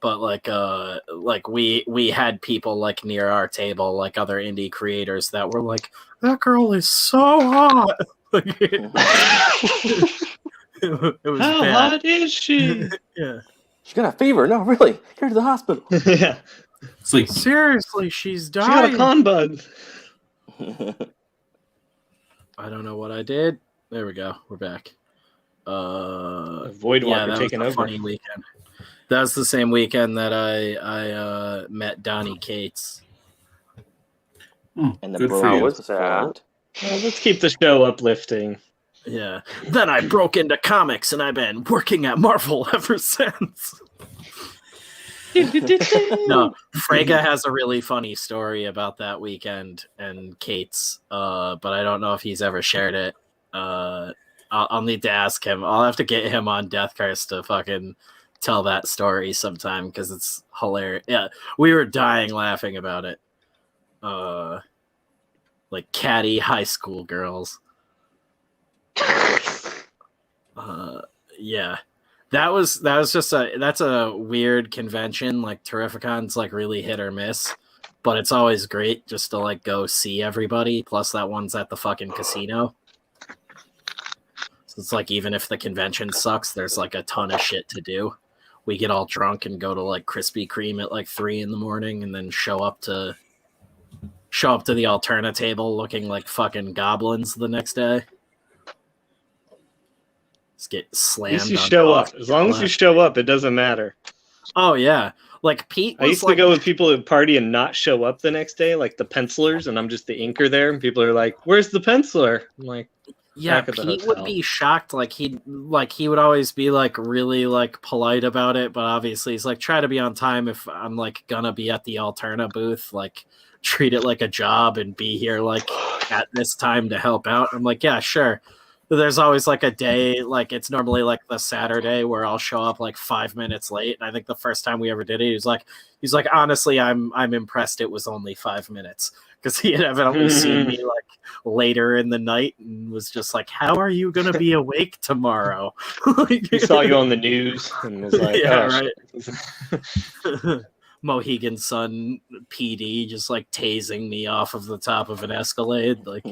But like we had people like near our table, like other indie creators that were like, that girl is so hot. It was How bad. hot is she? Yeah. She got a fever. No, really. Get her to the hospital. Yeah. It's like Seriously, she's She got dying. a con bug. I don't know what I did. There we go. We're back. Void Walker that taking was a over. funny weekend. That was the same weekend that I met Donnie Cates. And the good for bro you. was What's that? Well, let's keep the show uplifting. Yeah. Then I broke into comics and I've been working at Marvel ever since. No, Frega has a really funny story about that weekend and Cates, but I don't know if he's ever shared it. I'll need to ask him. I'll have to get him on Death Curse to fucking tell that story sometime because it's hilarious. Yeah, we were dying laughing about it. Like catty high school girls. Yeah. That's a weird convention. Like Terrificon's like really hit or miss, but it's always great just to like go see everybody. Plus that one's at the fucking casino. So it's like even if the convention sucks, there's like a ton of shit to do. We get all drunk and go to like Krispy Kreme at like 3 a.m. and then show up to the Alterna table looking like fucking goblins the next day. Just get slammed. At least you on show up. coffee. As long as you show up, it doesn't matter. Oh yeah, like Pete. I used to go with people who party and not show up the next day, like the pencilers, and I'm just the inker there, and people are like, "Where's the penciler?" I'm like, yeah, back at the Pete would hotel. be shocked. Like he would always be like really like polite about it, but obviously he's like try to be on time if I'm like gonna be at the Alterna booth. Like treat it like a job and be here like at this time to help out. I'm like, yeah, sure. There's always like a day, like it's normally like the Saturday where I'll show up like 5 minutes late. And I think the first time we ever did it, he's like, honestly, I'm impressed it was only 5 minutes because he had evidently seen me like later in the night and was just like, how are you gonna be awake tomorrow? Like, he saw you on the news and was like, yeah, "Oh, right. Mohegan Sun PD just like tasing me off of the top of an Escalade, like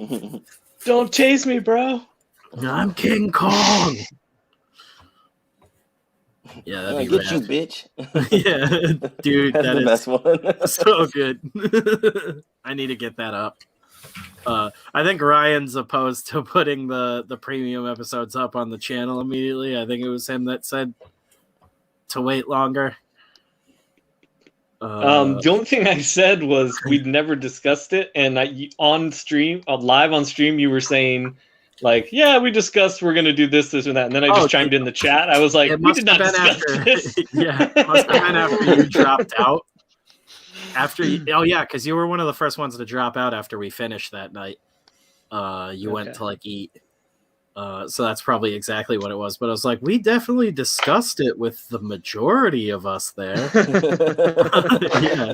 don't chase me, bro." I'm King Kong. Yeah, that'd I be get you, rad. bitch. Yeah, dude, That's that the is best one. so good. I need to get that up. I think Ryan's opposed to putting the premium episodes up on the channel immediately. I think it was him that said to wait longer. The only thing I said was we'd never discussed it, and on stream, live on stream, you were saying like, "Yeah, we discussed we're gonna do this, and that," and then I just chimed in the chat. I was like, it "We must did not have been discuss after. this." Yeah, it must have been after you dropped out. Oh yeah, because you were one of the first ones to drop out after we finished that night. You went to like eat. So that's probably exactly what it was. But I was like, we definitely discussed it with the majority of us there. Yeah.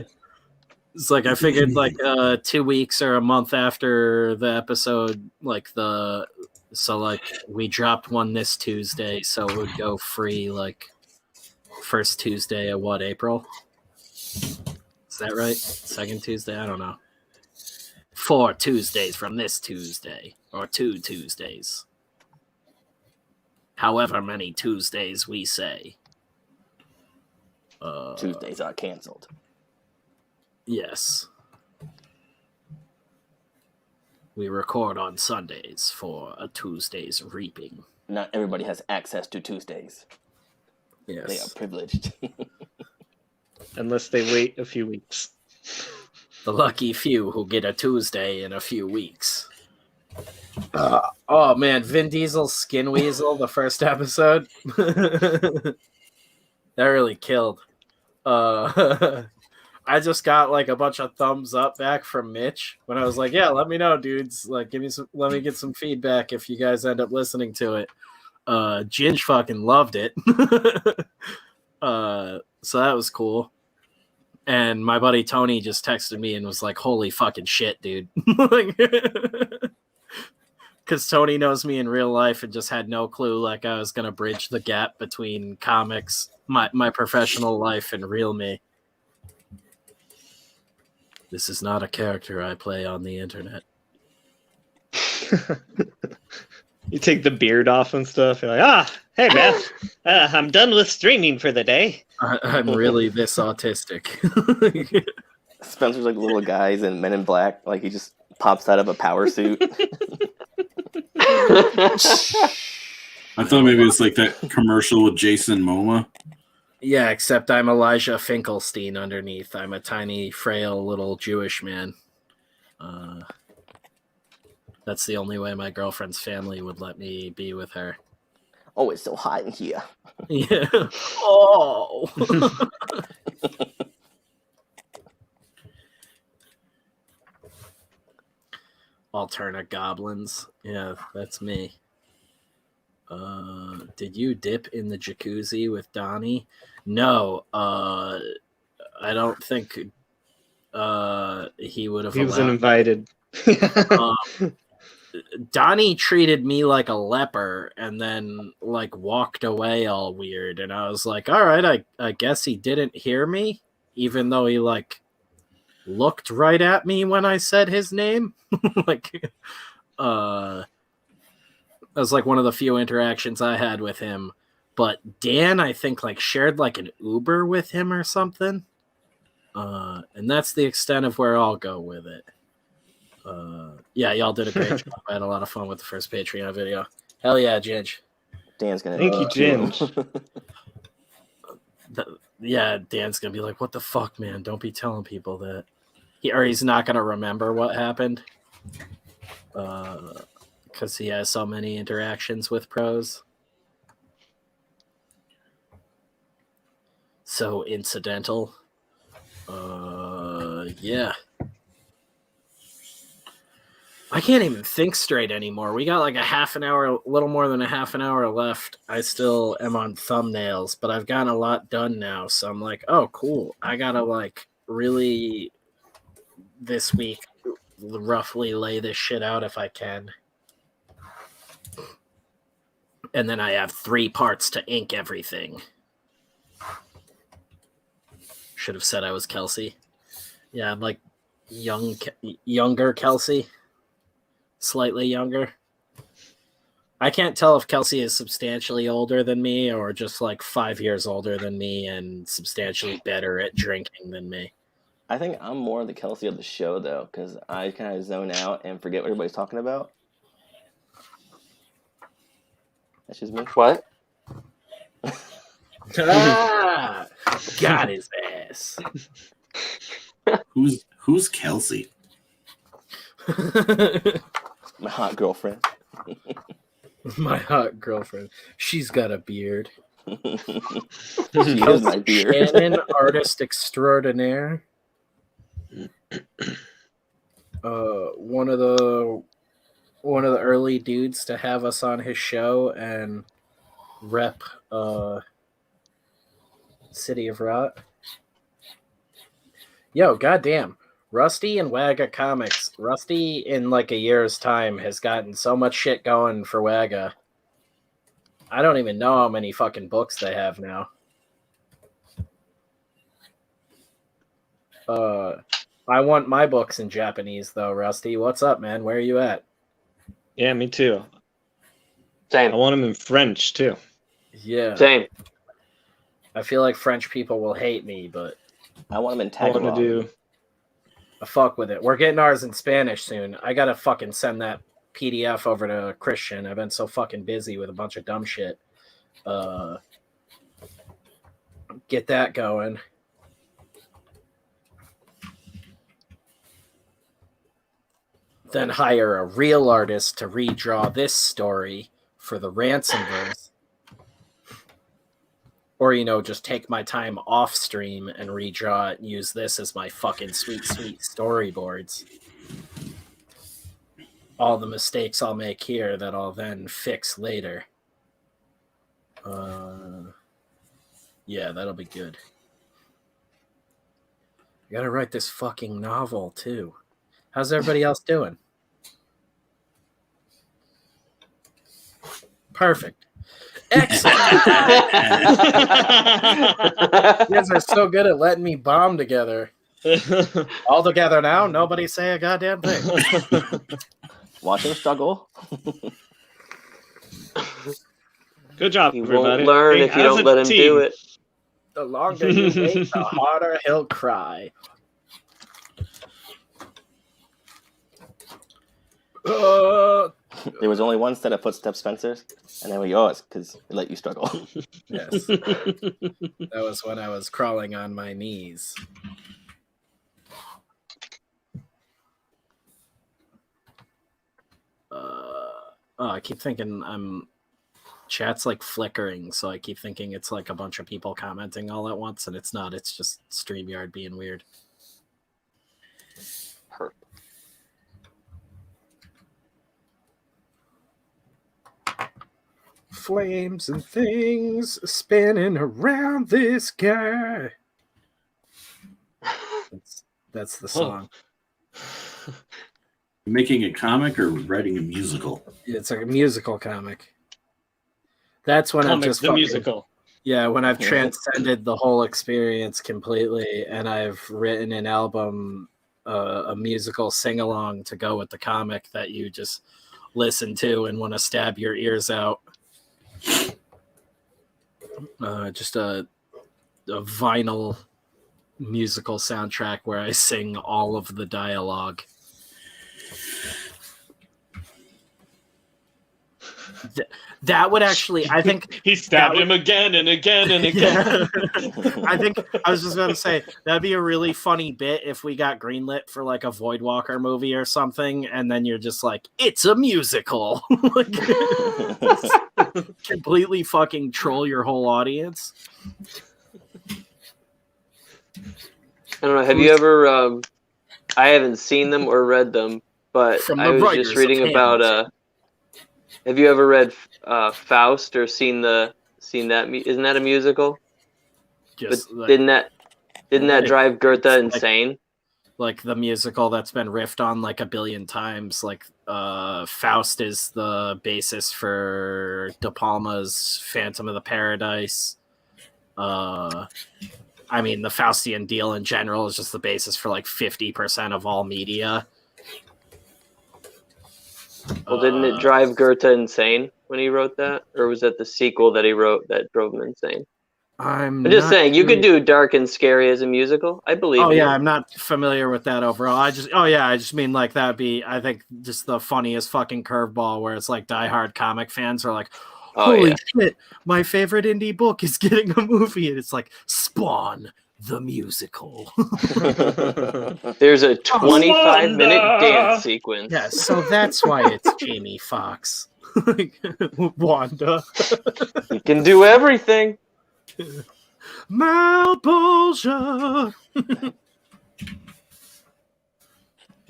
It's like I figured like 2 weeks or a month after the episode, like we dropped one this Tuesday, so it would go free like first Tuesday of April. that right? Second Tuesday? I don't know. 4 Tuesdays from this Tuesday, or 2 Tuesdays. However many Tuesdays we say. Tuesdays are canceled. Yes. We record on Sundays for a Tuesday's reaping. Not everybody has access to Tuesdays. Yes. They are privileged. Unless they wait a few weeks. The lucky few who get a Tuesday in a few weeks. Oh man, Vin Diesel's Skin Weasel, the first episode. That really killed. I just got like a bunch of thumbs up back from Mitch when I was like, "Yeah, let me know, dudes. Like, let me get some feedback if you guys end up listening to it." Ginge fucking loved it. So that was cool. And my buddy Tony just texted me and was like, "Holy fucking shit, dude!" Because Tony knows me in real life and just had no clue like I was gonna bridge the gap between comics, my professional life, and real me. This is not a character I play on the internet. You take the beard off and stuff. You're like, hey, man, I'm done with streaming for the day. I'm really this autistic. Spencer's like little guys in Men in Black. Like he just pops out of a power suit. I thought maybe it's like that commercial with Jason Momoa. Yeah, except I'm Elijah Finkelstein underneath. I'm a tiny, frail little Jewish man. That's the only way my girlfriend's family would let me be with her. Oh, it's so hot in here. Yeah. Oh. Alterna goblins. Yeah, that's me. Did you dip in the jacuzzi with Donnie? No. I don't think he would have. He wasn't invited. Donnie treated me like a leper and then like walked away all weird, and I was like, all right, I guess he didn't hear me, even though he like looked right at me when I said his name. Like that was like one of the few interactions I had with him. But Dan, I think, like shared like an Uber with him or something. And that's the extent of where I'll go with it. Yeah, y'all did a great job. I had a lot of fun with the first Patreon video. Hell yeah, Ginge. Dan's gonna. Thank you, Ginge. Yeah, Dan's gonna be like, "What the fuck, man? Don't be telling people that." He's not gonna remember what happened. Because he has so many interactions with pros. So incidental. Yeah. I can't even think straight anymore. We got like a little more than a half an hour left. I still am on thumbnails, but I've gotten a lot done now. So I'm like, oh, cool. I gotta like really this week roughly lay this shit out if I can. And then I have 3 parts to ink everything. Should have said I was Kelsey. Yeah, I'm like younger Kelsey. Slightly younger. I can't tell if Kelsey is substantially older than me or just like 5 years older than me and substantially better at drinking than me. I think I'm more the Kelsey of the show, though, because I kind of zone out and forget what everybody's talking about. That's just me. What? Got his ass. Who's Kelsey? My hot girlfriend. My hot girlfriend. She's got a beard. She is my beard. Shannon, artist extraordinaire. One of the early dudes to have us on his show and rep City of Rot. Yo, goddamn. Rusty and Wagga Comics. Rusty, in like a year's time, has gotten so much shit going for Wagga. I don't even know how many fucking books they have now. I want my books in Japanese though, Rusty. What's up, man? Where are you at? Yeah, me too. Same. I want them in French too. Yeah. Same. I feel like French people will hate me, but I want them in I Tagalog. want to do. I fuck with it. We're getting ours in Spanish soon. I gotta fucking send that PDF over to Christian. I've been so fucking busy with a bunch of dumb shit. Get that going. Then hire a real artist to redraw this story for the Ransomverse. Or, just take my time off stream and redraw it and use this as my fucking sweet, sweet storyboards. All the mistakes I'll make here that I'll then fix later. Yeah, that'll be good. I gotta write this fucking novel, too. How's everybody else doing? Perfect. Excellent. You guys are so good at letting me bomb together. All together now, nobody say a goddamn thing. Watch him struggle. Good job, He everybody. won't learn Hey, if you as don't a let him team. do it. The longer you wait, the harder he'll cry. There was only one set of footsteps, Spencer, and then we it's because it let you struggle. Yes. That was when I was crawling on my knees. I keep thinking chat's like flickering, so I keep thinking it's like a bunch of people commenting all at once, and it's not. It's just StreamYard being weird. Perfect. Flames and things spinning around this guy. That's the song. Making a comic or writing a musical? It's a musical comic. That's when I'm Comic just the fucking, musical. yeah, when I've transcended the whole experience completely, and I've written an album, a musical sing-along to go with the comic that you just listen to and want to stab your ears out. Just a vinyl musical soundtrack where I sing all of the dialogue. That would actually, I think... He stabbed him again and again and again. Yeah. I think, I was just going to say, that'd be a really funny bit if we got greenlit for like a Voidwalker movie or something, and then you're just like, it's a musical. Like, completely fucking troll your whole audience. I don't know. Have you ever? I haven't seen them or read them, but From the I was writers just reading of about. Have you ever read Faust or seen that? Isn't that a musical? Just But didn't that drive Goethe insane? Like the musical that's been riffed on like a billion times. Like Faust is the basis for De Palma's Phantom of the Paradise. I mean, the Faustian deal in general is just the basis for like 50% of all media. Well, didn't it drive Goethe insane when he wrote that? Or was that the sequel that he wrote that drove him insane? I'm just saying, you sure. could do Dark and Scary as a musical. I believe Oh, you. yeah, I'm not familiar with that overall. I just mean like that'd be, I think, just the funniest fucking curveball where it's like diehard comic fans are like, holy shit, my favorite indie book is getting a movie. And it's like, Spawn, the musical. There's a 25-minute dance sequence. Yeah, so that's why it's Jamie Foxx. Wanda. You can do everything. Malbolgia.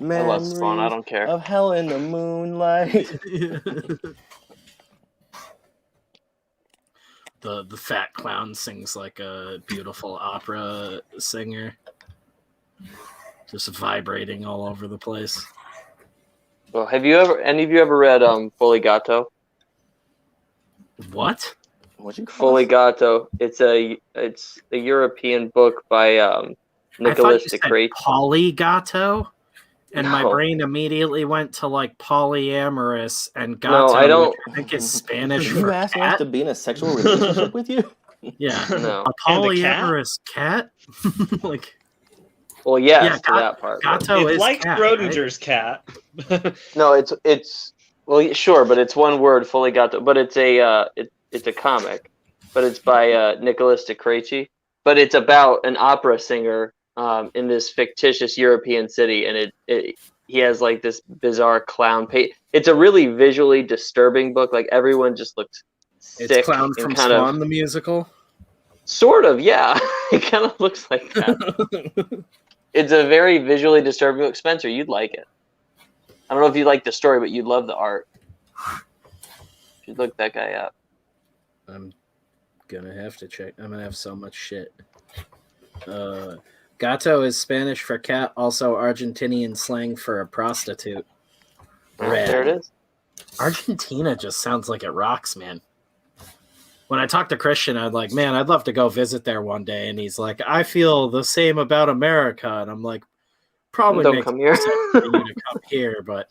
I love Spawn, I don't care. Of Hell in the Moonlight. The fat clown sings like a beautiful opera singer. Just vibrating all over the place. Well, any of you ever read Fuligato? What? What'd you call it? Fuligato. It's a European book by Nicholas I thought you DeCrate. said polygato, and my No. brain immediately went to like polyamorous and No, gato, I don't- which I think is Spanish Are for you asking us cat. to be in a sexual relationship with you? Yeah, No. a And a cat? polyamorous cat. Like Well, yes, Yeah, to that part. but- gato It's is like cat, right? Schrodinger's cat. No, it's well, sure, but it's one word, fully got to, but it's a comic, but it's by Nicholas DeCrate. But it's about an opera singer in this fictitious European city, and he has like this bizarre clown It's a really visually disturbing book. Like everyone just looks sick. It's Clown and from kind Swan of, the musical. sort of, yeah. It kind of looks like that. It's a very visually disturbing book. Spencer, you'd like it. I don't know if you like the story, but you'd love the art. You should look that guy up. I'm gonna have to check. I'm gonna have so much shit. Gato is Spanish for cat, also Argentinian slang for a prostitute. Red. There it is. Argentina just sounds like it rocks, man. When I talked to Christian, I'd like, man, I'd love to go visit there one day. And he's like, I feel the same about America. And I'm like, probably Don't makes come here. sense for you to come here. But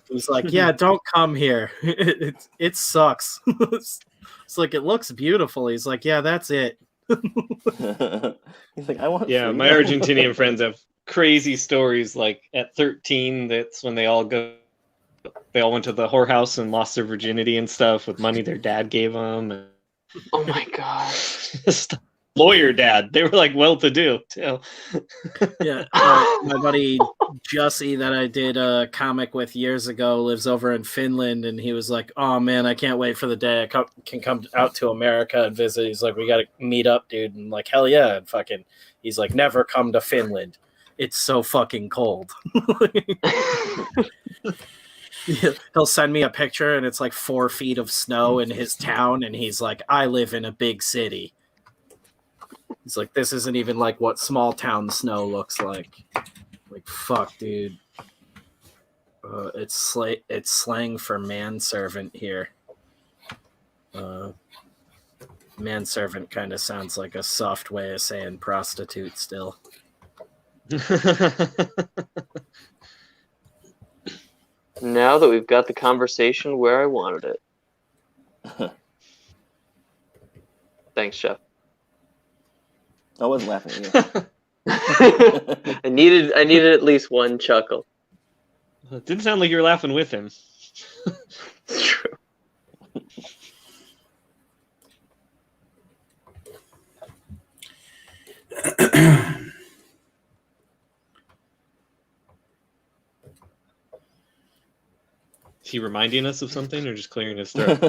he's like, yeah, don't come here. It sucks. It's like, it looks beautiful. He's like, yeah, that's it. He's like, I want. Yeah, my freedom." Argentinian friends have crazy stories. Like at 13, that's when they all went to the whorehouse and lost their virginity and stuff with money their dad gave them. And Oh my god. just lawyer dad. They were like well-to-do too. Yeah, my buddy Jussie that I did a comic with years ago lives over in Finland, and he was like, "Oh man, I can't wait for the day I can come out to America and visit." He's like, "We got to meet up, dude." And like, hell yeah, and fucking, he's like, "Never come to Finland. It's so fucking cold." He'll send me a picture, and it's like 4 feet of snow in his town, and he's like, "I live in a big city." He's like, this isn't even like what small town snow looks like. Like, fuck, dude. It's slang for manservant here. Manservant kind of sounds like a soft way of saying prostitute still. Now that we've got the conversation where I wanted it. Thanks, Jeff. I wasn't laughing at you. I needed at least one chuckle. It didn't sound like you were laughing with him. It's true. Is he reminding us of something or just clearing his throat?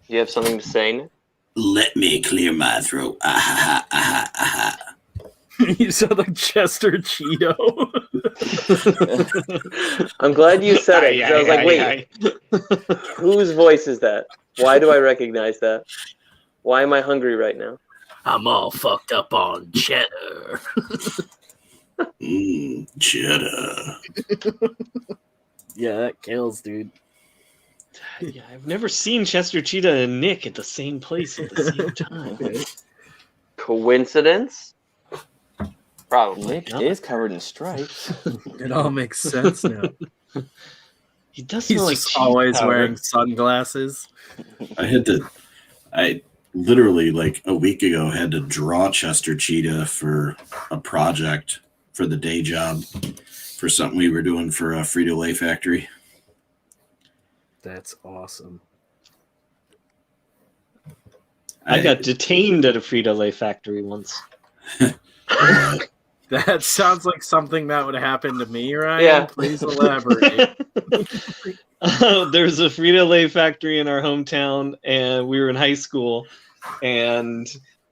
You have something to say, Nick? Let me clear my throat. Ah, ah, ah, ah. You sound like Chester Cheeto. I'm glad you said it. 'Cause I was like, wait, whose voice is that? Why do I recognize that? Why am I hungry right now? I'm all fucked up on cheddar. Cheddar. Yeah, that kills, dude. Yeah, I've never seen Chester Cheetah and Nick at the same place at the same time. Coincidence? Probably. Nick is covered in stripes. It all makes sense now. He does He's smell like just cheese always powder. wearing sunglasses. I literally like a week ago had to draw Chester Cheetah for a project for the day job for something we were doing for a Frito-Lay factory. That's awesome. I got detained at a Frito-Lay factory once. That sounds like something that would happen to me, Ryan. Yeah. Please elaborate. There's a Frito-Lay factory in our hometown, and we were in high school, and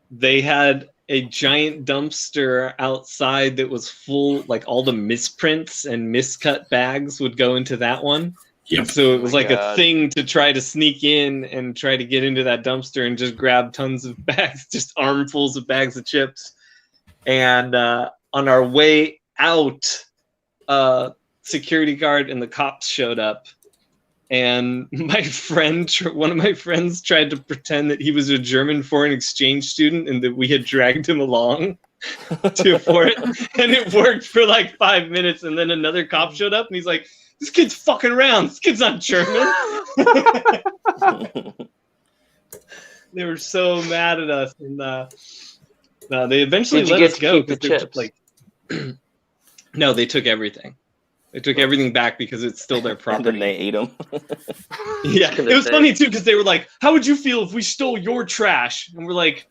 they had a giant dumpster outside that was full, like all the misprints and miscut bags would go into that one. Yep. And so it was my like a God. thing to try to sneak in and try to get into that dumpster and just grab tons of bags, just armfuls of bags of chips. And on our way out, security guard and the cops showed up. And my friend, one of my friends, tried to pretend that he was a German foreign exchange student and that we had dragged him along. for it, and it worked for like 5 minutes, and then another cop showed up, and he's like, "This kid's fucking around. This kid's not German." They were so mad at us, and they eventually let us go the because chips? like, no, they took everything. They took everything back because it's still their And property. then they ate them. Yeah, it was funny too because they were like, "How would you feel if we stole your trash?" And we're like,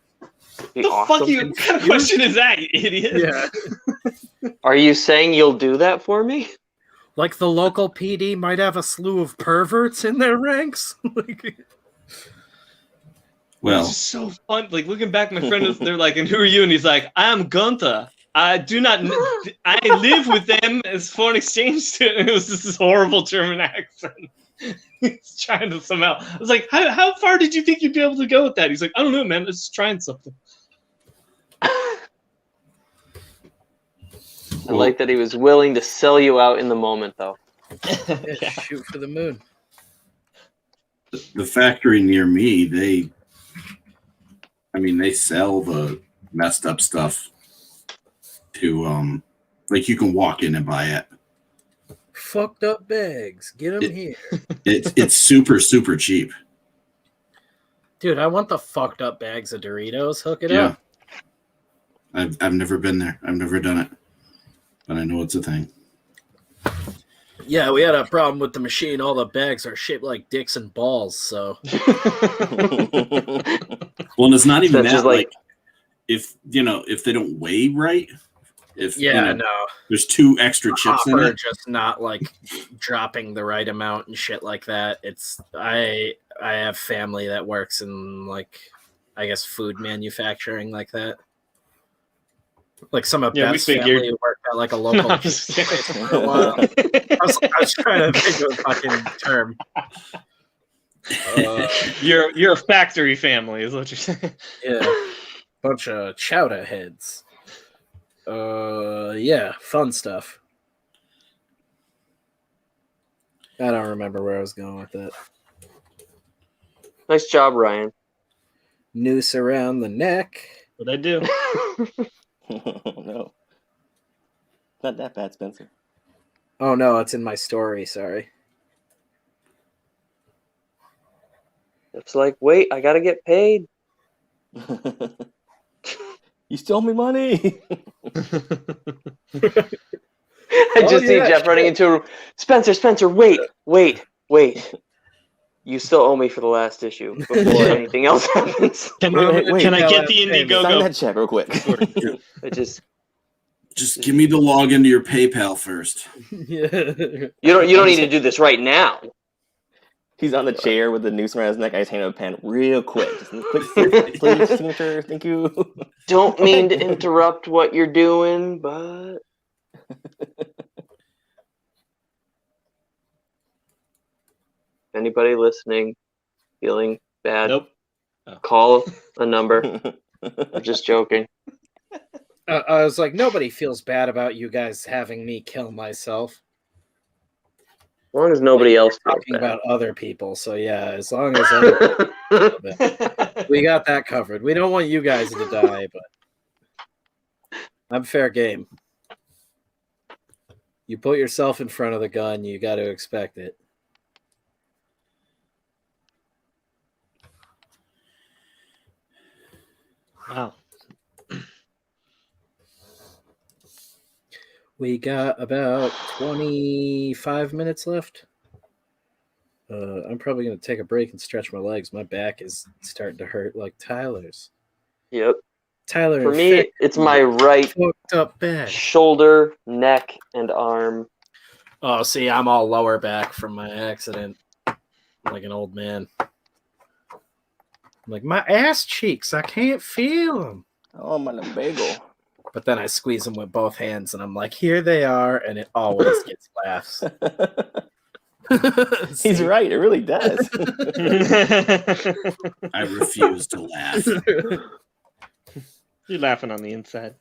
Be "The awesome. fuck you? What kind of question is that, you idiot?" Yeah. Are you saying you'll do that for me? Like the local PD might have a slew of perverts in their ranks. Like, Well, It's just so fun. Like looking back, my friend was. They're like, "And who are you?" And he's like, "I am Gunther. I do not. I live with them as foreign exchange student." It was just this horrible German accent. He's trying to somehow. I was like, "How far did you think you'd be able to go with that?" He's like, "I don't know, man. Let's trying something." I like that he was willing to sell you out in the moment, though. yeah, shoot for the moon. the factory near me, they sell the messed up stuff to like you can walk in and buy it. Fucked up bags. Get them here. It's super super cheap. Dude, I want the fucked up bags of Doritos. Hook it Yeah. up. I've never been there. I've never done it, but I know it's a thing. Yeah, we had a problem with the machine. All the bags are shaped like dicks and balls, so Well, and it's not even That's that. just Like, if they don't weigh right, no. there's 2 extra chips in Hopper it. just not like dropping the right amount and shit like that. It's I have family that works in like I guess food manufacturing like that. Like some of Yeah, we Beth's figured. family worked at like a local I'm just kidding. for a while. I was trying to think of a fucking term. You're a factory family, is what you're saying. Yeah, bunch of chowder heads. Yeah, fun stuff. I don't remember where I was going with that. Nice job, Ryan. Noose around the neck. What I do? No. Not that bad, Spencer. Oh no, it's in my story. Sorry. It's like, wait, I gotta get paid. You stole me money. I just see Jeff running into a room. Spencer, wait. You still owe me for the last issue before anything else happens. Can Wait, I get the Sign Indiegogo? that check real quick. I just Just give me the login to your PayPal first. Yeah. you don't need to do this right now. He's on the chair with the noose around his neck. I just hand him a pen real quick. Just a quick please, signature. Thank you. Don't mean to interrupt what you're doing, but anybody listening feeling bad, Nope. call a number. I'm just joking. I was like, nobody feels bad about you guys having me kill myself. As long as nobody else feels Talking bad. about other people, so yeah, as long as other we got that covered. We don't want you guys to die, but I'm fair game. You put yourself in front of the gun, you got to expect it. Wow. We got about 25 minutes left. I'm probably going to take a break and stretch my legs. My back is starting to hurt like Tyler's. Yep. Tyler, For me, it's my right fucked up back. shoulder, neck, and arm. Oh, see, I'm all lower back from my accident. Like an old man. I'm like, my ass cheeks, I can't feel them. Oh, my bagel. But then I squeeze them with both hands, and I'm like, here they are, and it always gets laughs. He's right. It really does. I refuse to laugh. You're laughing on the inside.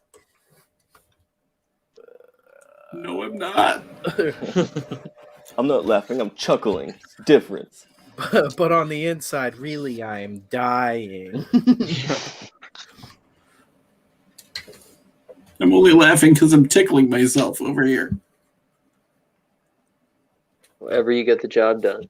No, I'm not. I'm not laughing. I'm chuckling. It's difference. But on the inside, really, I am dying. I'm only laughing because I'm tickling myself over here. Wherever you get the job done.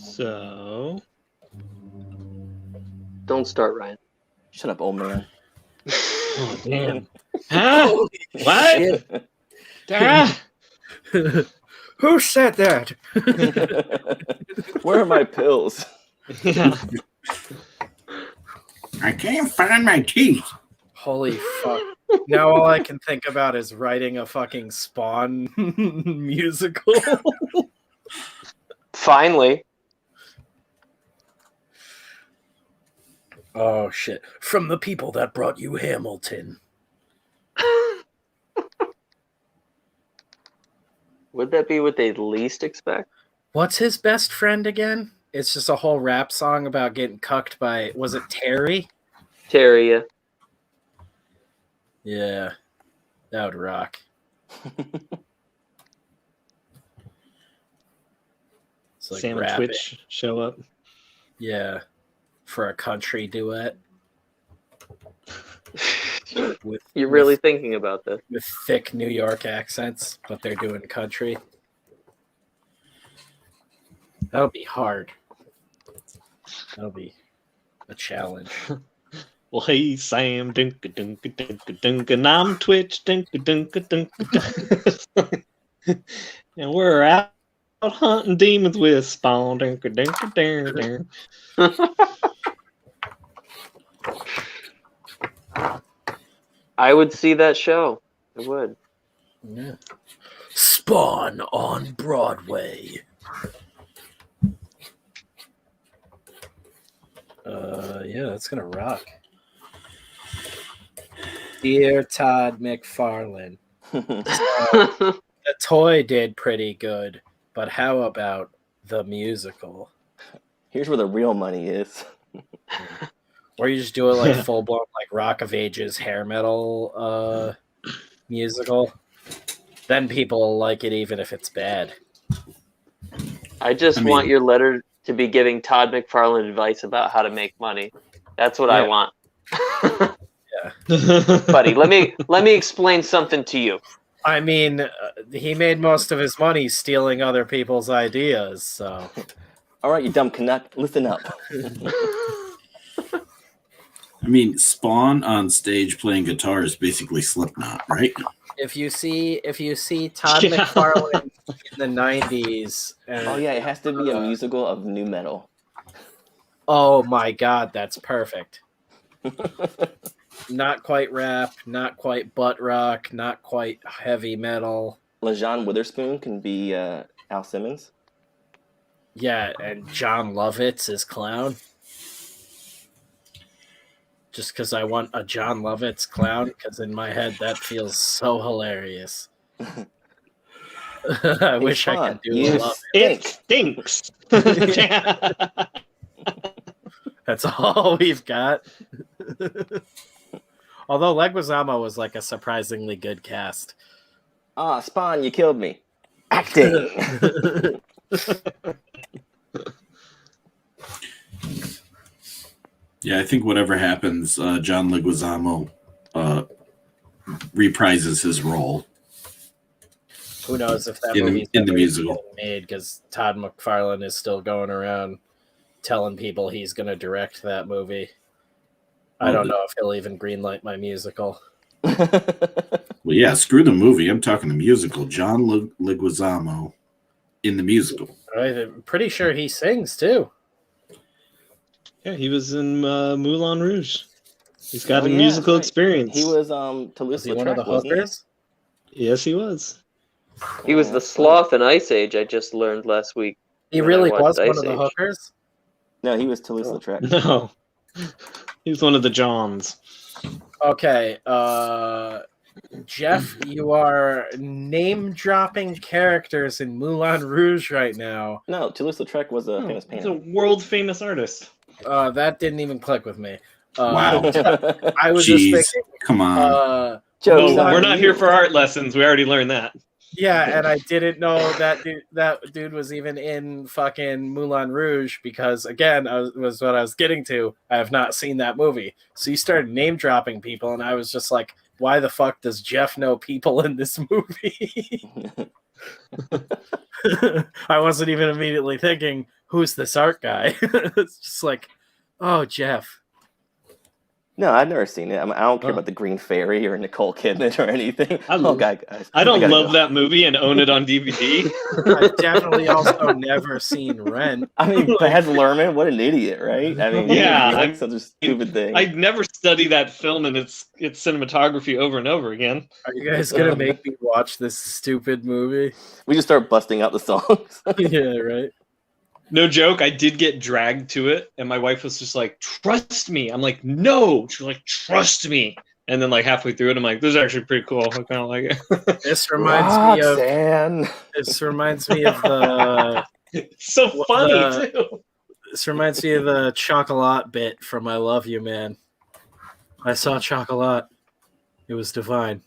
So Don't start, Ryan. Shut up, old man. oh damn. Huh? What? Ah! Who said that? Where are my pills? Yeah. I can't find my teeth. Holy fuck. Now all I can think about is writing a fucking Spawn musical. Finally. Oh shit. From the people that brought you Hamilton. Would that be what they least expect? What's his best friend again? It's just a whole rap song about getting cucked by, was it Terry? Terry, yeah. Yeah. That would rock. It's like Sam and rapping. Twitch show up. Yeah. For a country duet. With, You're really thinking about this. with thick New York accents, but they're doing country. That'll be hard. That'll be a challenge. Well, hey, Sam, dunk dunk dunk dunk, and I'm Twitch, dunk dunk dunk dunk. And we're out hunting demons with Spawn, dunk dunk dunk dunk. I would see that show. I would. Yeah. Spawn on Broadway. Yeah, that's gonna rock. Dear Todd McFarlane, the toy did pretty good, but how about the musical? Here's where the real money is. Or you just do it like full blown like Rock of Ages hair metal musical. Then people will like it even if it's bad. I just want your letter to be giving Todd McFarlane advice about how to make money. That's what I want. Buddy, let me explain something to you. I mean, he made most of his money stealing other people's ideas, so. All right, you dumb Canuck, listen up. I mean, Spawn on stage playing guitar is basically Slipknot, right? If you see Todd McFarlane in the 90s, Oh yeah, it has to be a musical of new metal. Oh my god, that's perfect. Not quite rap, not quite butt rock, not quite heavy metal. LaJean Witherspoon can be Al Simmons. Yeah, and John Lovitz is clown. Just because I want a John Lovitz clown, because in my head that feels so hilarious. I wish I could do Lovitz. It stinks. That's all we've got. Although Leguizamo was like a surprisingly good cast. Ah, Spawn, you killed me. Acting. Yeah, I think whatever happens, John Leguizamo reprises his role. Who knows if that in movie's the musical made, because Todd McFarlane is still going around telling people he's going to direct that movie. I don't know if he'll even greenlight my musical. Well, yeah, screw the movie. I'm talking the musical. John Leguizamo in the musical. I'm pretty sure he sings too. Yeah, he was in Moulin Rouge. He's got Oh, a yeah, musical that's right. experience. He was Was he Toulouse-Lautrec, one of the wasn't he? hookers? Yes, he was. He was Yeah, the that's funny. sloth in Ice Age. I just learned last week. He when I really watched was one Ice of the Age. hookers? No, he was Toulouse-Lautrec. No, he's one of the Johns. Okay, Jeff, you are name-dropping characters in Moulin Rouge right now. No, Toulouse-Lautrec was a famous He's a painter. world famous artist. That didn't even click with me. Wow. I was just Jeez, thinking, come on. Joke's Well, on we're not you. here for art lessons. We already learned that. yeah, and I didn't know that dude was even in fucking Moulin Rouge because, again, was what I was getting to. I have not seen that movie. So you started name-dropping people, and I was just like, why the fuck does Jeff know people in this movie? I wasn't even immediately thinking, who's this art guy? It's just like, oh, Jeff. No, I've never seen it. I don't care Oh. about the Green Fairy or Nicole Kidman or anything. I guys. I don't gotta love go. that movie and own it on DVD. I've definitely also never seen Rent. I mean, Baz Luhrmann, what an idiot, right? I mean, Yeah, like such a stupid thing. I'd never study that film and its cinematography over and over again. Are you guys gonna make me watch this stupid movie? We just start busting out the songs. Yeah, right. No joke, I did get dragged to it, and my wife was just like, "Trust me." I'm like, "No." She's like, "Trust me." And then like halfway through it, I'm like, "This is actually pretty cool. I kind of like it." This reminds me of Roxanne. this reminds me of the It's so funny too. this reminds me of the Chocolat bit from I Love You, Man. I saw Chocolat. It was divine.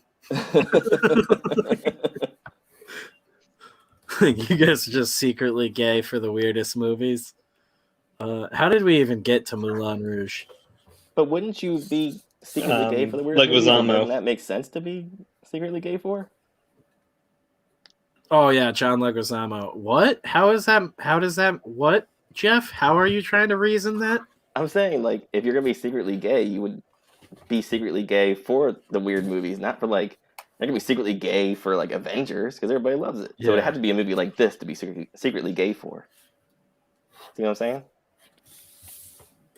You guys are just secretly gay for the weirdest movies. How did we even get to Moulin Rouge? But wouldn't you be secretly gay for the weird like movie? Leguizamo. Doesn't that make sense to be secretly gay for? Oh yeah, John Leguizamo. What? How is that? How does that? What, Jeff? How are you trying to reason that? I'm saying, like, if you're gonna be secretly gay, you would be secretly gay for the weird movies, not for like. They're gonna be secretly gay for like Avengers because everybody loves it. So Yeah. it had to be a movie like this to be secretly gay for. See what I'm saying?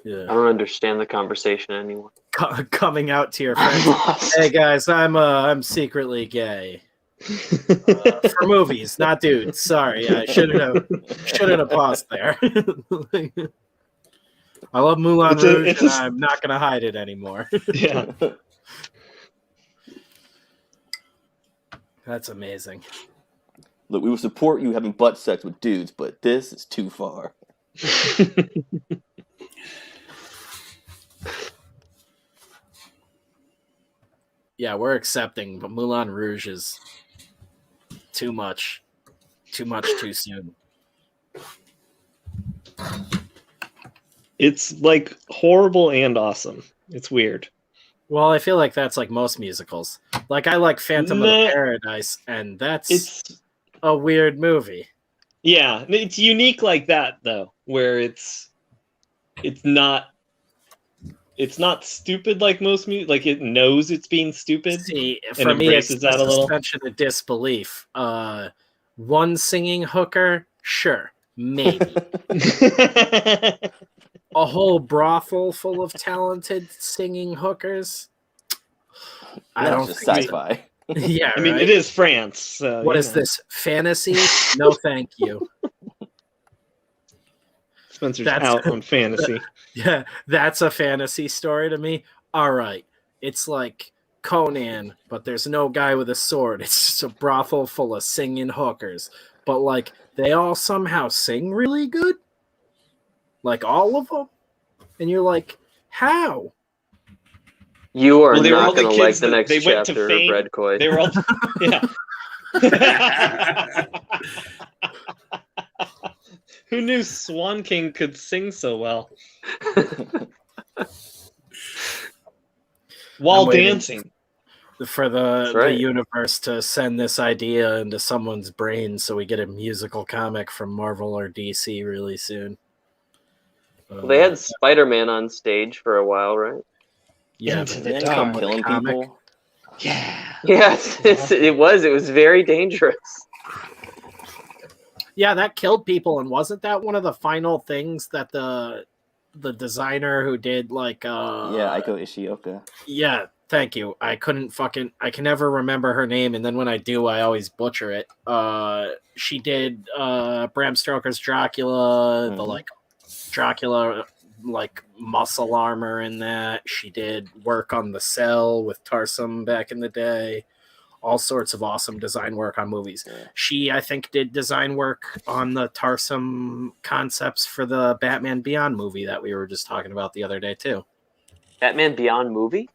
I Yeah. don't understand the conversation anymore. Coming out to your friends. I'm lost. Hey guys, I'm secretly gay. For movies, not dudes. Sorry, I shouldn't have paused there. I love Moulin It's a- Rouge, it's and a- I'm not gonna hide it anymore. Yeah. That's amazing. Look, we will support you having butt sex with dudes, but this is too far. Yeah, we're accepting, but Moulin Rouge is too much. Too much too soon. It's like horrible and awesome. It's weird. Well, I feel like that's like most musicals. Like I like Phantom of the Paradise, and that's It's a weird movie. yeah, it's unique like that though, where it's not stupid like most music. Like it knows it's being stupid. See, and for me, it's embraces that a little. suspension of disbelief. One singing hooker, sure, maybe. A whole brothel full of talented singing hookers. I That's don't just think sci-fi. Yeah, I mean, right? it is France. So, What you is know. this fantasy? No, thank you. Spencer's That's- out on fantasy. Yeah, that's a fantasy story to me. All right, it's like Conan, but there's no guy with a sword. It's just a brothel full of singing hookers. But like, they all somehow sing really good. Like all of them, and you're like, how? You are Well, they were all not the going to like kids the that- next they went to chapter of fame. Red Koi. They were all, yeah. Who knew Swan King could sing so well while I'm waiting. dancing? For the right. universe to send this idea into someone's brain so we get a musical comic from Marvel or DC really soon. Well, they had Spider-Man on stage for a while, right? yeah, Into but the they Then come come dark. with a killing comic. people. Yeah. Yes, it was. It was very dangerous. Yeah, that killed people, and wasn't that one of the final things that the designer who did like Yeah, Aiko Ishioka. Yeah, thank you. I can never remember her name, and then when I do, I always butcher it. She did Bram Stoker's Dracula, the like Dracula like muscle armor in that. She did work on The Cell with Tarsum back in the day. All sorts of awesome design work on movies. Yeah. She, I think, did design work on the Tarsum concepts for the Batman Beyond movie that we were just talking about the other day, too. Batman Beyond movie?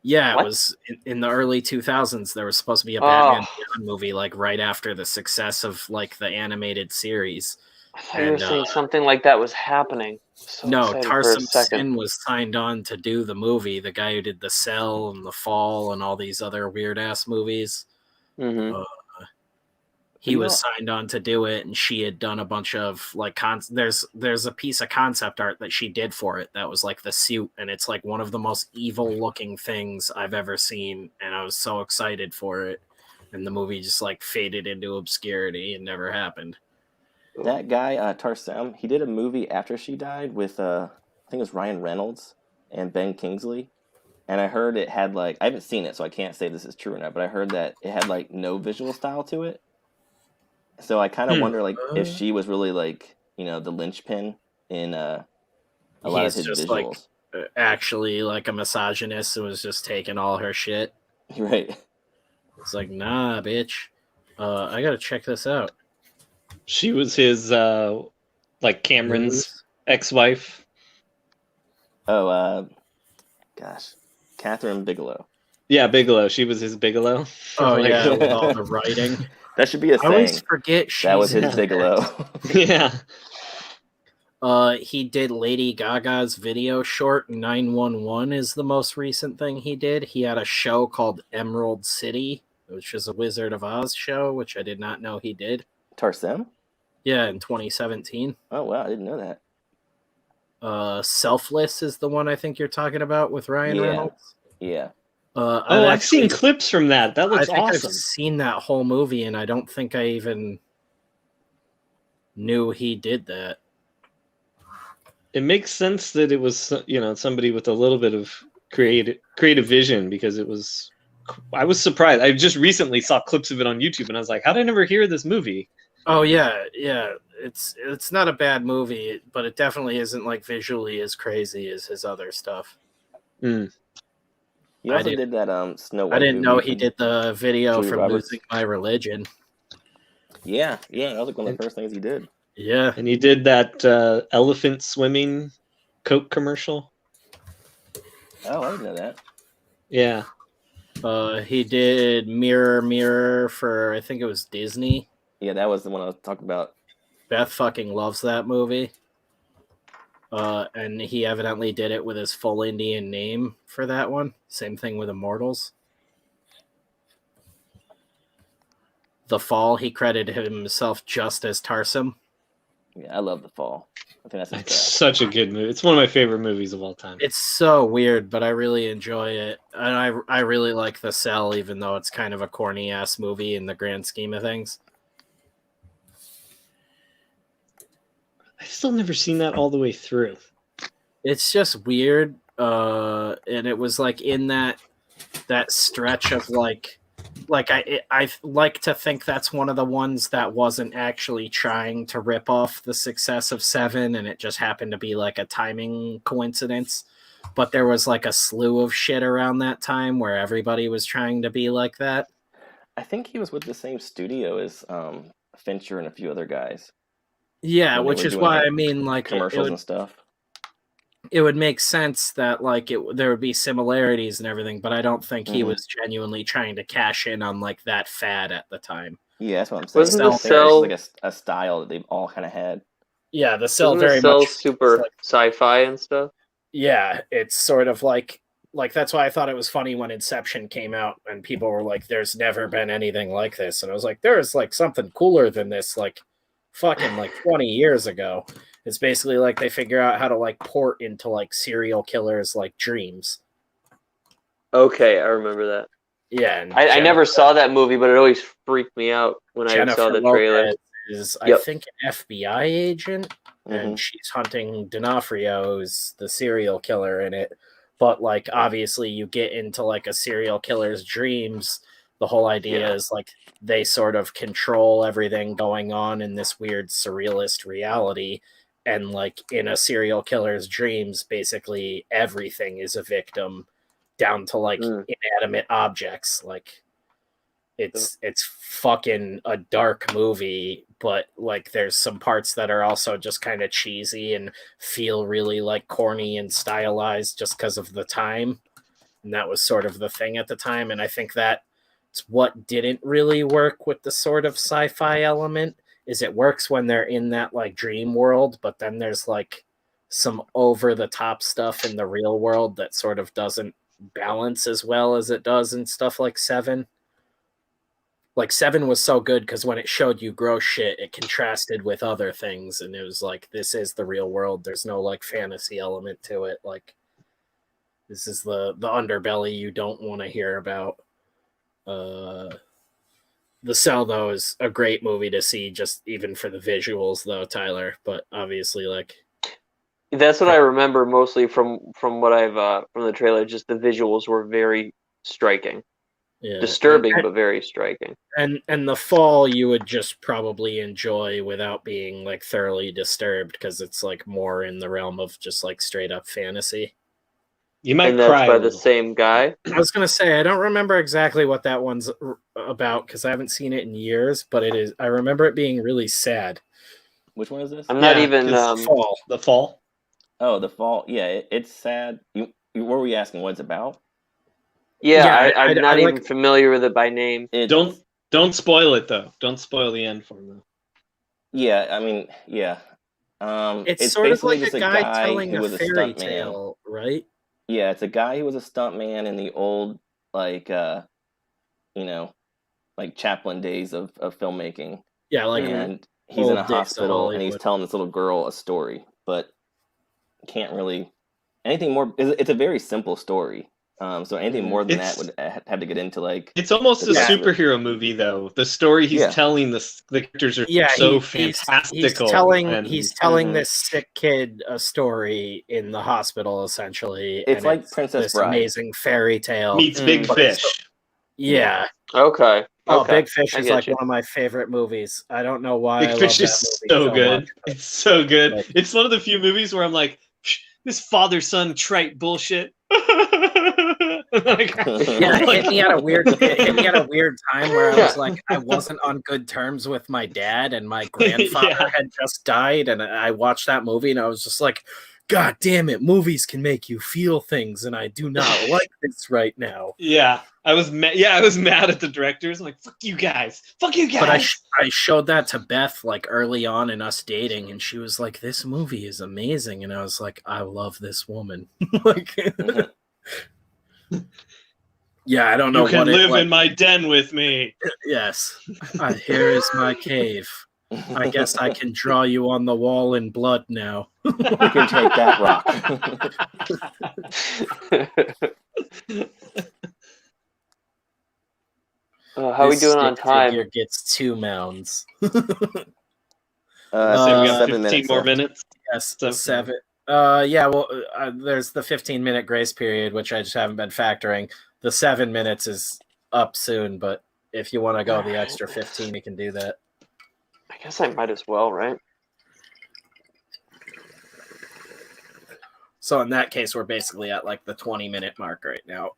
Yeah, What? it was in the early 2000s. There was supposed to be a Batman Beyond movie, like right after the success of like the animated series. I thought you were saying something like that was happening. So no, excited for a Tarsum second. Sin was signed on to do the movie. The guy who did The Cell and The Fall and all these other weird ass movies. Mm-hmm. He was signed on to do it, and she had done a bunch of like there's a piece of concept art that she did for it that was like the suit, and it's like one of the most evil looking things I've ever seen, and I was so excited for it, and the movie just like faded into obscurity and never happened. That guy, Tarsem, he did a movie after she died with, I think it was Ryan Reynolds and Ben Kingsley. And I heard it had, like, I haven't seen it, so I can't say this is true or not, but I heard that it had, like, no visual style to it. So I kind of wonder, like, if she was really, like, you know, the linchpin in a lot of his just visuals. Like, actually, like, a misogynist who was just taking all her shit. Right. It's like, nah, bitch. I gotta check this out. She was his, like Cameron's ex-wife. Oh, gosh. Catherine Bigelow. Yeah, Bigelow. She was his Bigelow. Oh, Like, yeah, with all the writing. That should be a I always saying. forget That was she's his Bigelow. Yeah. He did Lady Gaga's video short. 911 is the most recent thing he did. He had a show called Emerald City, which is a Wizard of Oz show, which I did not know he did. Tarsem? Yeah, in 2017. Oh, wow, I didn't know that. Selfless is the one I think you're talking about with Ryan Reynolds. Yeah. I've seen clips from that. That looks I think awesome. I've seen that whole movie, and I don't think I even knew he did that. It makes sense that it was, you know, somebody with a little bit of creative vision, because it was. I was surprised. I just recently saw clips of it on YouTube, and I was like, "How did I never hear this movie?" Oh yeah. It's not a bad movie, but it definitely isn't like visually as crazy as his other stuff. Mm. He also did that Snow White. I didn't know movie he did the video Julia for Roberts. Losing My Religion. Yeah, that was like one of the first things he did. Yeah. And he did that elephant swimming Coke commercial. Oh, I didn't know that. Yeah. He did Mirror Mirror for, I think it was Disney. Yeah, that was the one I was talking about. Beth fucking loves that movie. And he evidently did it with his full Indian name for that one. Same thing with Immortals. The Fall, he credited himself just as Tarsum. Yeah, I love The Fall. I think that's his It's best. such a good movie. It's one of my favorite movies of all time. It's so weird, but I really enjoy it. And I really like The Cell, even though it's kind of a corny-ass movie in the grand scheme of things. I've still never seen that all the way through. It's just weird. And it was like in that stretch of like I like to think that's one of the ones that wasn't actually trying to rip off the success of Seven, and it just happened to be like a timing coincidence. But there was like a slew of shit around that time where everybody was trying to be like that. I think he was with the same studio as Fincher and a few other guys. Yeah, When they which were is doing, why like, I mean, like commercials and stuff. it would make sense that like there would be similarities and everything, but I don't think he was genuinely trying to cash in on like that fad at the time. Yeah, that's what I'm saying. Wasn't I The think it was Cell like a style that they've all kind of had. Yeah, The Cell Isn't very The Cell much super like, sci-fi and stuff? yeah, it's sort of like that's why I thought it was funny when Inception came out and people were like, "There's never been anything like this," and I was like, "There's like something cooler than this." Like, fucking like 20 years ago. It's basically like they figure out how to like port into like serial killers like dreams. Okay, I remember that. Yeah, and I never saw that movie, but it always freaked me out when I saw the trailer. is, I Yep. think, an FBI agent, and she's hunting D'Onofrio, who's the serial killer in it. But like, obviously, you get into like a serial killer's dreams. The whole idea is like they sort of control everything going on in this weird surrealist reality. And like in a serial killer's dreams, basically everything is a victim, down to like inanimate objects. Like it's fucking a dark movie, but like there's some parts that are also just kind of cheesy and feel really like corny and stylized just because of the time. And that was sort of the thing at the time. And I think that's what didn't really work with the sort of sci-fi element. Is it works when they're in that like dream world, but then there's like some over the top stuff in the real world that sort of doesn't balance as well as it does in stuff like Seven. Like Seven was so good because when it showed you gross shit, it contrasted with other things, and it was like, this is the real world. There's no like fantasy element to it. Like this is the underbelly you don't want to hear about. The Cell, though, is a great movie to see, just even for the visuals, though, Tyler. But obviously, like, that's what I remember mostly from what I've from the trailer. Just the visuals were very striking, disturbing, but very striking. And The Fall, you would just probably enjoy without being like thoroughly disturbed, because it's like more in the realm of just like straight up fantasy. You might and that's cry by the same guy. I was gonna say I don't remember exactly what that one's about because I haven't seen it in years, but it is. I remember it being really sad. Which one is this? I'm not even The Fall. The Fall. Oh, The Fall. Yeah, it's sad. What were we asking? What it's about? Yeah, I'm not even familiar with it by name. Don't spoil it though. Don't spoil the end for me. Yeah, I mean, yeah. It's sort of like a guy telling a fairy tale, right? Yeah, it's a guy who was a stuntman in the old, like, like Chaplin days of filmmaking. Yeah, like, and he's in a hospital and he's telling this little girl a story, but can't really anything more. It's a very simple story. So anything more than that would have to get into like. It's almost a superhero movie, though. The story he's telling, the characters are so fantastical. He's telling this sick kid a story in the hospital, essentially. It's like Princess Bride. Amazing fairy tale meets Big Fish. Yeah. Okay. Oh, Big Fish is like one of my favorite movies. I don't know why. Big Fish is so good. It's so good. Like, it's one of the few movies where I'm like, this father-son trite bullshit. It hit me at a weird time where I was like, I wasn't on good terms with my dad, and my grandfather had just died, and I watched that movie, and I was just like, God damn it, movies can make you feel things, and I do not like this right now. Yeah, I was mad at the directors. I'm like, fuck you guys. But I showed that to Beth like early on in us dating, and she was like, this movie is amazing, and I was like, I love this woman. Like, yeah, I don't know. You can live in my den with me. Yes, here is my cave. I guess I can draw you on the wall in blood now. You can take that rock. How are we doing on time? Figure gets 2 mounds. So we got 15 more minutes. Yes, 7. Yeah, well, there's the 15-minute grace period, which I just haven't been factoring. The 7 minutes is up soon, but if you want to go the extra 15, you can do that. I guess I might as well, right? So in that case, we're basically at like the 20-minute mark right now.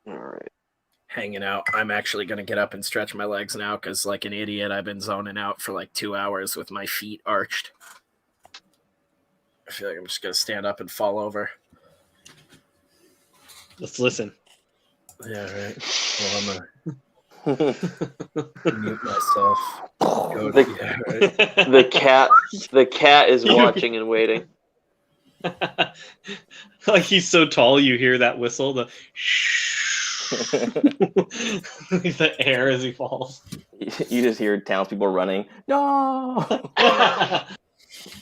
All right. Hanging out. I'm actually going to get up and stretch my legs now because, like an idiot, I've been zoning out for like 2 hours with my feet arched. I feel like I'm just going to stand up and fall over. Let's listen. Yeah, right. Well, I'm going to mute myself. The cat is watching and waiting. Like he's so tall, you hear that whistle, the the air as he falls. You just hear townspeople running. No,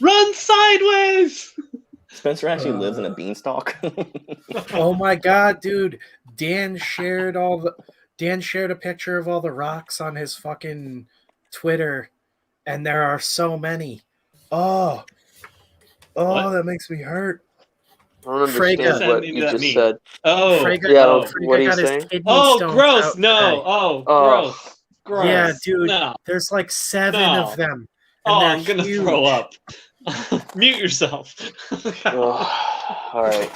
run sideways. Spencer actually lives in a beanstalk. Oh my god, dude! Dan shared a picture of all the rocks on his fucking Twitter. and there are so many. Oh, What? that makes me hurt. I don't understand Frege. what Maybe you that just means. said. Oh, Frege, Yeah, oh, what are you got his saying? kidney oh, stones gross! out No, today. oh, Oh. gross. Yeah, Gross. dude. No. There's like 7 No. of them. And Oh, they're I'm gonna huge. throw up. Mute yourself. All right.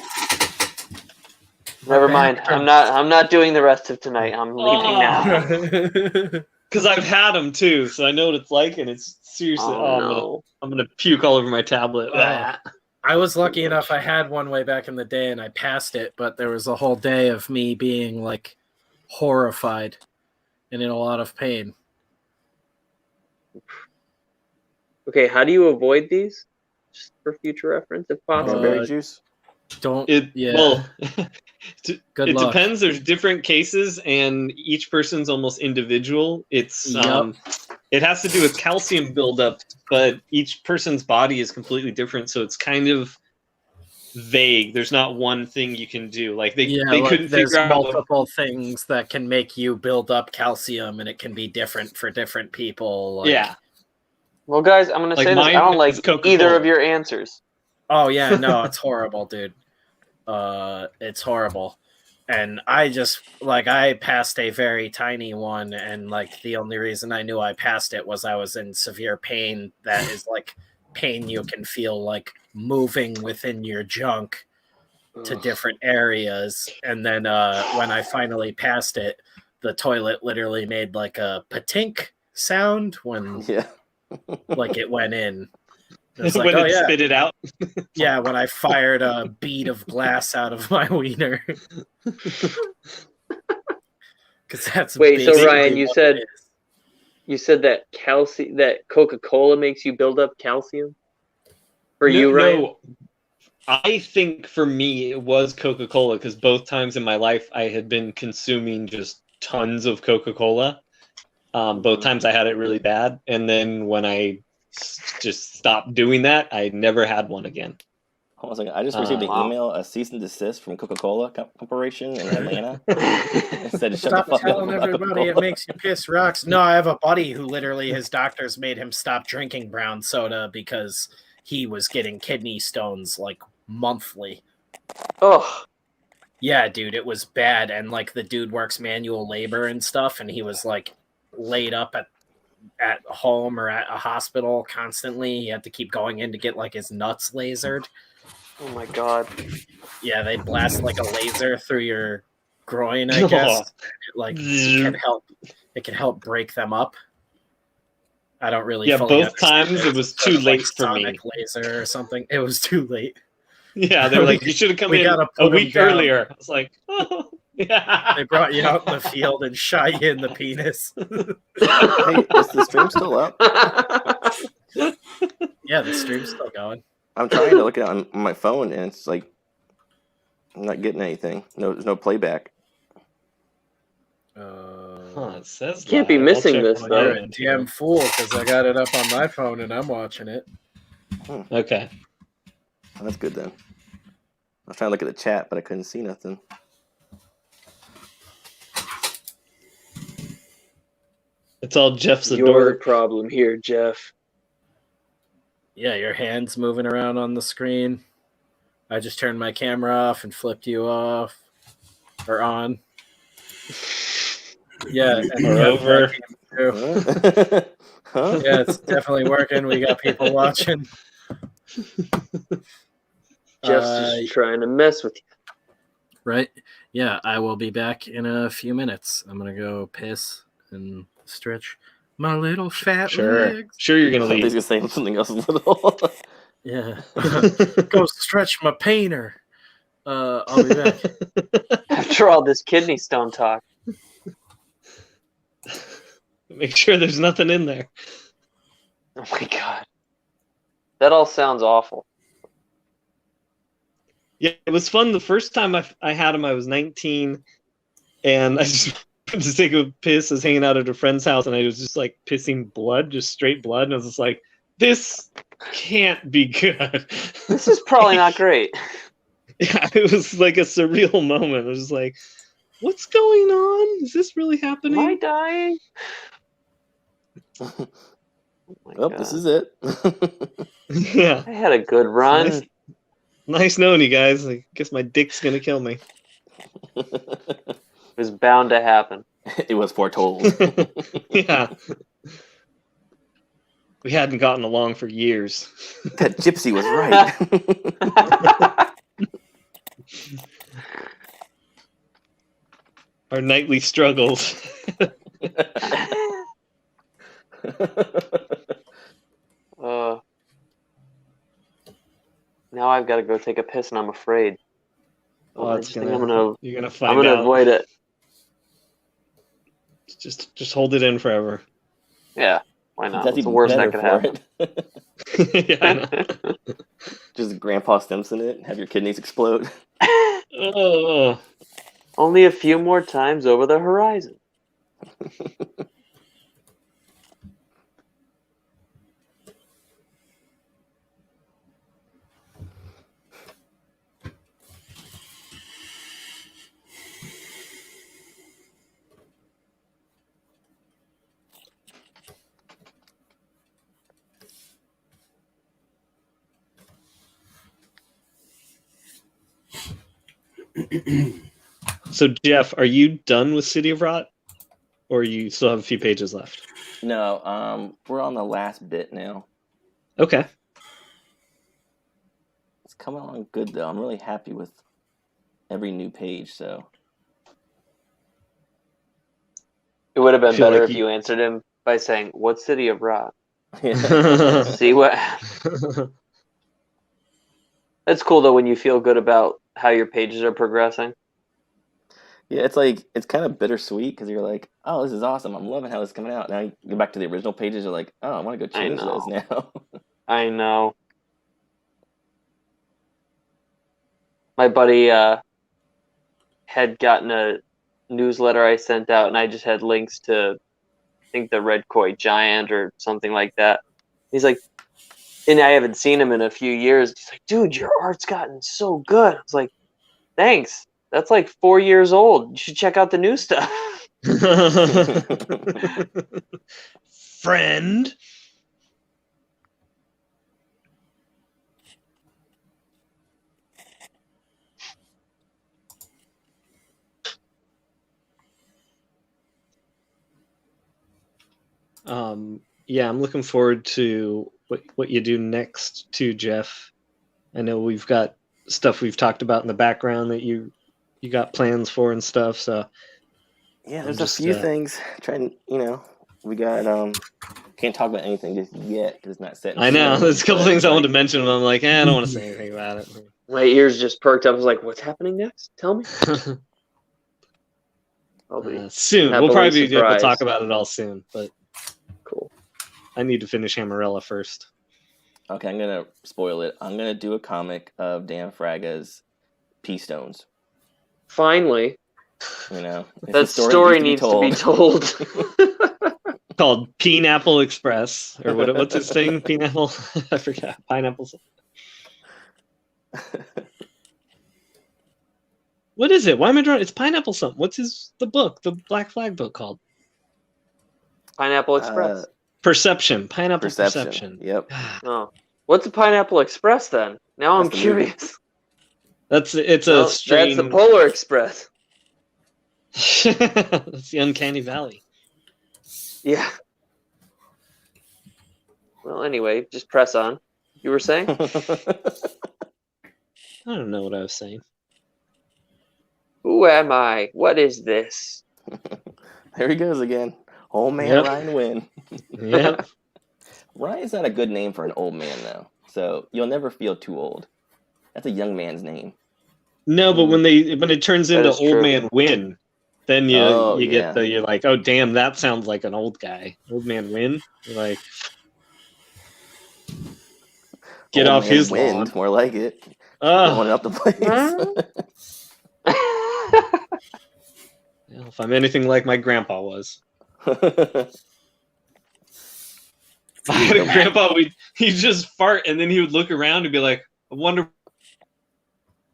Never mind. I'm not doing the rest of tonight. I'm leaving now. Because I've had them too, so I know what it's like, and it's seriously. Oh, Oh, no. I'm gonna puke all over my tablet. I was lucky enough. I had one way back in the day, and I passed it. But there was a whole day of me being like horrified and in a lot of pain. Okay, how do you avoid these? Just for future reference, if possible. Cranberry juice. Don't. Well, Good it luck. depends. There's different cases, and each person's almost individual. It's Yep. It has to do with calcium buildup, but each person's body is completely different, so it's kind of vague. There's not one thing you can do. Like they couldn't there's figure out. multiple things that can make you build up calcium, and it can be different for different people. Like, Yeah. Well, guys, I'm gonna Like say this. I mine don't like is Coca-Cola. either of your answers. Oh yeah, no, it's horrible, dude. It's horrible. And I just I passed a very tiny one, and like the only reason I knew I passed it was I was in severe pain. That is like pain you can feel like moving within your junk to different areas. And then when I finally passed it, the toilet literally made like a patink sound when Yeah. like it went in. It's like, when oh it yeah, spit it out. yeah, when I fired a bead of glass out of my wiener. Because that's Wait, so basically Ryan, you what said- it is. You said that that Coca-Cola makes you build up calcium? For you, Ryan? No, I think for me it was Coca-Cola, because both times in my life I had been consuming just tons of Coca-Cola. Both times I had it really bad, and then when I just stopped doing that, I never had one again. Hold on a second. I just received an Wow. email, a cease and desist from Coca-Cola Corporation in Atlanta. It said, "Shut the Stop fuck telling up." everybody it makes you piss rocks. No, I have a buddy who literally his doctors made him stop drinking brown soda because he was getting kidney stones like monthly. Oh, Yeah, dude, it was bad. And like the dude works manual labor and stuff, and he was like laid up at home or at a hospital constantly. He had to keep going in to get like his nuts lasered. oh my God. Yeah, they blast like a laser through your groin, I guess. It can help break them up. I don't really. Yeah, fully both times understand it was It's sort too of late like for me. sonic laser or something. It was too late. Yeah, they were like, you should have come We in gotta a put 'em week down. earlier. I was like, oh, yeah. They brought you out in the field and shot you in the penis. Hey, is the stream still up? Yeah, the stream's still going. I'm trying to look at it on my phone, and it's like I'm not getting anything. No, there's no playback. Huh, it says Can't be live. I'll missing check this, my though. You're a end damn here. fool because I got it up on my phone and I'm watching it. Okay. Oh, that's good then. I was trying to look at the chat, but I couldn't see nothing. It's all Jeff's a You're the dork. problem here, Jeff. Yeah, your hand's moving around on the screen. I just turned my camera off and flipped you off or on. Yeah, and Or yeah, over. that came through. Huh? Yeah, it's definitely working. We got people watching. Jeff's just trying to mess with you. Right? Yeah, I will be back in a few minutes. I'm gonna go piss and stretch my little fat Sure. legs. Sure, you're going to He's leave. gonna say something else little. Yeah. Go stretch my painter. I'll be back. After all this kidney stone talk. Make sure there's nothing in there. Oh my God. That all sounds awful. Yeah, it was fun. The first time I had him, I was 19, and I just went to take a piss. I was hanging out at a friend's house, and I was just like pissing blood, just straight blood. And I was just like, this can't be good. This is probably not great. Yeah, it was like a surreal moment. I was just like, what's going on? Is this really happening? Am I dying? Oh, this is it. Yeah. I had a good run. Nice knowing you guys. I guess my dick's gonna kill me. It was bound to happen. It was foretold. Yeah. We hadn't gotten along for years. That gypsy was right. Our nightly struggles. Now I've got to go take a piss, and I'm afraid. Oh, You're gonna I'm find gonna out. avoid it. Just hold it in forever. Yeah, why not? That's What's the even worst better that could for happen? it. Yeah, I know. Just Grandpa Simpson it. Have your kidneys explode. Oh. Only a few more times over the horizon. So Jeff, are you done with City of Rot, or you still have a few pages left? No, we're on the last bit now. Okay. It's coming along good though. I'm really happy with every new page. So It would have been Feel better like if you answered him by saying, "What city of Rot?" yeah. See what? That's cool though when you feel good about how your pages are progressing. Yeah, it's like it's kind of bittersweet because you're like, oh, this is awesome. I'm loving how this is coming out. Now you go back to the original pages. You're like, oh, I want to go change those now. I know. My buddy had gotten a newsletter I sent out, and I just had links to, I think, the Red Koi Giant or something like that. He's like, and I haven't seen him in a few years. He's like, dude, your art's gotten so good. I was like, thanks. That's like 4 years old. You should check out the new stuff. Friend. Yeah, I'm looking forward to what you do next too, Jeff. I know we've got stuff we've talked about in the background that you got plans for and stuff. So Yeah, there's a few things. Trying, we got can't talk about anything just yet because it's not set. I know there's a couple things I want to mention, but I'm like, I don't want to say anything about it. My ears just perked up. I was like, what's happening next? Tell me. I'll be soon. We'll probably be able to talk about it all soon, but cool. I need to finish Hammerella first. Okay, I'm gonna spoil it. I'm gonna do a comic of Dan Fraga's Pea Stones. Finally. That story needs to be told. Called Pineapple Express, or what's its thing? Pineapple? I forgot. Pineapples. What is it? Why am I drawing? It's Pineapple something. What's the book? The Black Flag book called? Pineapple Express. Perception. Pineapple Perception. Yep. Oh. What's a Pineapple Express then? Now I'm curious. It's a strange. That's the Polar Express. That's the Uncanny Valley. Yeah. Well, anyway, just press on. You were saying? I don't know what I was saying. Who am I? What is this? There he goes again. Old man Ryan Wynn. Yep. Ryan's not a good name for an old man, though. So you'll never feel too old. That's a young man's name. No, but when it turns into Old Man Win, then you're like, oh damn, that sounds like an old guy. Old Man Win. You're like, get old off man his wind, lawn. More like it. Going up the place. Well, if I'm anything like my grandpa was. If I had a grandpa, he'd just fart and then he would look around and be like, I wonder.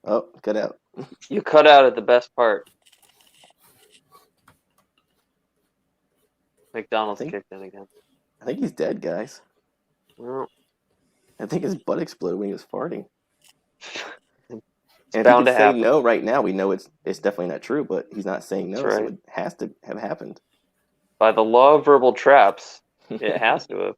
Oh, cut out. You cut out at the best part. McDonald's kicked in again. I think he's dead, guys. Well, I think his butt exploded when he was farting. And if bound he to could say happen. no right now, we know it's definitely not true, but he's not saying no, That's so right. it has to have happened. By the law of verbal traps, it has to have.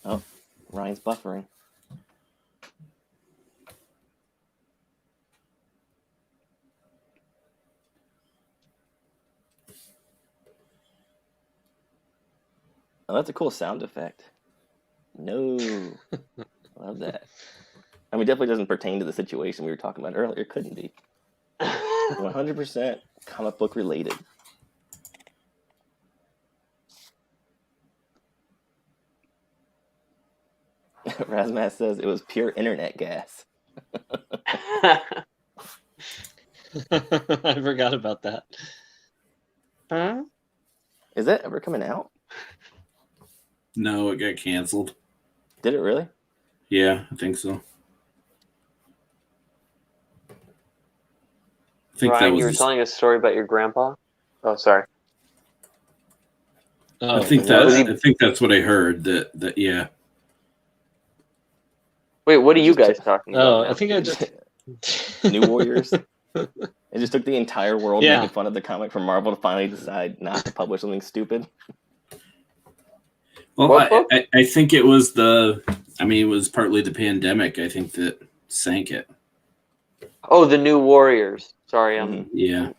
Oh, Ryan's buffering. Oh, that's a cool sound effect. No. Love that. I mean, definitely doesn't pertain to the situation we were talking about earlier. Couldn't be. 100% comic book related. Razmat says it was pure internet gas. I forgot about that. Huh? Is that ever coming out? No, it got canceled. Did it really? Yeah, I think so. I think Ryan, that you were was. telling a story about your grandpa? Oh, sorry. Oh, I think that's what I heard. That yeah. Wait, what are you guys talking about? Oh, now? I think I just New Warriors. It just took the entire world Yeah. making fun of the comic for Marvel to finally decide not to publish something stupid. Well, What book? I think it was it was partly the pandemic. I think that sank it. Oh, the New Warriors. Sorry, Yeah,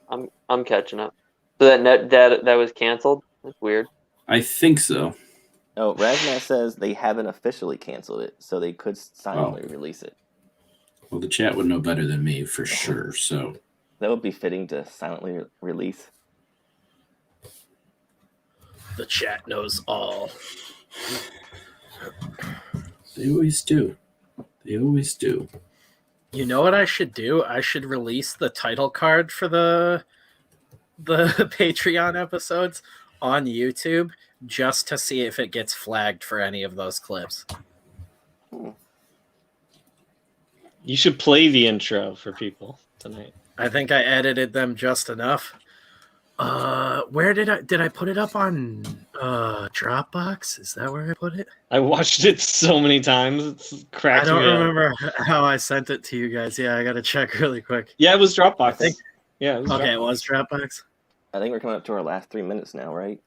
I'm catching up. So that was canceled. That's weird. I think so. Oh, Razmat says they haven't officially canceled it, so they could silently release it. Well, the chat would know better than me for sure. So That would be fitting to silently release. The chat knows all. they always do. They always do. You know what I should do? I should release the title card for the Patreon episodes on YouTube just to see if it gets flagged for any of those clips. You should play the intro for people tonight. I think I edited them just enough. Where did I put it up on Dropbox? Is that where I put it? I watched it so many times. It's I cracking don't me up. remember how I sent it to you guys. Yeah, I gotta check really quick. Yeah, it was Dropbox. I think- Yeah, it was Okay, Dropbox. it was Dropbox. I think we're coming up to our last 3 minutes now, right?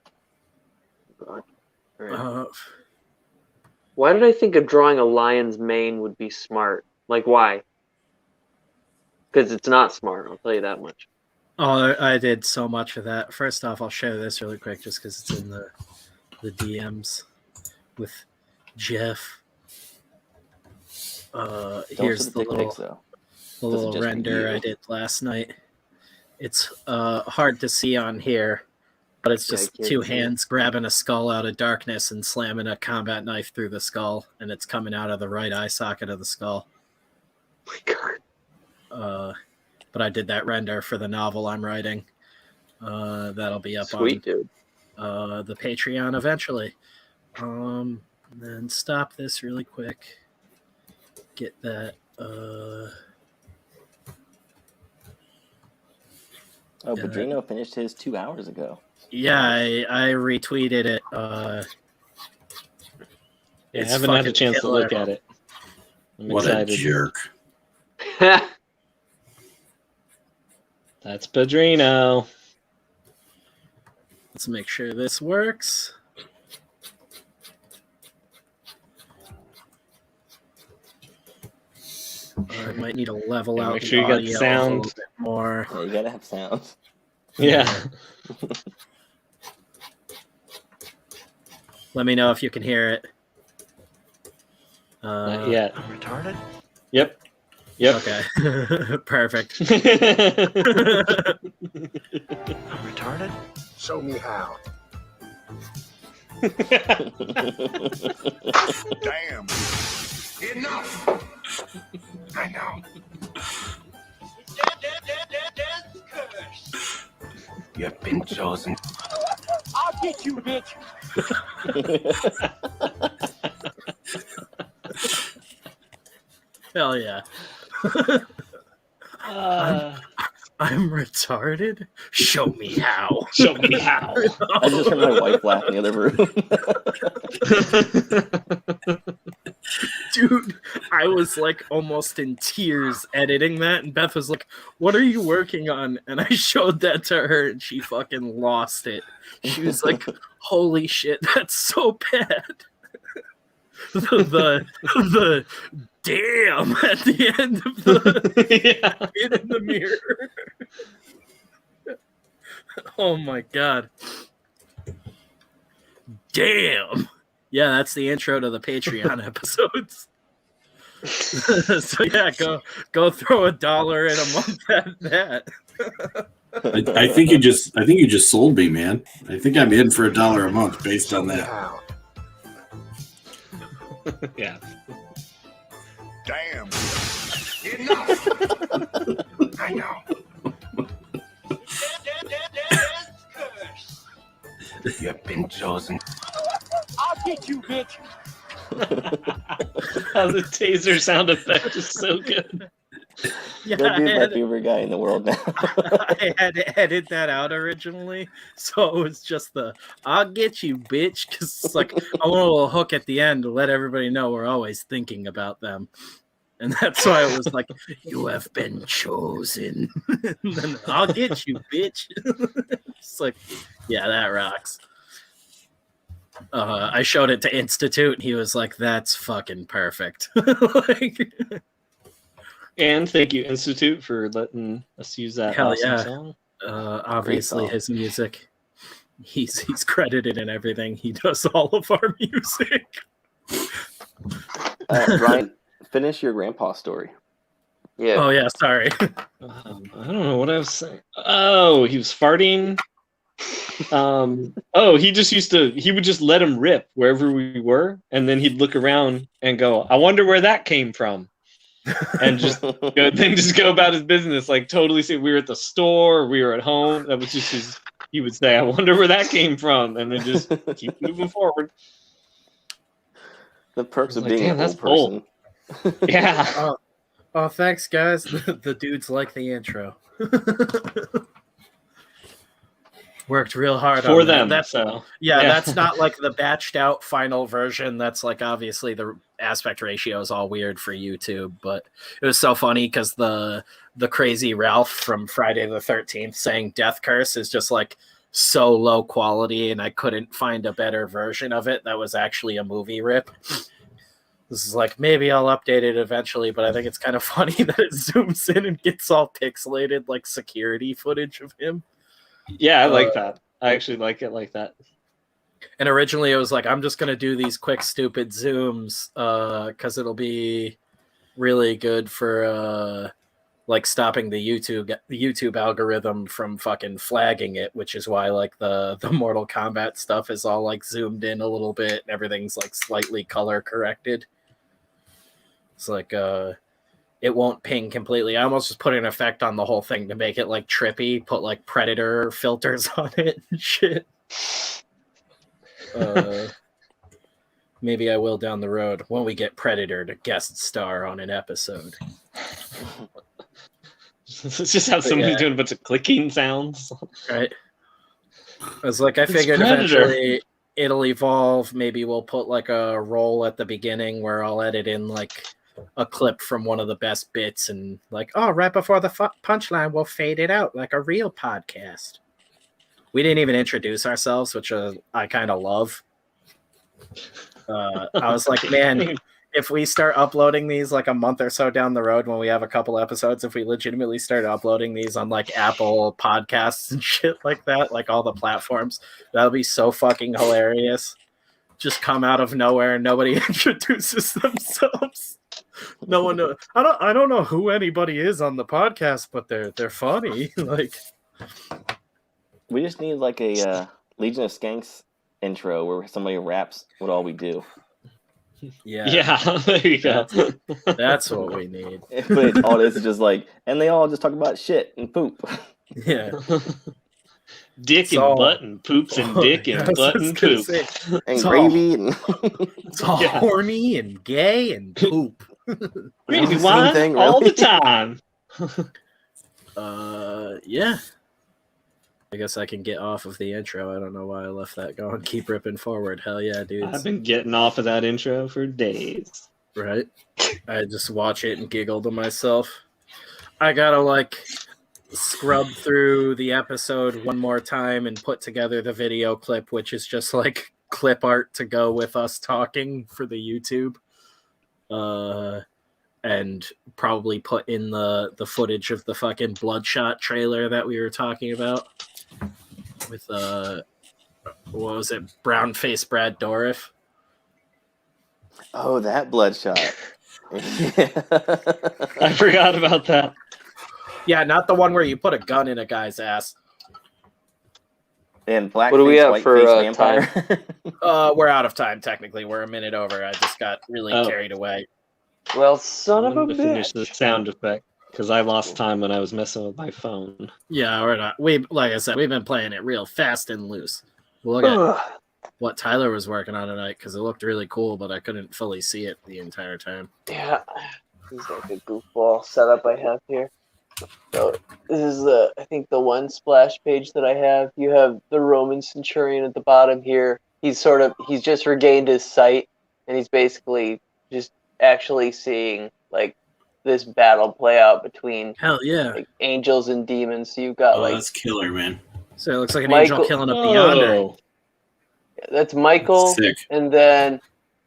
Why did I think of drawing a lion's mane would be smart? Like, why? Because it's not smart, I'll tell you that much. Oh, I did so much of that. First off, I'll show this really quick just because it's in the DMs with Jeff. Here's the dick little, pics, though. the Does it little just render read you? I did last night. It's hard to see on here, but it's Yeah, I just can't two see it. hands grabbing a skull out of darkness and slamming a combat knife through the skull, and it's coming out of the right eye socket of the skull. Oh my God. But I did that render for the novel I'm writing. That'll be up Sweet, dude. on the Patreon eventually. And then stop this really quick. Get that. Oh, Padrino finished his 2 hours ago. Yeah, I retweeted it. Yeah, I It's haven't had a fucking chance killer. to look at it. I'm What excited. a jerk. That's Padrino. Let's make sure this works. I might need to level Yeah, out make the sure you got audio sound. a little bit more. Yeah, you gotta have sounds. Yeah. Let me know if you can hear it. Not yet. I'm retarded? Yep. Yep. Okay. Perfect. I'm retarded? Show me how. Damn. Enough. I know. You've been chosen. I'll get you, bitch. Hell yeah. I'm retarded? Show me how. Show me how. I just heard my wife laugh in the other room. Dude, I was like almost in tears editing that, and Beth was like, "What are you working on?" And I showed that to her, and she fucking lost it. She was like, "Holy shit, that's so bad." the damn at the end of the in the mirror. Oh my god. Damn. Yeah, that's the intro to the Patreon episodes. So yeah, go throw $1 in a month at that. I think you just sold me, man. I think I'm in for $1 a month based on that. How? Yeah. Damn. Enough. I know. You've been chosen. I'll get you, bitch. How the taser sound effect is so good. Yeah, That dude's my favorite guy in the world now. I had to edit that out originally, so it was just the "I'll get you, bitch," because it's like I want a little hook at the end to let everybody know we're always thinking about them, and that's why it was like, "You have been chosen." And then, "I'll get you, bitch." It's like, yeah, that rocks. I showed it to Institute, and he was like, "That's fucking perfect." Like, And thank you, Institute, for letting us use that hell awesome yeah. song. Obviously, song. his music. He's credited in everything. He does all of our music. Ryan, finish your grandpa story. Yeah. Oh yeah, sorry. I don't know what I was saying. Oh, he was farting. He would just let him rip wherever we were, and then he'd look around and go, "I wonder where that came from," and just go about his business, like totally see we were at the store, we were at home. That was just he would say, "I wonder where that came from," and then just keep moving forward. The perks of Like, being damn, an that's old person. Yeah. Oh, thanks, guys. The dudes like the intro. Worked real hard For on them. that. Yeah. That's not like the batched out final version. That's like obviously the aspect ratio is all weird for YouTube, but it was so funny because the crazy Ralph from Friday the 13th saying "Death Curse" is just like so low quality, and I couldn't find a better version of it that was actually a movie rip. This is like, maybe I'll update it eventually, but I think it's kind of funny that it zooms in and gets all pixelated like security footage of him. Yeah, I like that. I actually like it like that. And originally it was like, I'm just going to do these quick, stupid zooms because it'll be really good for like stopping the YouTube algorithm from fucking flagging it, which is why like the Mortal Kombat stuff is all like zoomed in a little bit and everything's like slightly color corrected. It's like it won't ping completely. I almost just put an effect on the whole thing to make it like trippy, put like Predator filters on it and shit. Maybe I will down the road when we get Predator to guest star on an episode. Just have somebody doing a bunch of clicking sounds. Right. I was like, I It's figured Predator. eventually it'll evolve. Maybe we'll put like a roll at the beginning where I'll edit in like a clip from one of the best bits and like, oh, right before the punchline, we'll fade it out like a real podcast. We didn't even introduce ourselves, which I kind of love. I was like, man, if we start uploading these like a month or so down the road when we have a couple episodes, if we legitimately start uploading these on like Apple Podcasts and shit like that, like all the platforms, that'll be so fucking hilarious. Just come out of nowhere and nobody introduces themselves. No one knows. I don't know who anybody is on the podcast, but they're funny. Like, We just need like a Legion of Skanks intro where somebody raps what all we do. yeah, There you go. that's what we need. But all this is just like, and they all just talk about shit and poop. Yeah. Dick It's and all- butt and poops and dick I and was butt just and gonna poop. say, And It's all- gravy and it's all Yeah. horny and gay and poop. Crazy Same wine thing, all really? the time. Yeah. I guess I can get off of the intro. I don't know why I left that going. Keep ripping forward. Hell yeah, dudes. I've been getting off of that intro for days. Right? I just watch it and giggle to myself. I gotta like scrub through the episode one more time and put together the video clip, which is just like clip art to go with us talking for the YouTube. And probably put in the footage of the fucking Bloodshot trailer that we were talking about with what was it, brown face Brad Dourif. Oh, that Bloodshot. I forgot about that. Yeah, not the one where you put a gun in a guy's ass. And black What do we face, have white for, face vampire. We're out of time technically. We're a minute over. I just got really carried away. Well, son of a to finish the bitch. sound effect because I lost time when I was messing with my phone. Yeah, we're not. Like I said, we've been playing it real fast and loose. Look at Ugh. what Tyler was working on tonight because it looked really cool, but I couldn't fully see it the entire time. Yeah, this is like a goofball setup I have here. So this is I think the one splash page that I have. You have the Roman centurion at the bottom here. He's just regained his sight, and he's basically just actually seeing like this battle play out between Hell yeah! like angels and demons. So you've got Oh, like that's killer, man. So it looks like an Michael- angel killing a Beyonder. Oh, that's Michael, Sick. and then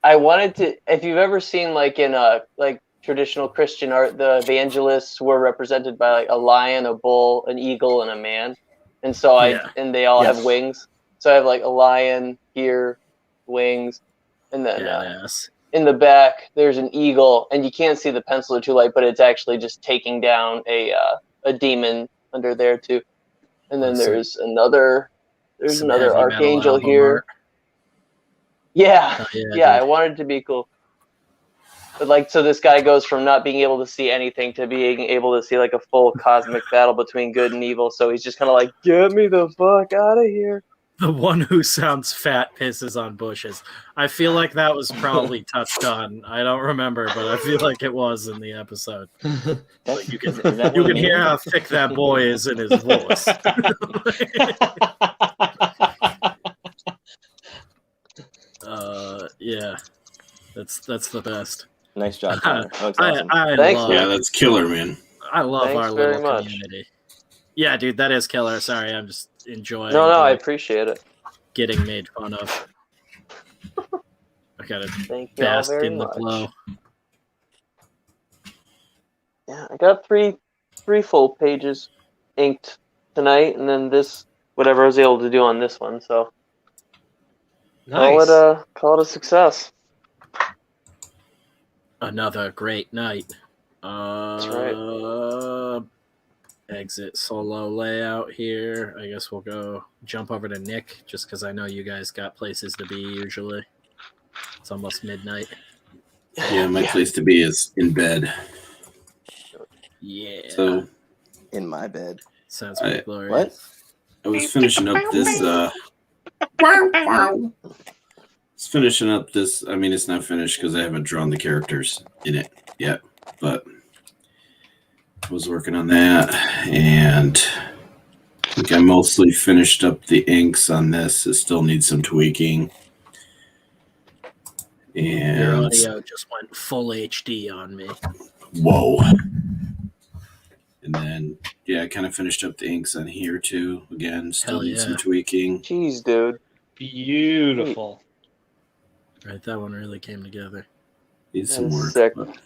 I wanted to. If you've ever seen like in like traditional Christian art, the evangelists were represented by like a lion, a bull, an eagle, and a man, and so and they all have wings. So I have like a lion here, wings, and then Yes. in the back there's an eagle, and you can't see the pencil or too light, but it's actually just taking down a demon under there too. And then there's another archangel here. Art. Yeah, Oh, yeah, I dude. wanted it to be cool. But like, so this guy goes from not being able to see anything to being able to see like a full cosmic battle between good and evil. So he's just kind of like, get me the fuck out of here. The one who sounds fat pisses on bushes. I feel like that was probably touched on. I don't remember, but I feel like it was in the episode. That's, You can is that you what can it hear means? how thick that boy is in his voice. Yeah, that's the best. Nice job, Tyler. That looks I awesome. Thanks, love Yeah, that's killer, man. I love Thanks our very little much. community. Yeah, dude, that is killer. Sorry, I'm just enjoying. No, I like, appreciate it. getting made fun of. I gotta Thank you all bask very in the much. glow. Yeah, I got three full pages inked tonight, and then this whatever I was able to do on this one. So nice. call it a success. Another great night. That's right. Exit solo layout here. I guess we'll go jump over to Nick just because I know you guys got places to be usually. It's almost midnight. Yeah, my place to be is in bed. Yeah. So In my bed. Sounds pretty glorious. What? I was finishing up this. I mean, it's not finished because I haven't drawn the characters in it yet, but I was working on that, and I think I mostly finished up the inks on this. It still needs some tweaking. Your And audio just went full HD on me. whoa. And then, yeah, I kind of finished up the inks on here too. Again, still Hell need some yeah. tweaking. Jeez, dude. Beautiful. Right, that one really came together. Needs some That's work. sick. but-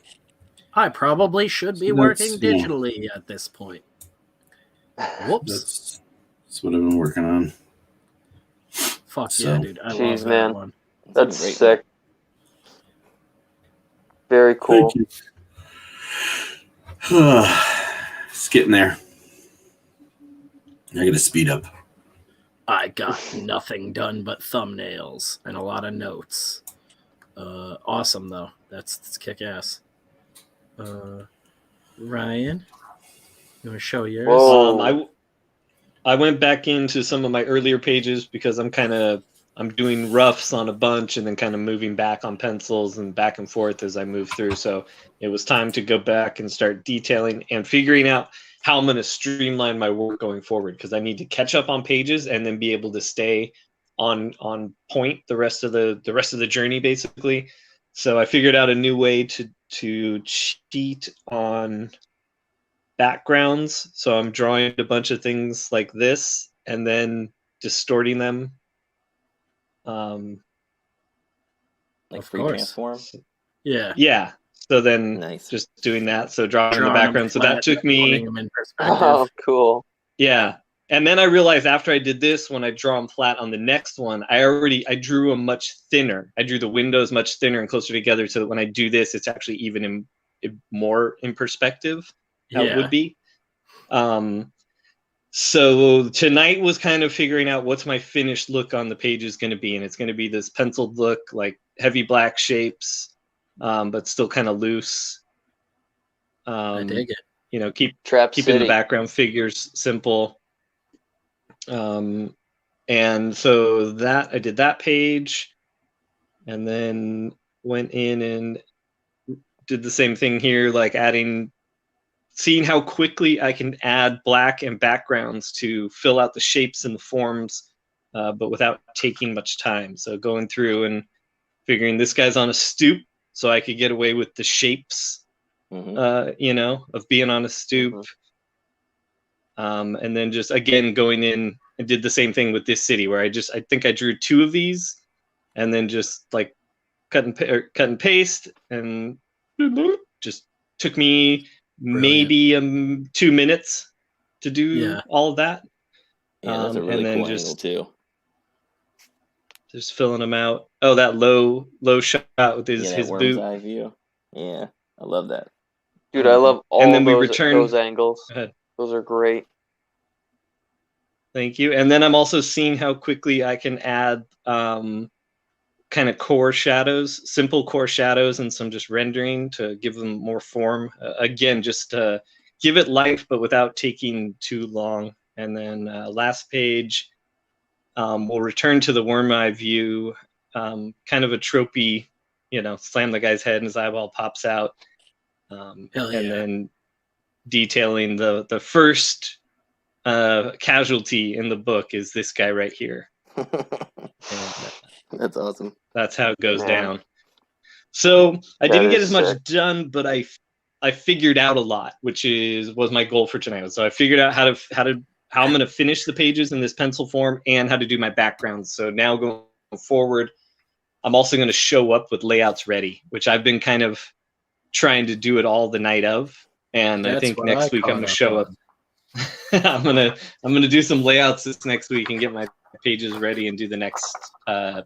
I probably should be So working that's, yeah. digitally at this point. Whoops. That's what I've been working on. Fuck So- yeah, dude. I Jeez, love that man. one. That's great. sick. Very cool. Thank you. It's getting there. I gotta speed up. I got nothing done but thumbnails and a lot of notes. Awesome though. That's kick ass. Ryan, you want to show yours? Whoa. I went back into some of my earlier pages because I'm kind of I'm doing roughs on a bunch and then kind of moving back on pencils and back and forth as I move through. So it was time to go back and start detailing and figuring out how I'm going to streamline my work going forward, because I need to catch up on pages and then be able to stay on point the rest of the journey, basically. So I figured out a new way to cheat on backgrounds. So I'm drawing a bunch of things like this and then distorting them. Like Of free course. transform. Yeah. Yeah. So then Nice. just doing that. So drawing the Drawing background. So them that flat, took me. putting them in perspective. Oh, cool. Yeah. And then I realized after I did this, when I draw them flat on the next one, I drew them much thinner. I drew the windows much thinner and closer together, so that when I do this, it's actually even more in perspective, how it would be. So tonight was kind of figuring out what's my finished look on the pages going to be. And it's going to be this penciled look, like heavy black shapes, but still kind of loose. I dig it. You know, keeping City. the background figures simple. And so that I did that page, and then went in and did the same thing here, like seeing how quickly I can add black and backgrounds to fill out the shapes and the forms, but without taking much time. So going through and figuring this guy's on a stoop, so I could get away with the shapes, you know, of being on a stoop. And then just again going in and did the same thing with this city, where I think I drew 2 of these, and then just like cut and paste, and just took me maybe 2 minutes to do all of that. Yeah, that's a really cool angle too. Just filling them out. Oh, that low shot with his worm's boot. eye view. Yeah, I love that. Dude, I love all and then those angles. Go ahead. Those are great. Thank you. And then I'm also seeing how quickly I can add kind of core shadows, simple core shadows, and some just rendering to give them more form. Again, just to give it life, but without taking too long. And then last page, we'll return to the worm eye view, kind of a tropey, you know, slam the guy's head and his eyeball pops out. And then detailing the first casualty in the book is this guy right here. That's awesome. That's how it goes down. So I didn't get as much sick. done, but I figured out a lot, which was my goal for tonight. So I figured out how I'm going to finish the pages in this pencil form and how to do my backgrounds. So now going forward, I'm also going to show up with layouts ready, which I've been kind of trying to do it all the night of. And I think next week I'm going to show up. I'm gonna do some layouts this next week and get my pages ready and do the next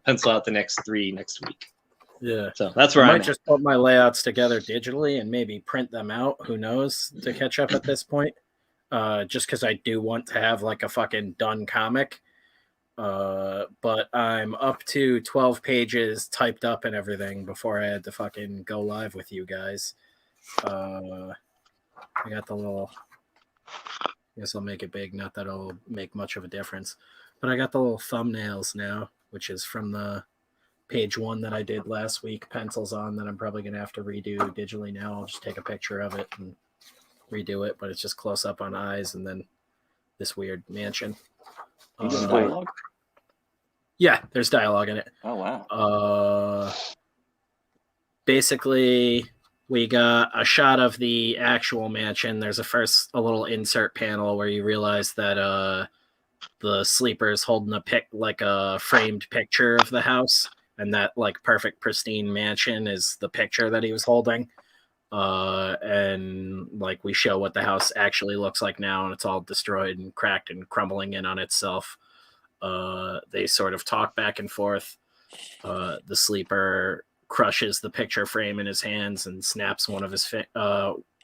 pencil out the next 3 next week. Yeah. So that's where I I'm might at. just put my layouts together digitally and maybe print them out. Who knows, to catch up at this point. Just because I do want to have like a fucking done comic. But I'm up to 12 pages typed up and everything before I had to fucking go live with you guys. I got the little. I guess I'll make it big. Not that it'll make much of a difference. But I got the little thumbnails now, which is from the page 1 that I did last week, pencils on, that I'm probably going to have to redo digitally now. I'll just take a picture of it and redo it, but it's just close up on eyes and then this weird mansion. Dialogue? Yeah, there's dialogue in it. Oh, wow. Basically, we got a shot of the actual mansion. There's a little insert panel where you realize that the sleeper's holding a framed picture of the house, and that like perfect pristine mansion is the picture that he was holding. And like we show what the house actually looks like now, and it's all destroyed and cracked and crumbling in on itself. They sort of talk back and forth. The sleeper crushes the picture frame in his hands and snaps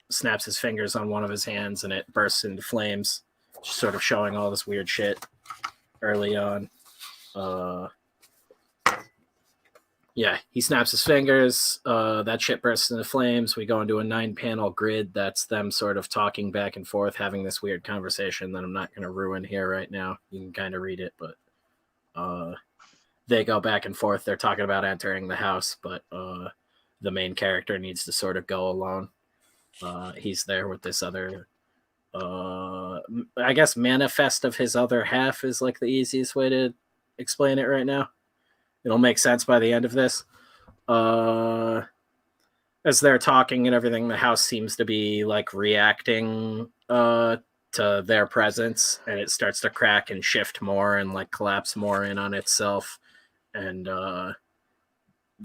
snaps his fingers on one of his hands, and it bursts into flames, just sort of showing all this weird shit early on. Yeah, he snaps his fingers. That shit bursts into flames. We go into a 9-panel grid that's them sort of talking back and forth, having this weird conversation that I'm not going to ruin here right now. You can kind of read it, but they go back and forth. They're talking about entering the house, but the main character needs to sort of go alone. He's there with this other, I guess, manifest of his other half is like the easiest way to explain it right now. It'll make sense by the end of this. As they're talking and everything, the house seems to be like reacting to their presence, and it starts to crack and shift more and like collapse more in on itself. And the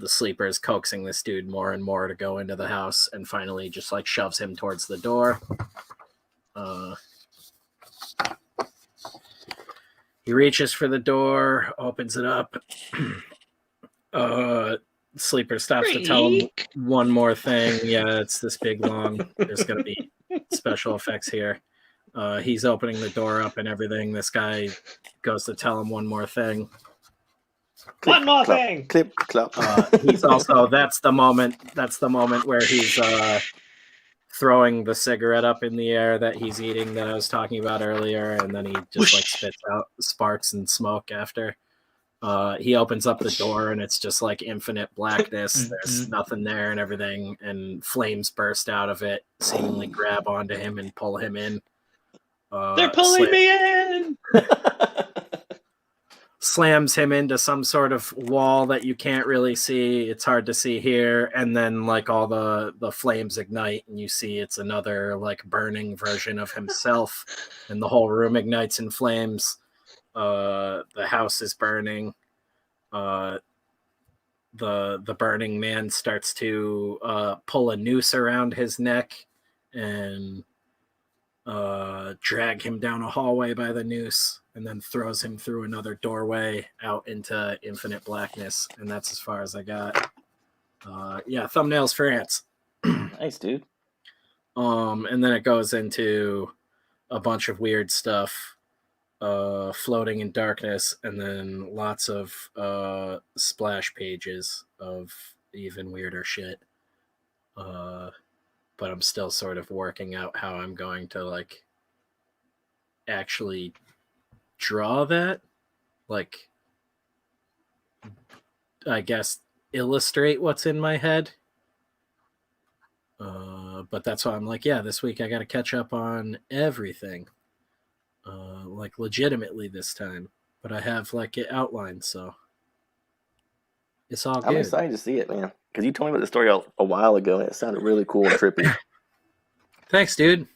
sleeper is coaxing this dude more and more to go into the house, and finally just like shoves him towards the door. He reaches for the door, opens it up. Sleeper stops to tell him one more thing. Yeah, it's this big long. There's going to be special effects here. He's opening the door up and everything. This guy goes to tell him one more thing. One more thing. Clip, clap. He's also that's the moment where he's throwing the cigarette up in the air that he's eating that I was talking about earlier, and then he just like spits out sparks and smoke after. He opens up the door and it's just like infinite blackness. There's nothing there and everything, and flames burst out of it, seemingly grab onto him and pull him in. They're pulling me in! Slams him into some sort of wall that you can't really see. It's hard to see here. And then like all the flames ignite and you see it's another like burning version of himself, and the whole room ignites in flames. The house is burning. The burning man starts to pull a noose around his neck and drag him down a hallway by the noose, and then throws him through another doorway out into infinite blackness. And that's as far as I got. Yeah, thumbnails for ants. Nice, dude. And then it goes into a bunch of weird stuff. Floating in darkness, and then lots of splash pages of even weirder shit. But I'm still sort of working out how I'm going to like actually draw that, like I guess illustrate what's in my head. But that's why I'm like, yeah, this week I got to catch up on everything. Like legitimately this time, but I have like it outlined, so it's all good. I'm excited to see it, man, because you told me about the story a while ago and it sounded really cool and trippy. Thanks, dude.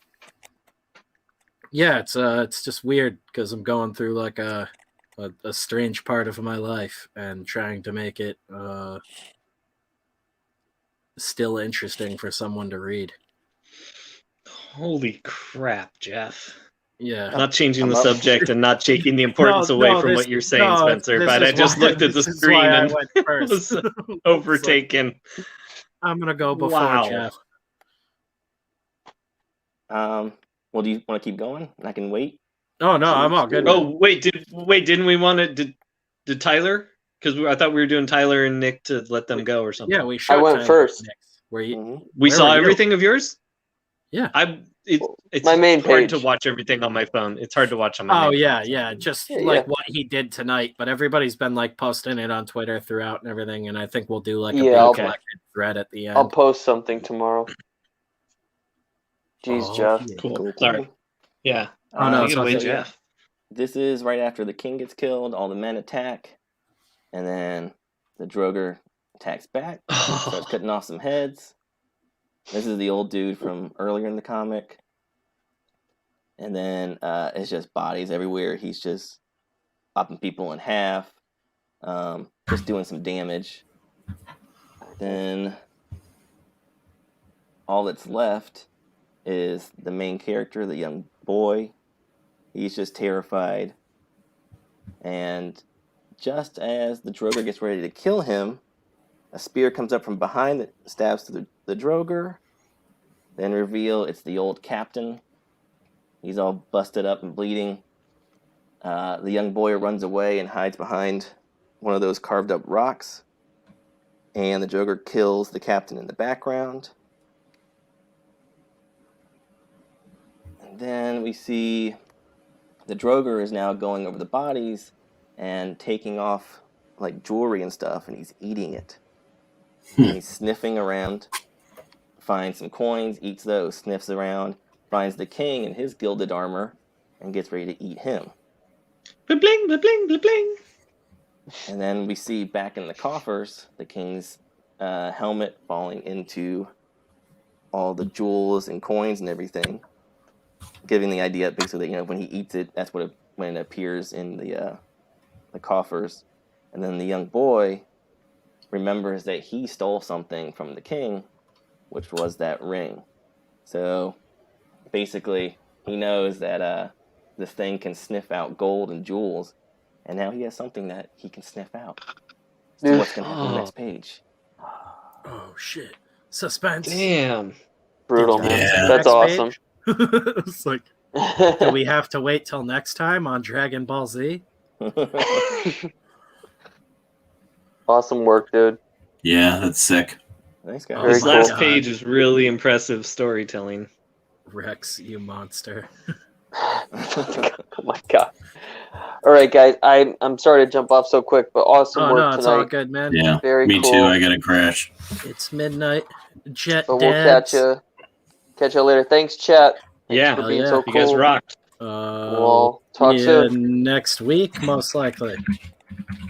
Yeah, it's just weird because I'm going through like a strange part of my life and trying to make it still interesting for someone to read. Holy crap, Jeff. Yeah. Not changing the subject and not taking the importance away from what you're saying, Spencer, but I just looked at the screen and was overtaken. I'm going to go before Jeff. Well, do you want to keep going? I can wait. Oh, no, I'm all good. Oh, didn't we want to... Did Tyler? Because I thought we were doing Tyler and Nick to let them go or something. Yeah, we showed I went Tyler first. Were you? We saw everything of yours? Yeah. It's my main hard page. to watch everything on my phone. It's hard to watch on my main phone. Yeah. Just Yeah, like yeah. what he did tonight. But everybody's been like posting it on Twitter throughout and everything. And I think we'll do like a Yeah, big collected thread at the end. I'll post something tomorrow. Jeez, Jeff. Yeah. Cool. Sorry. Yeah. Oh, no, Take it away, okay. Jeff. This is right after the king gets killed, all the men attack, and then the Droger attacks back, starts cutting off some heads. This is the old dude from earlier in the comic. And then it's just bodies everywhere. He's just popping people in half, just doing some damage. Then all that's left is the main character, the young boy. He's just terrified. And just as the Droger gets ready to kill him, a spear comes up from behind that stabs through the Droger. Then reveal it's the old captain. He's all busted up and bleeding. The young boy runs away and hides behind one of those carved up rocks. And the Droger kills the captain in the background. And then we see the Droger is now going over the bodies and taking off like jewelry and stuff, and he's eating it. And he's sniffing around, finds some coins, eats those, sniffs around, finds the king in his gilded armor, and gets ready to eat him. Bling, bling, bling, bling, bling. And then we see back in the coffers the king's helmet falling into all the jewels and coins and everything, giving the idea basically that when he eats it, that's when it appears in the coffers. And then the young boy remembers that he stole something from the king, which was that ring. So basically, he knows that this thing can sniff out gold and jewels, and now he has something that he can sniff out. So what's going to happen on the next page? Oh, shit. Suspense. Damn. Brutal, Did you man. Yeah. That's next awesome. page? It's like, do we have to wait till next time on Dragon Ball Z? Awesome work, dude. Yeah, that's sick. Thanks, guys. Very This cool. last page is really impressive storytelling. Rex, you monster. Oh my god. All right, guys. I'm sorry to jump off so quick, but awesome Oh, work no, it's all tonight. good, man. Yeah, Very me cool. too. I gotta crash. It's midnight. Jet But we'll dads. catch you later. Thanks, chat. Yeah, for Hell being yeah. so you guys cool. rocked. We'll all talk yeah, soon. next week, most likely.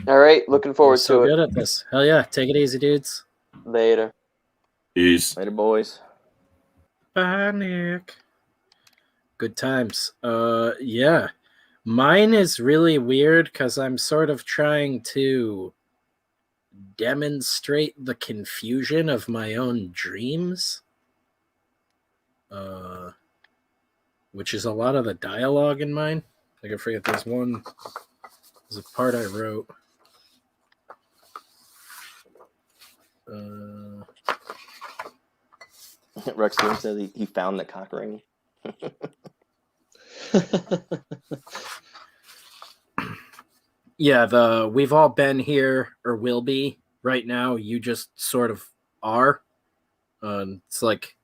All right, looking We're forward so to good at this. Hell yeah. Take it easy, dudes. it. Later. Peace. Later, boys. Bye, Nick. Good times. Yeah. Mine is really weird because I'm sort of trying to demonstrate the confusion of my own dreams. Which is a lot of the dialogue in mine. Like I forget there's a part I wrote. Rex Doom says he found the cock ring. Yeah, we've all been here or will be right now. You just sort of are. It's like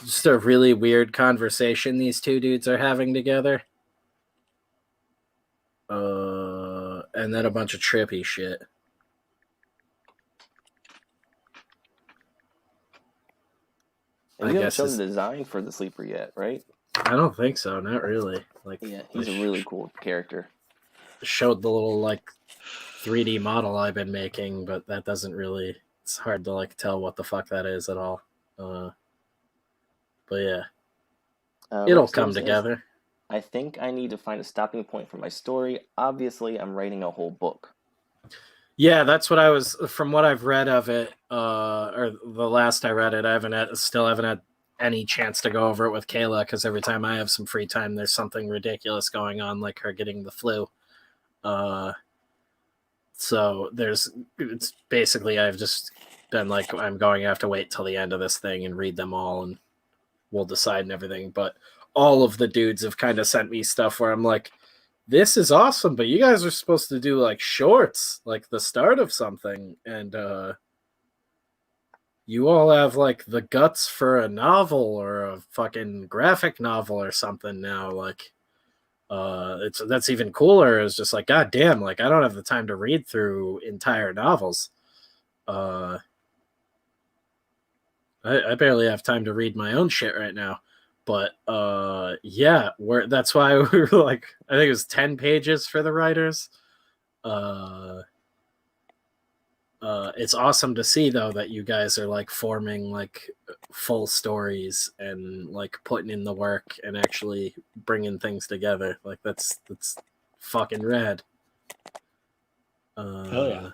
just a really weird conversation these two dudes are having together. And then a bunch of trippy shit. And I you haven't guess shown it's- the design for the sleeper yet, right? I don't think so, not really. Like, Yeah, he's a really cool character. showed the little like 3D model I've been making, but that doesn't really. It's hard to like tell what the fuck that is at all. But yeah, it'll Rex come Doom says, together. I think I need to find a stopping point for my story. Obviously, I'm writing a whole book. Yeah, that's what I was. From what I've read of it, or the last I read it, I still haven't had any chance to go over it with Kayla because every time I have some free time, there's something ridiculous going on, like her getting the flu. So it's basically I've just been like, I'm going to have to wait till the end of this thing and read them all, and we'll decide and everything. But all of the dudes have kind of sent me stuff where I'm like, this is awesome, but you guys are supposed to do like shorts, like the start of something, and you all have like the guts for a novel or a fucking graphic novel or something now. Like, that's even cooler. It's just like, god damn, like I don't have the time to read through entire novels. I barely have time to read my own shit right now. But yeah, that's why we were like, I think it was 10 pages for the writers. It's awesome to see though that you guys are like forming like full stories and like putting in the work and actually bringing things together. Like that's fucking rad. Hell yeah.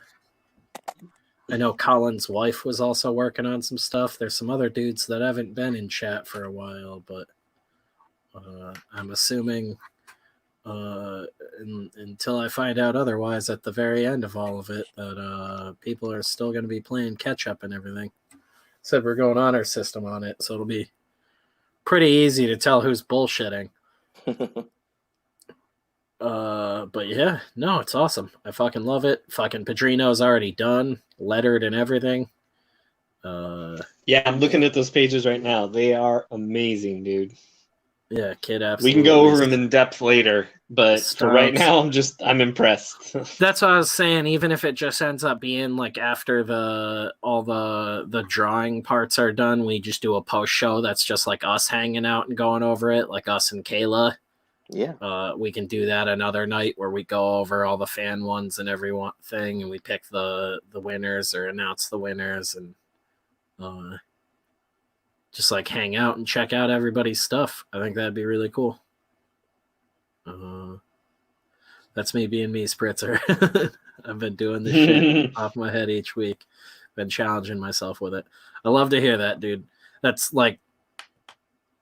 I know Colin's wife was also working on some stuff. There's some other dudes that haven't been in chat for a while, but I'm assuming until I find out otherwise at the very end of all of it that people are still going to be playing catch up and everything. Said we're going honor system on it, so it'll be pretty easy to tell who's bullshitting. But yeah, no, it's awesome. I fucking love it. Fucking Padrino's already done, lettered and everything. Yeah, I'm looking at those pages right now. They are amazing, dude. Yeah, kid, We absolutely. can go over them in depth later, But for right now, I'm impressed. That's what I was saying. Even if it just ends up being like after all the drawing parts are done, we just do a post show that's just like us hanging out and going over it, like us and Kayla. Yeah. We can do that another night where we go over all the fan ones and everything, and we pick the winners or announce the winners, and just like hang out and check out everybody's stuff. I think that'd be really cool. That's me being me, Spritzer. I've been doing this shit off my head each week. Been challenging myself with it. I love to hear that, dude. That's like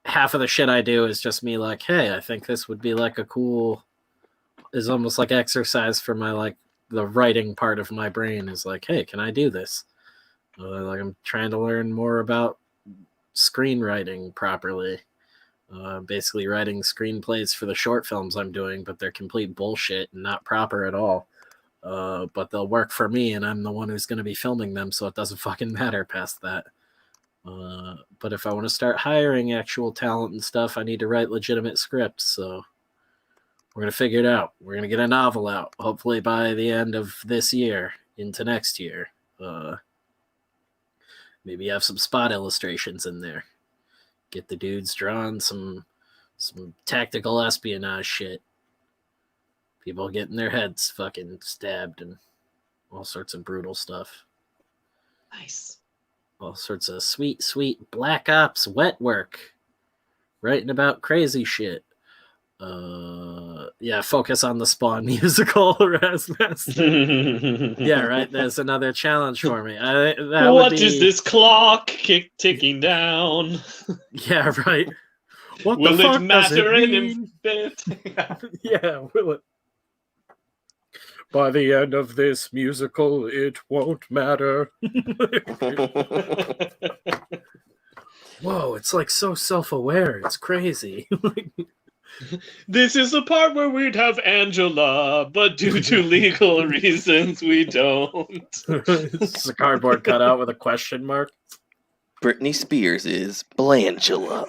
half of the shit I do is just me like, hey, I think this would be like is almost like exercise for my like the writing part of my brain is like, hey, can I do this? Like I'm trying to learn more about screenwriting properly. Basically writing screenplays for the short films I'm doing, but they're complete bullshit and not proper at all. But they'll work for me, and I'm the one who's going to be filming them, so it doesn't fucking matter past that. But if I want to start hiring actual talent and stuff, I need to write legitimate scripts, so we're going to figure it out. We're going to get a novel out, hopefully by the end of this year, into next year. Maybe have some spot illustrations in there. Get the dudes drawing some tactical espionage shit. People getting their heads fucking stabbed and all sorts of brutal stuff. Nice. All sorts of sweet, sweet Black Ops wet work. Writing about crazy shit. Yeah, focus on the Spawn musical, Rasmus. Yeah, right. There's another challenge for me. What is this clock ticking down? Yeah, right. What will the fuck it matter does it in mean? a bit? Yeah, will it? By the end of this musical, it won't matter. Whoa, it's like so self-aware. It's crazy. This is the part where we'd have Angela, but due to legal reasons, we don't. It's a cardboard cutout with a question mark. Britney Spears is Blangela.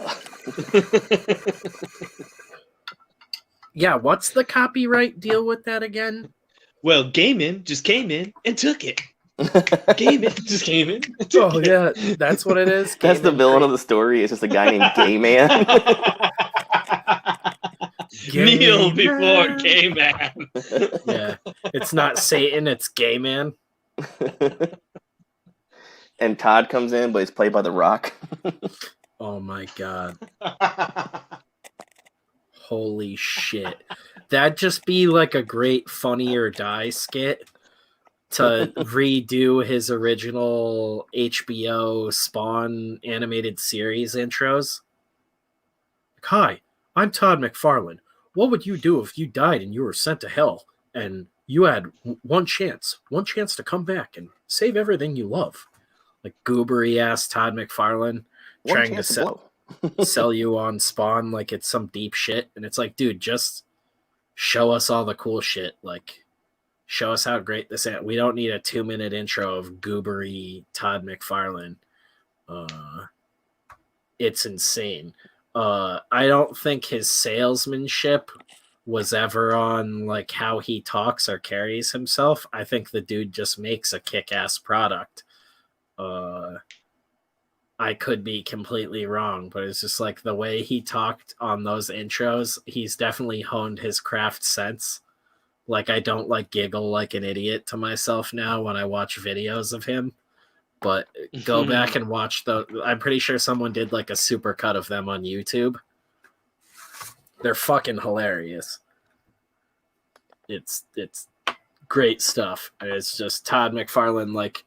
Yeah, what's the copyright deal with that again? Well, Gaiman just came in and took it. Gaiman just came in and took it. Yeah, that's what it is. That's the villain of the story. It's just a guy named Gay Man. Kneel before Gay Man. Yeah, it's not Satan, it's Gay Man. And Todd comes in, but he's played by The Rock. Oh my god. Holy shit. That'd just be like a great Funny or Die skit to redo his original HBO Spawn animated series intros. Hi, I'm Todd McFarlane. What would you do if you died and you were sent to hell and you had one chance to come back and save everything you love? Like goobery ass Todd McFarlane trying to sell you on Spawn like it's some deep shit. And it's like, dude, just show us all the cool shit. Like, show us how great this is. We don't need a 2-minute intro of goobery Todd McFarlane. It's insane. I don't think his salesmanship was ever on like how he talks or carries himself. I think the dude just makes a kick-ass product. I could be completely wrong, but it's just like the way he talked on those intros, he's definitely honed his craft sense. Like I don't like giggle like an idiot to myself now when I watch videos of him. But go back and watch I'm pretty sure someone did like a super cut of them on YouTube. They're fucking hilarious. It's great stuff. It's just Todd McFarlane like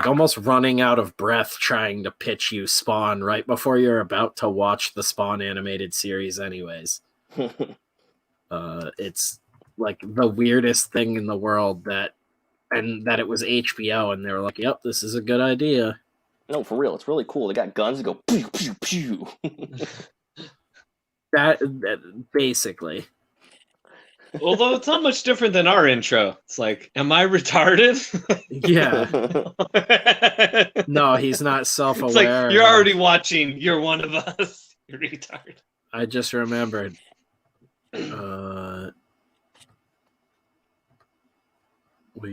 almost running out of breath trying to pitch you Spawn right before you're about to watch the Spawn animated series anyways. It's like the weirdest thing in the world that it was HBO and they were like, yep, this is a good idea. No, for real. It's really cool. They got guns that go pew, pew, pew. that basically. Although it's not much different than our intro. It's like, am I retarded? Yeah. No, he's not self-aware. It's like, you're already watching. You're one of us. You're retarded. I just remembered. We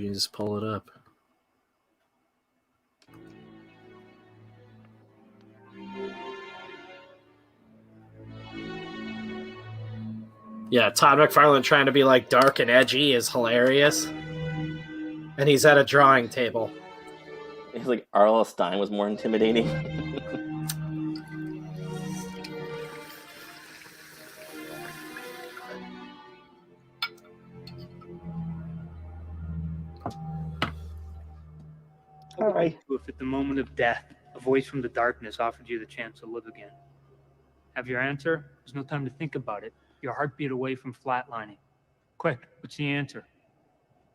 can just pull it up. Yeah, Todd McFarlane trying to be like dark and edgy is hilarious. And he's at a drawing table. It's like R.L. Stein was more intimidating. All right. If at the moment of death, a voice from the darkness offered you the chance to live again. Have your answer? There's no time to think about it. Your heartbeat away from flatlining. Quick, what's the answer?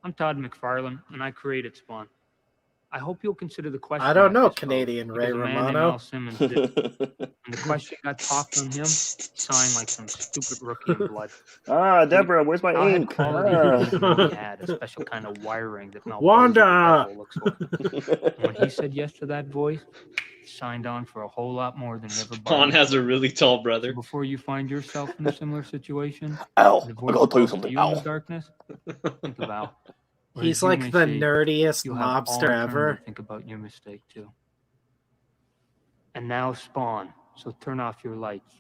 I'm Todd McFarlane, and I created Spawn. I hope you'll consider the question. I don't know, just Canadian posed, Ray because a man named Romano. Al Simmons did. When the question got popped on him, he signed like some stupid rookie in blood. Ah, Deborah, where's my Al had ink? qualities he had, a special kind of wiring that Malbosia Wanda! the devil looks for. When he said yes to that voice, he signed on for a whole lot more than he ever Spawn bargained. has a really tall So brother. before you find yourself in a similar situation, Ow, the I voice gotta tell you calls to something. you in the Ow. darkness, think of Al. Or He's as you like may the see, nerdiest you'll have all mobster eternity ever. to think about your mistake too. And now Spawn, so turn off your lights.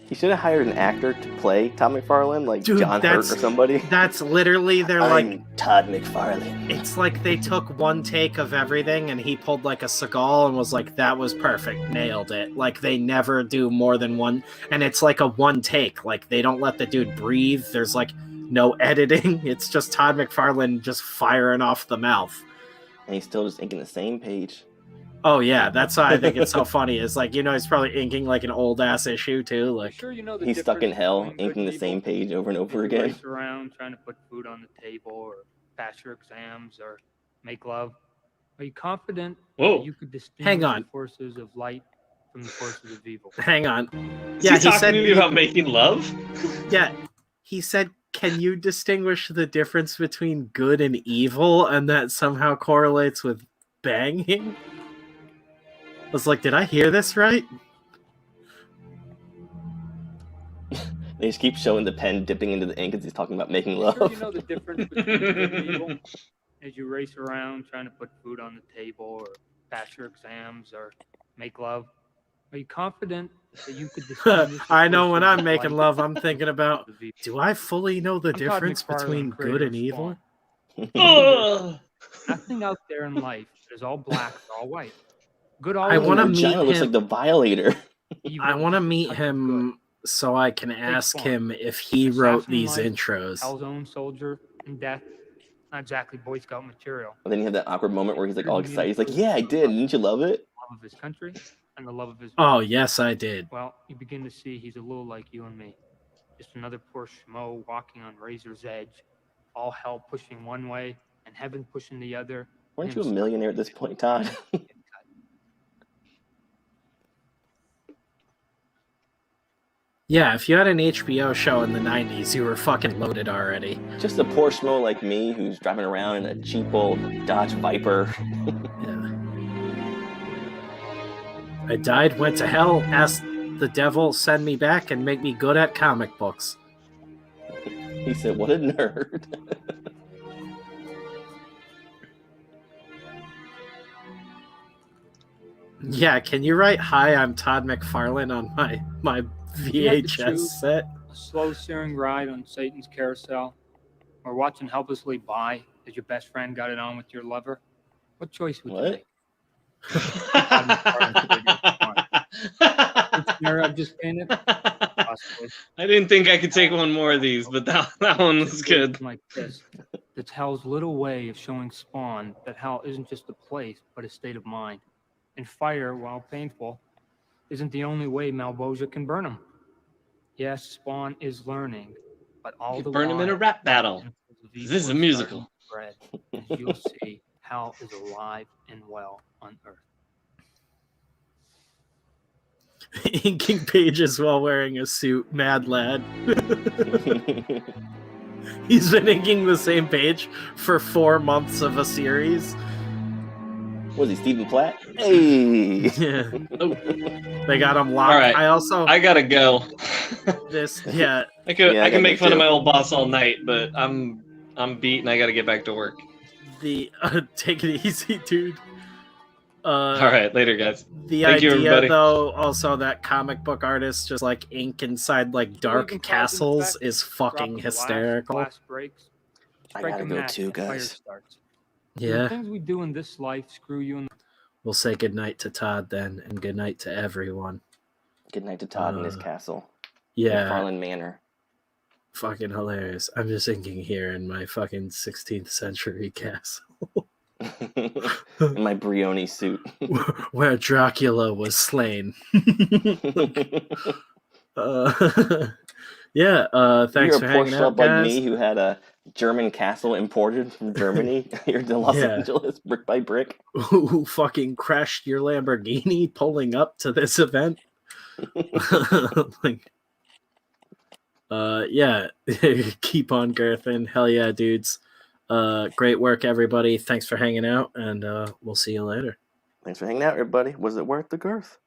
He should have hired an actor to play Todd McFarlane, like Dude, John Hurt that's- or somebody. That's literally, they're like, I'm Todd McFarlane. it's like they took one take of everything and he pulled like a Seagal and was like, that was perfect, nailed it. Like they never do more than one, and it's like a one take. Like they don't let the dude breathe. There's like no editing. It's just Todd McFarlane just firing off the mouth. And he's still just inking the same page. Oh yeah, that's why I think it's so funny. Is like, you know, he's probably inking like an old ass issue too. Like, Sure, you know the He's stuck in difference hell, between good inking the and same evil? page over and If over you again. race around trying to put food on the table or pass your exams or make love, are you confident Whoa. that you could distinguish Hang on. the forces of light from the forces of evil? hang on. Is Yeah, he talking said to me about making love? Yeah, he said, can you distinguish the difference between good and evil? And that somehow correlates with banging? I was like, did I hear this right? They just keep showing the pen dipping into the ink as he's talking about making Sure, love. you know the difference between good and evil as you race around trying to put food on the table or pass your exams or make love. Are you confident that you could distinguish the I know when forces I'm of making light love, I'm thinking about, from the evil? do I fully know the I'm Todd difference McFarlane, between creator good of and evil? Spawn. Ugh. Nothing out there in life is all black or all white. Good I always wanna Your meet vagina looks him. like the Violator. evil I want to is a meet touch of good. him so I can ask Spawn. him if he Assassin wrote these life, intros. Hell's own soldier and death. Not exactly Boy Scout material. And then you have that awkward moment where he's like all excited. He's like, yeah, I did. Didn't you love it? Love of his country and the love of his. Oh, yes, I did. Well, you begin to see he's a little like you and me. Just another poor schmo walking on razor's edge. All hell pushing one way and heaven pushing the other. Weren't you a millionaire at this point, Todd? Yeah, if you had an HBO show in the 90s, you were fucking loaded already. Just a poor schmo like me who's driving around in a cheap old Dodge Viper. Yeah. I died, went to hell, asked the devil send me back and make me good at comic books. He said, what a nerd. Yeah, can you write, hi, I'm Todd McFarlane on my you had to VHS choose set? A slow searing ride on Satan's carousel, or watching helplessly by as your best friend got it on with your lover. What choice would you What? make? Scenario I've just painted. Possibly. I didn't think I could take one more of these, but that one was good. Like this. It's hell's little way of showing Spawn that hell isn't just a place, but a state of mind. And fire, while painful, isn't the only way Malbosia can burn him. Yes, Spawn is learning, but all You the burn him in a while, rap battle. the This is a evil musical. starting to spread, and you'll see hell is alive and well on Earth. Inking pages while wearing a suit, mad lad. He's been inking the same page for 4 months of a series. Was he Stephen Platt? Hey. Yeah. Oh, They got him locked. all right. I also I gotta go. this yeah. I can Yeah, I gotta make go fun of too. my old boss all night, but I'm beat and I gotta get back to work. The take it easy, dude. All right, later, guys. The Thank you, idea, everybody. though, also that comic book artists just like ink inside like dark Leaving cause and castles effect, is drop fucking the glass, hysterical. glass breaks. I Strike gotta a go match, too, and fire guys. starts. The Yeah. things we do in this life screw you in the We'll say goodnight to Todd then, and goodnight to everyone. Good night to Todd in his castle. Yeah. McFarlane Manor. Fucking hilarious. I'm just thinking here in my fucking 16th century castle. In my Brioni suit. Where Dracula was slain. Yeah, thanks You're for a poor hanging out, schlub like guys. me who had a German castle imported from Germany here to Los Yeah. Angeles, brick by brick. Who fucking crashed your Lamborghini pulling up to this event? Like, yeah, keep on girthing. Hell yeah, dudes. Great work, everybody. Thanks for hanging out, and we'll see you later. Thanks for hanging out, everybody. Was it worth the girth?